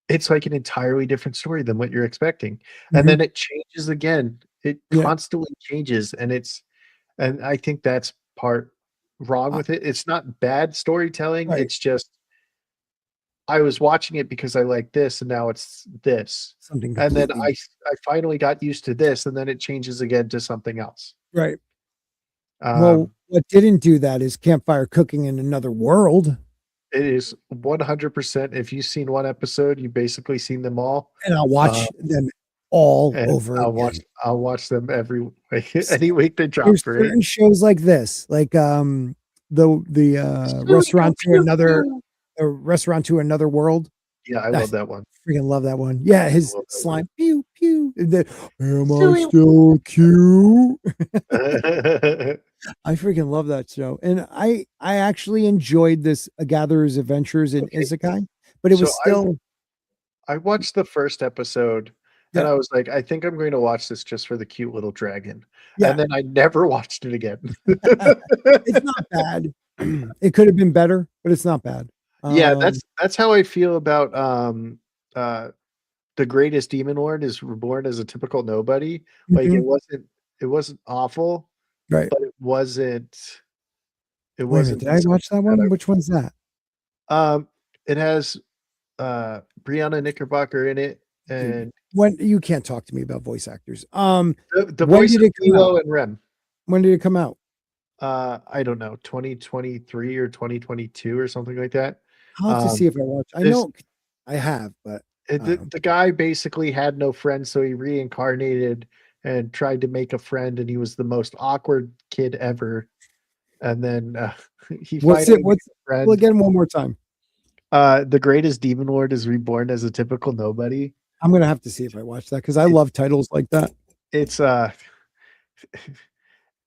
Speaker 3: it's like an entirely different story than what you're expecting. And
Speaker 2: Mhm.
Speaker 3: then it changes again. It
Speaker 2: Yeah.
Speaker 3: constantly changes and I think that's part wrong
Speaker 2: Uh,
Speaker 3: with it. It's not bad storytelling.
Speaker 2: right.
Speaker 3: It's just I was watching it because I like this and now it's this.
Speaker 2: Something
Speaker 3: And then
Speaker 2: completely
Speaker 3: I finally got used to this and then it changes again to something else.
Speaker 2: right. Well,
Speaker 3: Um,
Speaker 2: what didn't do that is Campfire Cooking in Another World,
Speaker 3: it is 100%. If you've seen one episode, you've basically seen them all.
Speaker 2: and I'll
Speaker 3: Uh,
Speaker 2: watch them all
Speaker 3: and
Speaker 2: over again.
Speaker 3: I'll watch them every week,
Speaker 2: S
Speaker 3: any week they drop,
Speaker 2: There's
Speaker 3: right?
Speaker 2: certain shows like this, like,
Speaker 3: Pew, pew, pew, pew.
Speaker 2: Restaurant to Another World.
Speaker 3: Yeah, I
Speaker 2: I
Speaker 3: love that one.
Speaker 2: freaking love that one. Yeah,
Speaker 3: I
Speaker 2: his
Speaker 3: love
Speaker 2: slime, pew, pew, and then, "Am I
Speaker 3: that
Speaker 2: still cute?"
Speaker 3: one.
Speaker 2: I freaking love that show, and I actually enjoyed this A Gatherer's Adventures in
Speaker 3: Okay,
Speaker 2: Isekai, but it
Speaker 3: so
Speaker 2: was still
Speaker 3: I watched the first episode and
Speaker 2: yeah,
Speaker 3: I was like, I think I'm going to watch this just for the cute little dragon. And
Speaker 2: yeah.
Speaker 3: then I never watched it again.
Speaker 2: It's not bad. It could have been better, but it's not bad.
Speaker 3: Yeah,
Speaker 2: Um,
Speaker 3: that's how I feel about uh The Greatest Demon Lord is Reborn as a Typical Nobody. Like
Speaker 2: mhm,
Speaker 3: it wasn't awful,
Speaker 2: right.
Speaker 3: but it
Speaker 2: Wait a minute,
Speaker 3: wasn't
Speaker 2: did I watch
Speaker 3: something
Speaker 2: that
Speaker 3: that
Speaker 2: one? Which one's that?
Speaker 3: it has Brianna Knickerbocker in it
Speaker 2: Dude,
Speaker 3: and
Speaker 2: when you can't talk to me about voice actors.
Speaker 3: the
Speaker 2: When
Speaker 3: voice
Speaker 2: did
Speaker 3: of
Speaker 2: it come out?
Speaker 3: Milo and Rem.
Speaker 2: When did it come out?
Speaker 3: I don't know, 2023 or 2022 or something like that.
Speaker 2: I'll have to
Speaker 3: Um,
Speaker 2: see if I watch. I
Speaker 3: this
Speaker 2: know I have, but
Speaker 3: the guy basically had no friends, so he reincarnated and tried to make a friend, and he was the most awkward kid ever. And then he
Speaker 2: what's it?
Speaker 3: finally made
Speaker 2: What's
Speaker 3: a
Speaker 2: well
Speaker 3: friend.
Speaker 2: again one more time?
Speaker 3: The Greatest Demon Lord is Reborn as a Typical Nobody.
Speaker 2: I'm gonna have to see if I watch that because I
Speaker 3: It,
Speaker 2: love titles like that.
Speaker 3: it's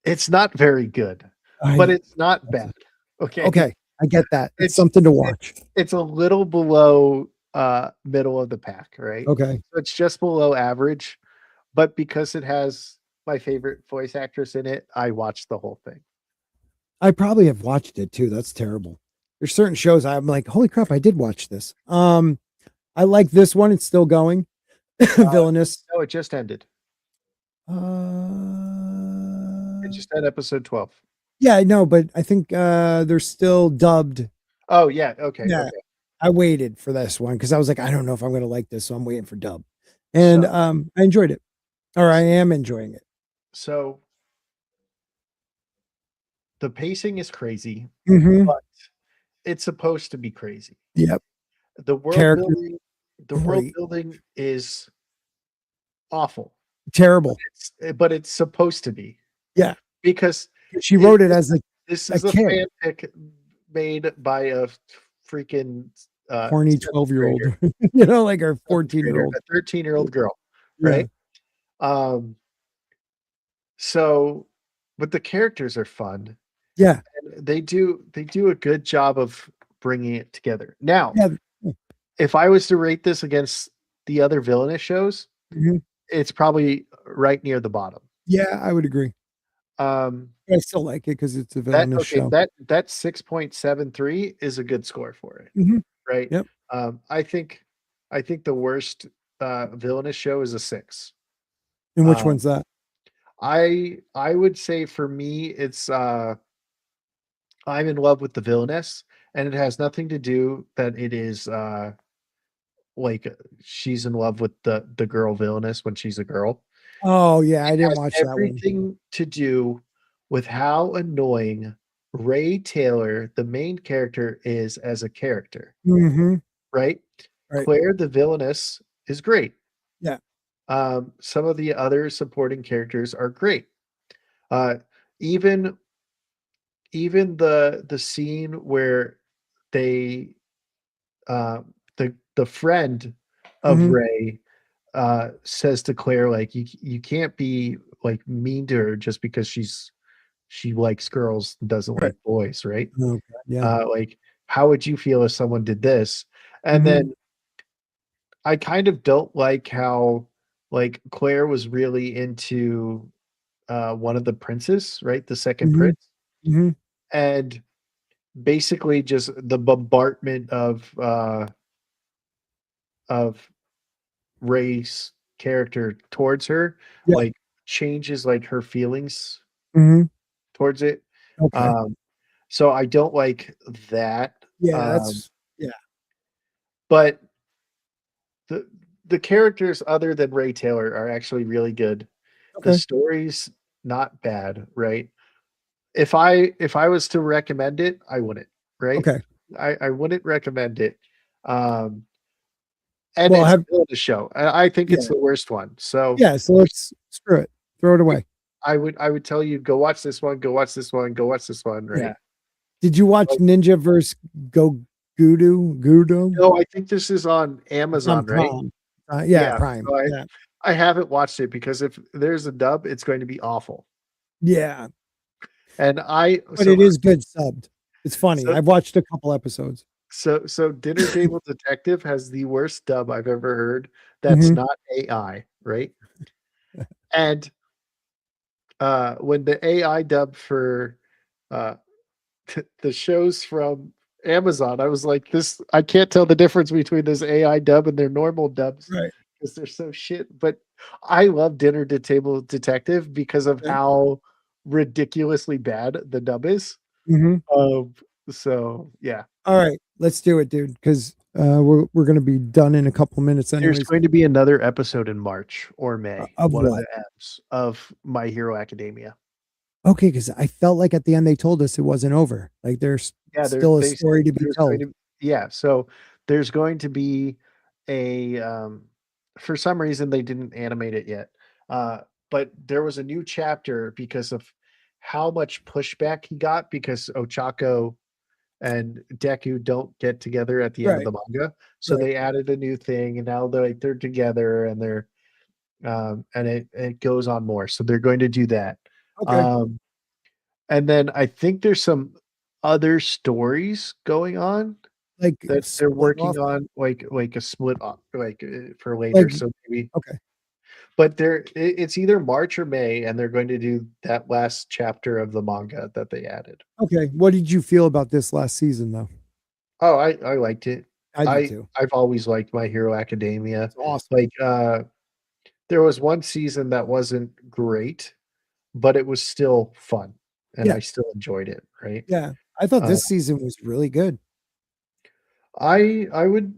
Speaker 3: it's not very good, but
Speaker 2: I
Speaker 3: it's not bad. Okay,
Speaker 2: okay, I get that. It's
Speaker 3: it's
Speaker 2: something to
Speaker 3: it,
Speaker 2: watch.
Speaker 3: it's a little below middle of the pack, right?
Speaker 2: Okay.
Speaker 3: So it's just below average, but because it has my favorite voice actress in it, I watched the whole thing.
Speaker 2: I probably have watched it too. That's terrible. There's certain shows I'm like, holy crap, I did watch this. I like this one. It's still going. Villainous.
Speaker 3: No, it just ended. It
Speaker 2: Uh,
Speaker 3: just had episode 12.
Speaker 2: yeah, I know, but I think they're still dubbed.
Speaker 3: Oh yeah, okay,
Speaker 2: Yeah,
Speaker 3: okay.
Speaker 2: I waited for this one because I was like, I don't know if I'm gonna like this, so I'm waiting for dub. And
Speaker 3: So
Speaker 2: I enjoyed it, or I am enjoying it.
Speaker 3: so the pacing is crazy,
Speaker 2: Hmm.
Speaker 3: but it's supposed to be crazy.
Speaker 2: Yep.
Speaker 3: The world
Speaker 2: Character.
Speaker 3: building the world
Speaker 2: Great.
Speaker 3: building is awful,
Speaker 2: Terrible.
Speaker 3: but it's supposed to be
Speaker 2: Yeah.
Speaker 3: because
Speaker 2: She wrote it as
Speaker 3: this
Speaker 2: a
Speaker 3: is a
Speaker 2: kid,
Speaker 3: fanfic made by a freaking
Speaker 2: horny
Speaker 3: 7th
Speaker 2: 12-year-old,
Speaker 3: grader,
Speaker 2: like our
Speaker 3: 7th grader,
Speaker 2: 14-year-old.
Speaker 3: a 13-year-old girl,
Speaker 2: Yeah.
Speaker 3: right? Um, so, but the characters are fun.
Speaker 2: Yeah.
Speaker 3: They do a good job of bringing it together. Now,
Speaker 2: Yeah.
Speaker 3: if I was to rate this against the other villainous shows,
Speaker 2: Mhm.
Speaker 3: it's probably right near the bottom.
Speaker 2: Yeah, I would agree.
Speaker 3: Um,
Speaker 2: I still like it because it's a
Speaker 3: that
Speaker 2: villainous
Speaker 3: okay,
Speaker 2: show.
Speaker 3: that 6.73 is a good score for it,
Speaker 2: Mhm.
Speaker 3: right?
Speaker 2: Yep.
Speaker 3: I think the worst villainous show is a 6.
Speaker 2: And which
Speaker 3: Um,
Speaker 2: one's that?
Speaker 3: I would say for me it's I'm in love with the villainess, and it has nothing to do that it is like she's in love with the girl villainess when she's a girl.
Speaker 2: Oh, yeah,
Speaker 3: It
Speaker 2: I didn't
Speaker 3: has
Speaker 2: watch that one.
Speaker 3: everything to do with how annoying Ray Taylor, the main character, is as a character,
Speaker 2: Mhm.
Speaker 3: right?
Speaker 2: Right.
Speaker 3: Claire, the villainess, is great.
Speaker 2: Yeah.
Speaker 3: Some of the other supporting characters are great. Uh, even even the scene where they the friend of
Speaker 2: Mhm.
Speaker 3: Ray says to Claire, like, you can't be like mean to her just because she likes girls and doesn't
Speaker 2: Right.
Speaker 3: like boys, right?
Speaker 2: Oh, God, yeah.
Speaker 3: Like, how would you feel if someone did this? And
Speaker 2: Mhm.
Speaker 3: then I kind of don't like how like Claire was really into one of the princes, right? The second
Speaker 2: Mhm.
Speaker 3: prince.
Speaker 2: Mhm.
Speaker 3: And basically just the bombardment of Ray's character towards her,
Speaker 2: Yeah.
Speaker 3: like, changes, like, her feelings
Speaker 2: Mhm.
Speaker 3: towards it.
Speaker 2: Okay.
Speaker 3: Um, so I don't like that,
Speaker 2: Yeah,
Speaker 3: um,
Speaker 2: that's yeah.
Speaker 3: but the the characters other than Ray Taylor are actually really good. The
Speaker 2: Okay.
Speaker 3: story's not bad, right? If I was to recommend it, I wouldn't, right?
Speaker 2: Okay.
Speaker 3: I wouldn't recommend it. Um, and
Speaker 2: Well,
Speaker 3: it's
Speaker 2: have
Speaker 3: still the show. I think it's
Speaker 2: yeah.
Speaker 3: the worst one. So
Speaker 2: Yeah, so let's screw it. Throw it away.
Speaker 3: I would tell you, go watch this one, go watch this one, go watch this one,
Speaker 2: Yeah.
Speaker 3: right?
Speaker 2: Did you watch
Speaker 3: Like,
Speaker 2: Ninja vs. Go Gudo?
Speaker 3: no, I think this is on
Speaker 2: It's on
Speaker 3: Amazon, right?
Speaker 2: Prime. Yeah,
Speaker 3: Yeah.
Speaker 2: Prime.
Speaker 3: So
Speaker 2: Yeah.
Speaker 3: I haven't watched it because if there's a dub, it's going to be awful.
Speaker 2: Yeah.
Speaker 3: And I
Speaker 2: But it is good subbed. It's funny.
Speaker 3: so
Speaker 2: I've watched a couple episodes.
Speaker 3: so Dinner Table Detective has the worst dub I've ever heard that's
Speaker 2: Mhm.
Speaker 3: not AI, right? And when the AI dub for uh the shows from Amazon, I was like, this I can't tell the difference between this AI dub and their normal dubs
Speaker 2: Right.
Speaker 3: because they're so shit. But I love Dinner to Table Detective because of
Speaker 2: Okay.
Speaker 3: how ridiculously bad the dub is.
Speaker 2: Mhm.
Speaker 3: Um, so yeah.
Speaker 2: All right, let's do it, dude, because we're gonna be done in a couple minutes
Speaker 3: There's
Speaker 2: anyways.
Speaker 3: going to be another episode in March or May,
Speaker 2: Of
Speaker 3: one of
Speaker 2: what?
Speaker 3: the M's of My Hero Academia.
Speaker 2: Okay, because I felt like at the end they told us it wasn't over. Like there's
Speaker 3: Yeah,
Speaker 2: still a
Speaker 3: they said
Speaker 2: story to be
Speaker 3: there's going
Speaker 2: told.
Speaker 3: to yeah, so there's going to be a for some reason they didn't animate it yet. But there was a new chapter because of how much pushback he got because Ochako and Deku don't get together at the end of
Speaker 2: Right.
Speaker 3: the manga. So
Speaker 2: Right.
Speaker 3: they added a new thing and now they're together and they're and it goes on more. So they're going to do that.
Speaker 2: Okay.
Speaker 3: Um and then I think there's some other stories going on
Speaker 2: Like
Speaker 3: that they're
Speaker 2: split
Speaker 3: working
Speaker 2: off.
Speaker 3: on, like a split up, like for later.
Speaker 2: Like
Speaker 3: So maybe,
Speaker 2: okay.
Speaker 3: but it's either March or May, and they're going to do that last chapter of the manga that they added.
Speaker 2: Okay. What did you feel about this last season though?
Speaker 3: Oh, I liked it.
Speaker 2: I did too.
Speaker 3: I've always liked My Hero Academia.
Speaker 2: It's awesome.
Speaker 3: Like there was one season that wasn't great, but it was still fun, and
Speaker 2: Yeah.
Speaker 3: I still enjoyed it. Right.
Speaker 2: Yeah. I thought
Speaker 3: Uh,
Speaker 2: this season was really good.
Speaker 3: I would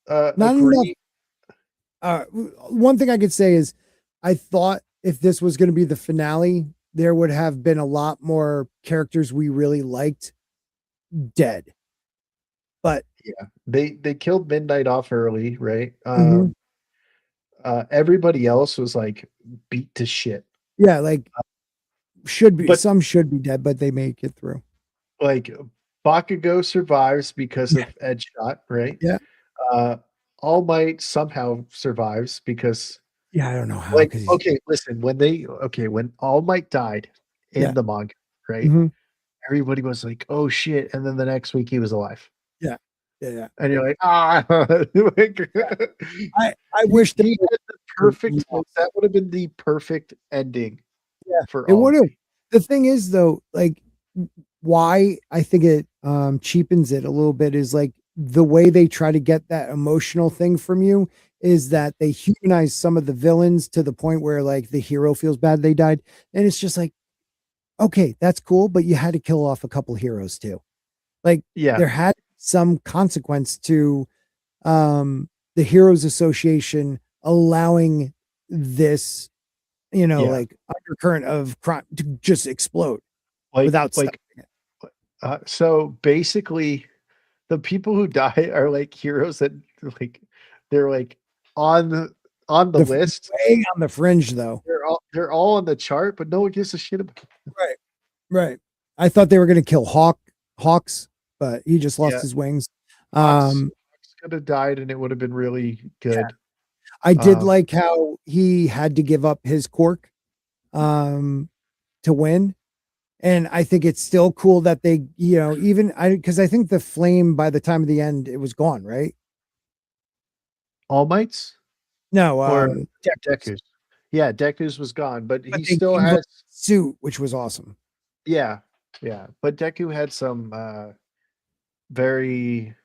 Speaker 2: Not enough.
Speaker 3: agree.
Speaker 2: One thing I could say is I thought if this was going to be the finale, there would have been a lot more characters we really liked dead. But
Speaker 3: Yeah, they killed Midnight off early, right?
Speaker 2: Mhm.
Speaker 3: Everybody else was like beat to shit.
Speaker 2: Yeah, like should be
Speaker 3: But
Speaker 2: some should be dead, but they make it through.
Speaker 3: like Bakugo survives because
Speaker 2: Yeah,
Speaker 3: of Edge Shot, right?
Speaker 2: yeah,
Speaker 3: Uh, All Might somehow survives because,
Speaker 2: yeah. I don't know how
Speaker 3: like,
Speaker 2: because he's
Speaker 3: okay, listen, when All Might died in
Speaker 2: yeah,
Speaker 3: the manga, right?
Speaker 2: hmm
Speaker 3: Everybody was like, "Oh shit!" And then the next week he was alive,
Speaker 2: yeah, yeah, yeah.
Speaker 3: and you're like, "Ah!" Like,
Speaker 2: I wish they
Speaker 3: he had the perfect. Like,
Speaker 2: lost.
Speaker 3: that would have been the perfect ending
Speaker 2: Yeah,
Speaker 3: for
Speaker 2: it
Speaker 3: All
Speaker 2: would have.
Speaker 3: Might.
Speaker 2: The thing is, though, like why I think it cheapens it a little bit is like the way they try to get that emotional thing from you is that they humanize some of the villains to the point where like the hero feels bad they died, and it's just like okay, that's cool, but you had to kill off a couple heroes too. Like
Speaker 3: Yeah,
Speaker 2: there had some consequence to the Heroes Association allowing this,
Speaker 3: yeah.
Speaker 2: like undercurrent of crime to just explode
Speaker 3: Like,
Speaker 2: without
Speaker 3: like,
Speaker 2: stopping it.
Speaker 3: so basically, the people who die are like heroes that like they're like on the on the
Speaker 2: The
Speaker 3: list.
Speaker 2: way on the fringe though.
Speaker 3: They're all on the chart, but no one gives a shit about.
Speaker 2: Right. Right. I thought they were going to kill Hawks, but he just lost
Speaker 3: Yeah,
Speaker 2: his wings.
Speaker 3: Hawks
Speaker 2: Um,
Speaker 3: could have died, and it would have been really
Speaker 2: yeah,
Speaker 3: good.
Speaker 2: I did
Speaker 3: Um,
Speaker 2: like how he had to give up his cork um, to win. And I think it's still cool that they, even because I think the flame by the time of the end, it was gone, right?
Speaker 3: All Mights
Speaker 2: No,
Speaker 3: or
Speaker 2: Deckers,
Speaker 3: Deku's. Yeah, Deku's was gone, but
Speaker 2: but
Speaker 3: he
Speaker 2: they
Speaker 3: still
Speaker 2: gave him a
Speaker 3: has.
Speaker 2: suit, which was awesome.
Speaker 3: Yeah, yeah, but Deku had some very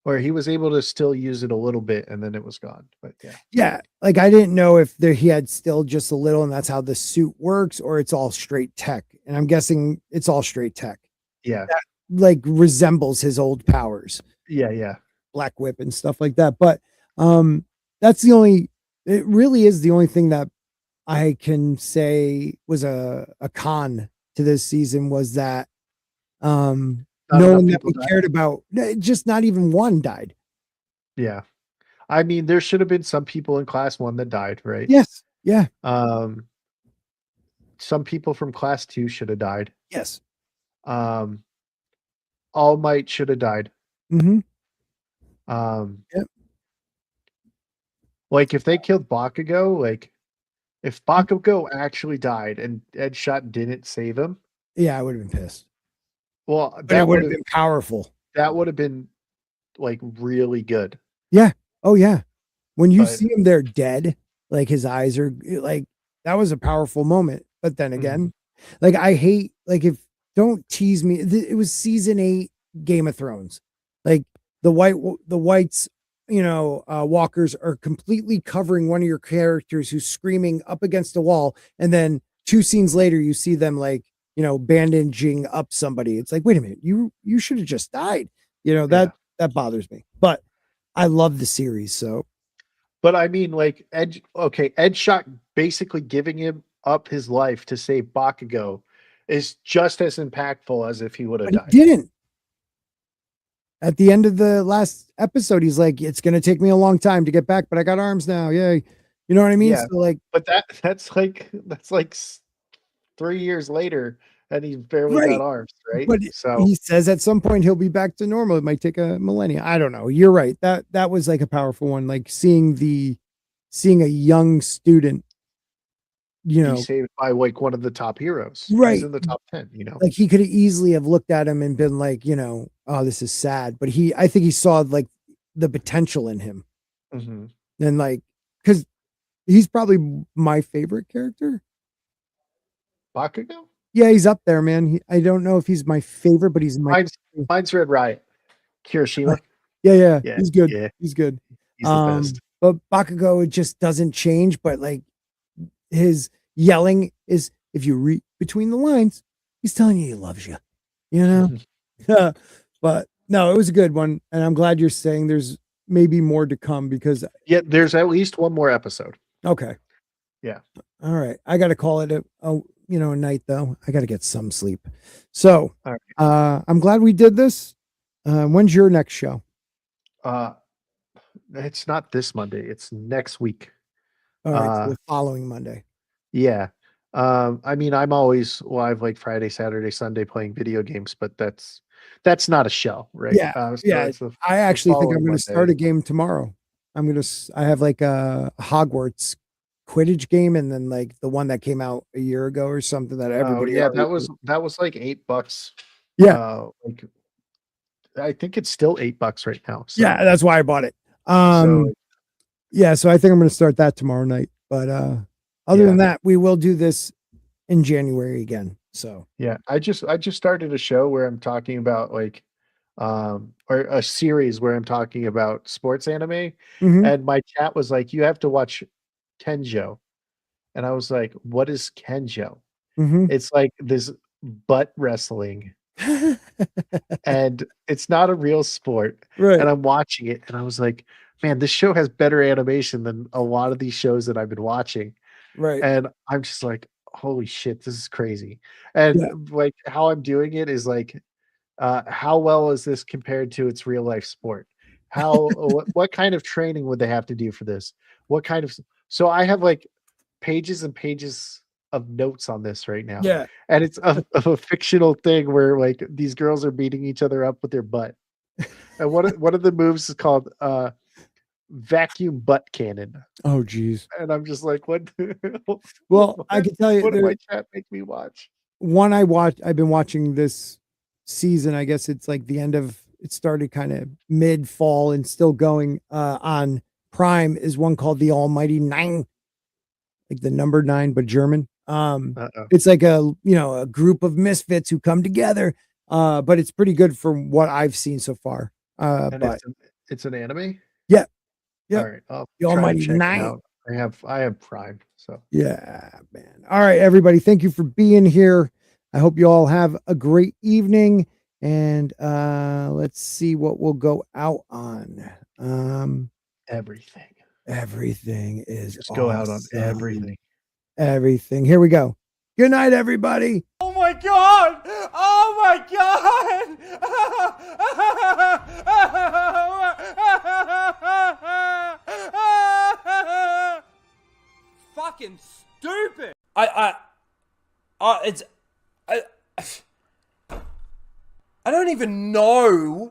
Speaker 3: where he was able to still use it a little bit, and then it was gone. But yeah,
Speaker 2: Yeah, like I didn't know if there he had still just a little, and that's how the suit works, or it's all straight tech. And I'm guessing it's all straight tech.
Speaker 3: yeah,
Speaker 2: That like resembles his old powers,
Speaker 3: yeah, yeah.
Speaker 2: Black Whip and stuff like that. But um, that's the only. It really is the only thing that I can say was a con to this season was that
Speaker 3: Not
Speaker 2: no
Speaker 3: enough
Speaker 2: one that
Speaker 3: people
Speaker 2: we
Speaker 3: died.
Speaker 2: cared about, just not even one died.
Speaker 3: Yeah. I mean, there should have been some people in class 1 that died, right?
Speaker 2: Yes. Yeah.
Speaker 3: Um, some people from class 2 should have died.
Speaker 2: Yes.
Speaker 3: Um, All Might should have died.
Speaker 2: Mm-hmm.
Speaker 3: Um,
Speaker 2: Yep.
Speaker 3: like if they killed Bakugo, like if Bakugo actually died and Ed Shot didn't save him,
Speaker 2: Yeah, I would have been pissed,
Speaker 3: well,
Speaker 2: but it would have been powerful.
Speaker 3: that would have been like really good.
Speaker 2: Yeah. Oh yeah. When you
Speaker 3: But
Speaker 2: see him there dead, like his eyes are like that was a powerful moment. But then
Speaker 3: mhm,
Speaker 2: again, like I hate like if don't tease me. It was season 8 Game of Thrones. Like the whites, walkers are completely covering one of your characters who's screaming up against a wall, and then 2 scenes later you see them like bandaging up somebody. It's like, wait a minute, you should have just died.
Speaker 3: yeah.
Speaker 2: That bothers me. But I love the series, so
Speaker 3: But I mean, like Ed Shot basically giving him up his life to save Bakugo is just as impactful as if he would have
Speaker 2: but he
Speaker 3: died.
Speaker 2: didn't. At the end of the last episode, he's like, "It's gonna take me a long time to get back, but I got arms now. Yay!" You know what I mean?
Speaker 3: Yeah,
Speaker 2: So like,
Speaker 3: but that's like 3 years later, and he's barely got
Speaker 2: right.
Speaker 3: arms, right?
Speaker 2: But
Speaker 3: So,
Speaker 2: he says at some point he'll be back to normal. It might take a millennia. I don't know. You're right. That was like a powerful one. Like seeing a young student, you
Speaker 3: be
Speaker 2: know,
Speaker 3: saved by, like, one of the top heroes. He's
Speaker 2: right.
Speaker 3: in the top 10, you know?
Speaker 2: Like he could easily have looked at him and been like, oh, this is sad. But I think he saw like the potential in him.
Speaker 3: Mhm.
Speaker 2: And like, because he's probably my favorite character.
Speaker 3: Bakugo?
Speaker 2: Yeah, he's up there, man. I don't know if he's my favorite, but he's my
Speaker 3: Mine's mine's Red Riot. Kirishima?
Speaker 2: yeah, yeah.
Speaker 3: Yeah,
Speaker 2: He's good.
Speaker 3: yeah,
Speaker 2: He's good.
Speaker 3: he's the best.
Speaker 2: But Bakugo, it just doesn't change. But like his yelling is, if you read between the lines, he's telling you he loves you. You know. But no, it was a good one, and I'm glad you're saying there's maybe more to come because
Speaker 3: Yeah, there's at least one more episode.
Speaker 2: okay,
Speaker 3: Yeah.
Speaker 2: all right, I got to call it a night though. I got to get some sleep. So
Speaker 3: Alright.
Speaker 2: I'm glad we did this. When's your next show?
Speaker 3: Uh, it's not this Monday. It's next week.
Speaker 2: All right, so
Speaker 3: Uh,
Speaker 2: the following Monday.
Speaker 3: yeah. I mean, I'm always live like Friday, Saturday, Sunday playing video games, but that's not a show, right?
Speaker 2: Yeah,
Speaker 3: So
Speaker 2: yeah.
Speaker 3: it's
Speaker 2: I
Speaker 3: the
Speaker 2: actually think I'm
Speaker 3: following
Speaker 2: going to start
Speaker 3: Monday.
Speaker 2: a game tomorrow. I have like a Hogwarts Quidditch game, and then like the one that came out a year ago or something that
Speaker 3: Oh
Speaker 2: everybody
Speaker 3: yeah,
Speaker 2: already.
Speaker 3: that was like $8.
Speaker 2: Yeah,
Speaker 3: Like I think it's still $8 right now.
Speaker 2: yeah. That's why I bought it.
Speaker 3: So
Speaker 2: Yeah. So I think I'm going to start that tomorrow night. But other than
Speaker 3: yeah,
Speaker 2: that, we will do this in January again. So
Speaker 3: yeah. I just started a show where I'm talking about like or a series where I'm talking about sports anime,
Speaker 2: mhm,
Speaker 3: and my chat was like, you have to watch Kenjo. And I was like, what is Kenjo?
Speaker 2: mhm.
Speaker 3: It's like this butt wrestling, and it's not a real sport.
Speaker 2: Right,
Speaker 3: And I'm watching it and I was like, man, this show has better animation than a lot of these shows that I've been watching.
Speaker 2: right.
Speaker 3: And I'm just like, holy shit, this is crazy.
Speaker 2: Yeah,
Speaker 3: And like how I'm doing it is like, how well is this compared to its real life sport? What kind of training would they have to do for this? What kind of so I have like pages and pages of notes on this right now.
Speaker 2: yeah.
Speaker 3: And it's of a fictional thing where like these girls are beating each other up with their butt. And one of the moves is called vacuum butt cannon.
Speaker 2: Oh, geez.
Speaker 3: And I'm just like, what
Speaker 2: Well, I can tell you
Speaker 3: what did
Speaker 2: there
Speaker 3: my chat make me watch?
Speaker 2: one I watched. I've been watching this season. I guess it's like the end of it started kind of mid fall and still going on Prime is one called The Almighty Nine, like the number nine, but German.
Speaker 3: Uh-oh.
Speaker 2: It's like a group of misfits who come together. But it's pretty good from what I've seen so far.
Speaker 3: And
Speaker 2: But
Speaker 3: it's an anime?
Speaker 2: yeah,
Speaker 3: All
Speaker 2: yep,
Speaker 3: right, I'll
Speaker 2: The
Speaker 3: try to
Speaker 2: Almighty
Speaker 3: check it
Speaker 2: Nine.
Speaker 3: out. I have Prime, so
Speaker 2: Yeah, man. All right, everybody. Thank you for being here. I hope you all have a great evening. And let's see what we'll go out on.
Speaker 3: everything.
Speaker 2: Everything is
Speaker 3: Just go out on
Speaker 2: awesome.
Speaker 3: everything.
Speaker 2: Everything. Here we go. Good night, everybody.
Speaker 4: Oh my god! Oh my god! Fucking stupid! It's I don't even know